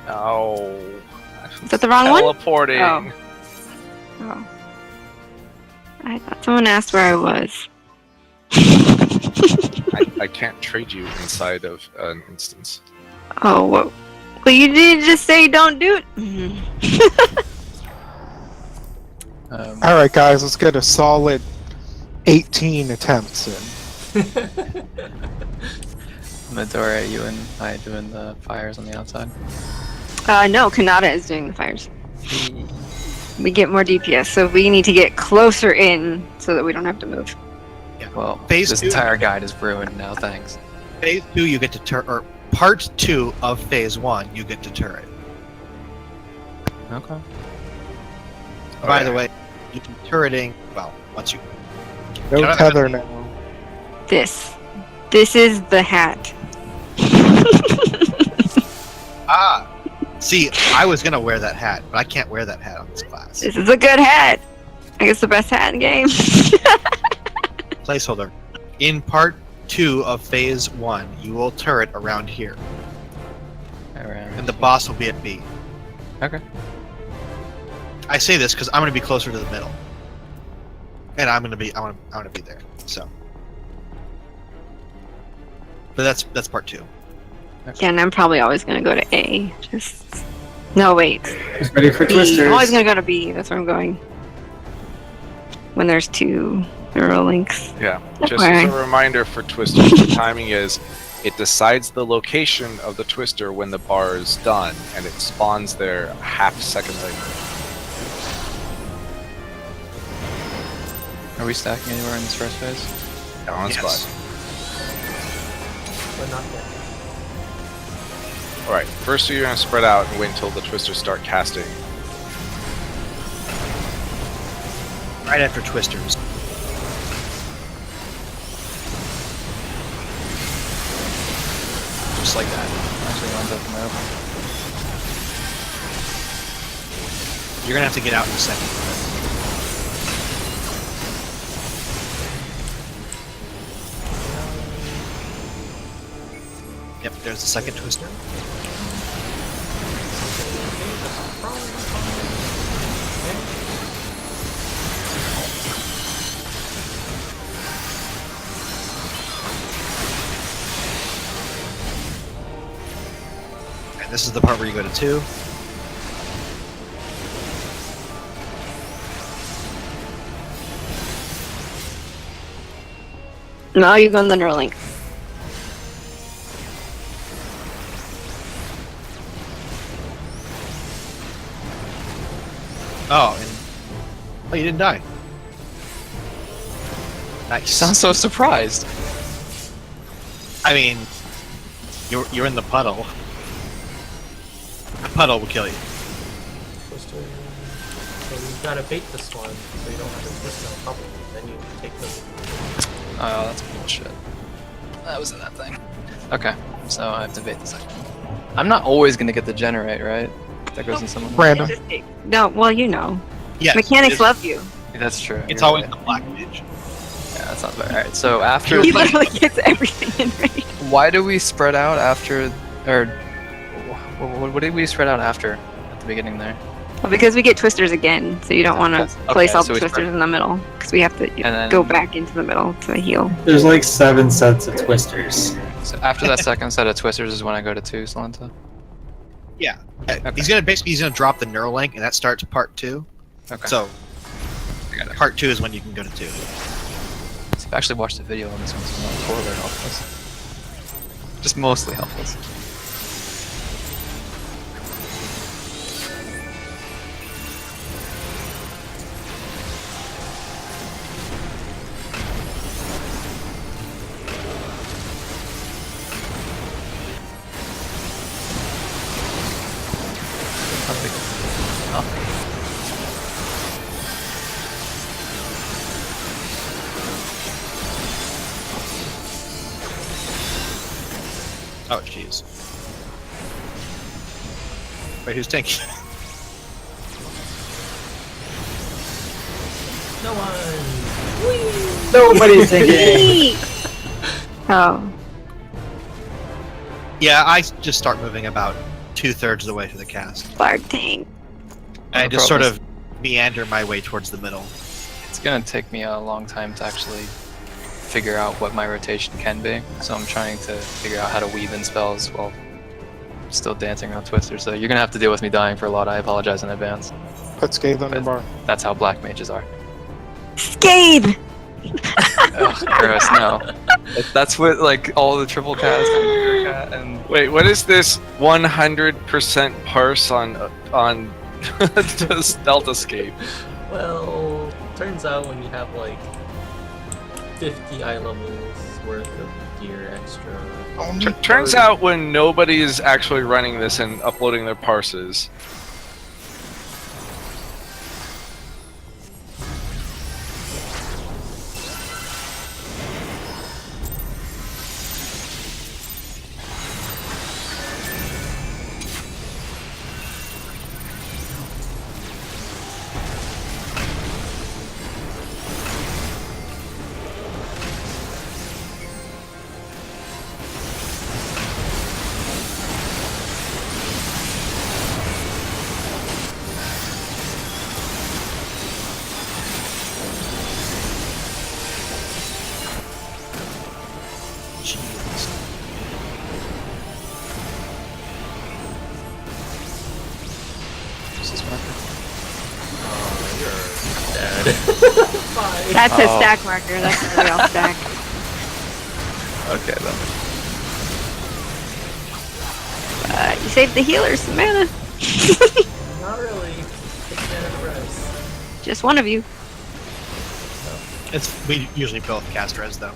Oh. Is that the wrong one? Teleporting. Oh. Oh. I thought someone asked where I was. I can't trade you inside of an instance. Oh, well, you did just say don't do it. All right, guys, let's get a solid 18 attempts in. Midori, you and I doing the fires on the outside? No, Kanata is doing the fires. We get more DPS, so we need to get closer in so that we don't have to move. Well, Phase this 2. entire guide is ruined now, thanks. Phase 2, you get to turret, or part 2 of Phase 1, you get to turret. Okay. By the way, you can turreting, well, once you... No Can I- tether now. This is the hat. Ah! See, I was gonna wear that hat, but I can't wear that hat on this class. This is a good hat. I think it's the best hat in the game. Placeholder. In part 2 of Phase 1, you will turret around here, Around. and the boss will be at B. Okay. I say this because I'm gonna be closer to the middle, and I wanna be there. So, but that's part 2. Yeah, and I'm probably always gonna go to A. No, wait. Just ready for B. twisters. I'm always gonna go to B. That's where I'm going. When there's 2 neural links. Yeah. Just Okay. as a reminder for twisters, the timing is it decides the location of the twister when the bar is done, and it spawns there a half second later. Are we stacking anywhere in this first phase? Yeah, on Yes. spot. But not yet. Alright, first you're going to spread out and wait until the twisters start casting. Right after twisters. Just like that. Actually, lines up from my open. You're gonna have to get out in a second. Yep, there's the second twister. And this is the part where you go to 2. No, you go on the neural link. Oh, and you didn't die. Nice. You sound so surprised. I mean, you're in the puddle. The puddle will kill you. Twister. So you gotta bait this one so you don't have to twist no problem. Then you take the. Oh, that's bullshit. That was in that thing. Okay, so I have to bait the second. I'm not always gonna get the generate, right? That goes in someone. Random. No, well, you know. Yes. Mechanics it's, love you. That's true. It's you're always right. the black mage. Yeah, that sounds about right. So after, He literally gets everything in range. why do we spread out after, or what did we spread out after at the beginning there? Well, because we get twisters again, so you don't want to Okay, place all so the we twisters spread- in the middle, because we have to And then- go back into the middle to heal. There's like 7 sets of twisters. So after that second set of twisters is when I go to 2, Salenta. Yeah. Okay. He's gonna drop the neural link, and that starts part 2. Okay. So I got it. part 2 is when you can go to 2. So I've actually watched the video on this one, so I'm not totally helpless. Just mostly helpless. Oh, jeez. Wait, who's tanking? No one. Nobody's thinking. Oh, Yeah, I just start moving about 2/3 of the way through the cast. Bard tank. And I The just sort problem of meander my way towards the middle. It's gonna take me a long time to actually figure out what my rotation can be. So I'm trying to figure out how to weave in spells while still dancing around Twister. So you're gonna have to deal with me dying for a lot. I apologize in advance. Put Scathe on your bar. That's how black mages are. Scathe! Ugh, gross, no. That's what, like, all the triple cast and Wait, what is this 100% parse on Delta Scape? Well, turns out when you have like 50 eye levels worth of gear extra. Turns out when nobody is actually running this and uploading their parses. That's a Oh. stack marker. That's really all stack. okay then. You saved the healers some mana. Not really. Take mana to res. Just one of you. We usually both cast res though.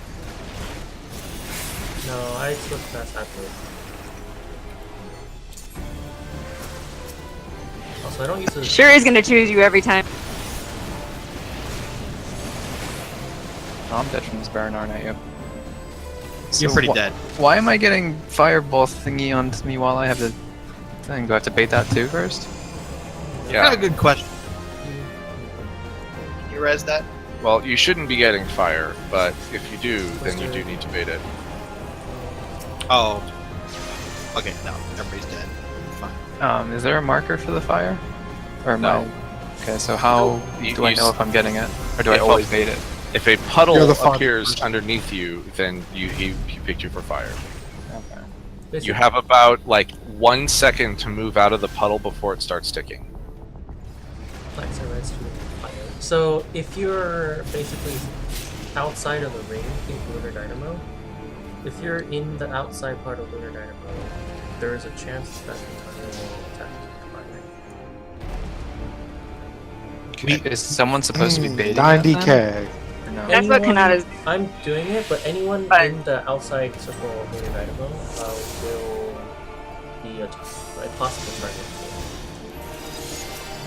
No, I switch fast afterwards. Also, I don't use a. Sure is gonna choose you every time. Oh, I'm dead from this Baron, aren't I? Yep. You're So pretty dead. Why am I getting fireball thingy onto me while I have the thing? Do I have to bait that too first? Kind of a good question. Can you res that? Well, you shouldn't be getting fire, but if you do, then you do need to bait it. Oh. Okay, no, everybody's dead. Fine. Is there a marker for the fire? Or am No. I... Okay, so how You- do I you know s- if I'm getting it? Or do I Yeah, always well- bait it? If a puddle You're the fun appears person. underneath you, then he picked you for fire. Okay. Basically, You have about like 1 second to move out of the puddle before it starts ticking. Flex and res to fire. So if you're basically outside of the ring in Lunar Dynamo, if you're in the outside part of Lunar Dynamo, there is a chance that the tunnel will attack you with fire. Is someone supposed to be baiting 90k. that then? Or no? That's what Kanata's. I'm doing it, but anyone But- in the outside circle of Lunar Dynamo will be a possible target.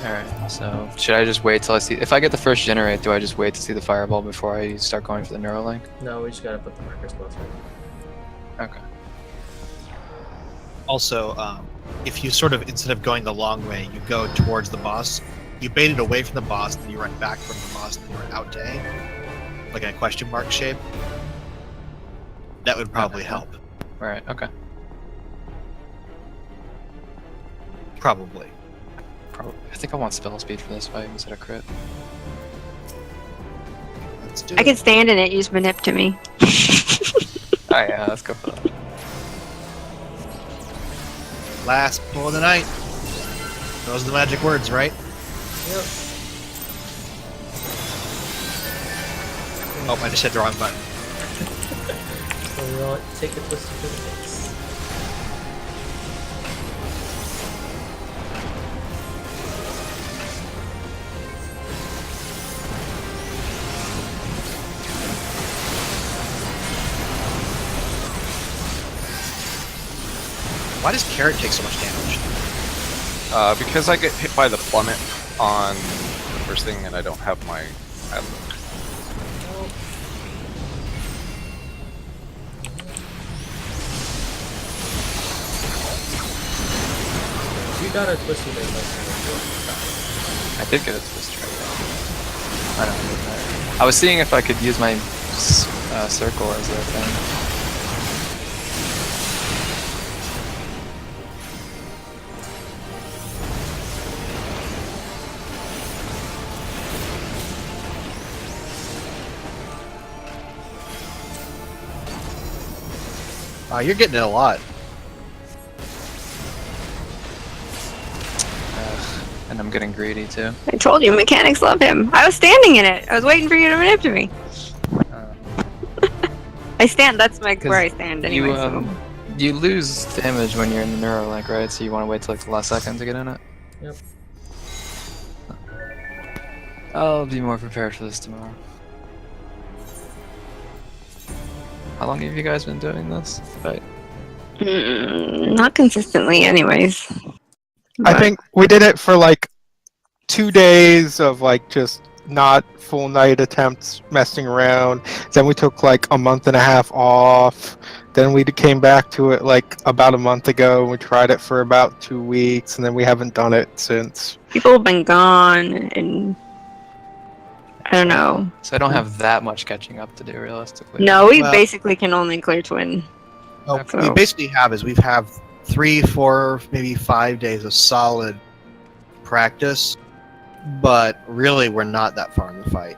Alright, so should I just wait till I see... If I get the first generate, do I just wait to see the fireball before I start going for the Neuralink? No, we just gotta put the markers closer. Okay. Also, if you sort of, instead of going the long way, you go towards the boss, you bait it away from the boss, then you run back from the boss, then you run out to A, like in a question mark shape. That would probably help. Right, okay. Probably. Probably. I think I want spell speed for this fight instead of crit. Let's do I it. can stand in it. Use manip to me. Oh yeah, let's go for that. Last pull of the night. Those are the magic words, right? Yep. Oh, I just hit the wrong button. So we'll take a twist to the face. Why does Carrot take so much damage? Because I get hit by the plummet on the first thing and I don't have my outlook. You got a twist to the face. I did get a twist right there. I don't know. I was seeing if I could use my circle as a thing. You're getting it a lot. And I'm getting greedy too. I told you, mechanics love him. I was standing in it. I was waiting for you to manipulate me. I stand. That's where I stand anyway. You lose damage when you're in the neuralink, right? So you want to wait till like the last second to get in it? Yep. I'll be more prepared for this tomorrow. How long have you guys been doing this? Right. Not consistently, anyways. I think we did it for like 2 days of like just not full night attempts messing around. Then we took like a month and a half off. Then we came back to it like about a month ago. We tried it for about 2 weeks, and then we haven't done it since. People have been gone, and I don't know. So I don't have that much catching up to do, realistically. No, we Well- basically can only clear twin. What So- we basically have is we've had 3, 4, maybe 5 days of solid practice, but really we're not that far in the fight.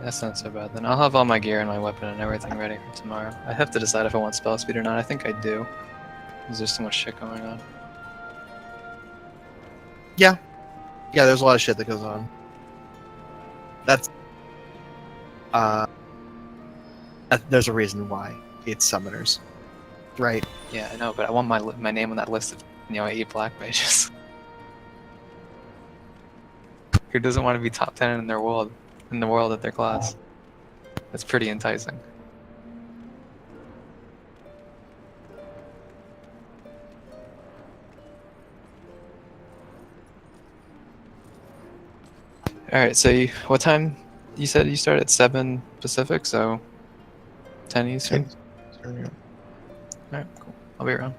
That's not so bad then. I'll have all my gear and my weapon and everything ready for tomorrow. I have to decide if I want spell speed or not. I think I do. Because there's so much shit going on. Yeah, there's a lot of shit that goes on. That's there's a reason why it's summoners, right? Yeah, I know, but I want my name on that list of 8 black mages. Who doesn't want to be top 10 in their world, at their class? That's pretty enticing. All right, so what time? You said you start at 7 Pacific, so 10 Eastern. All right, cool. I'll be around.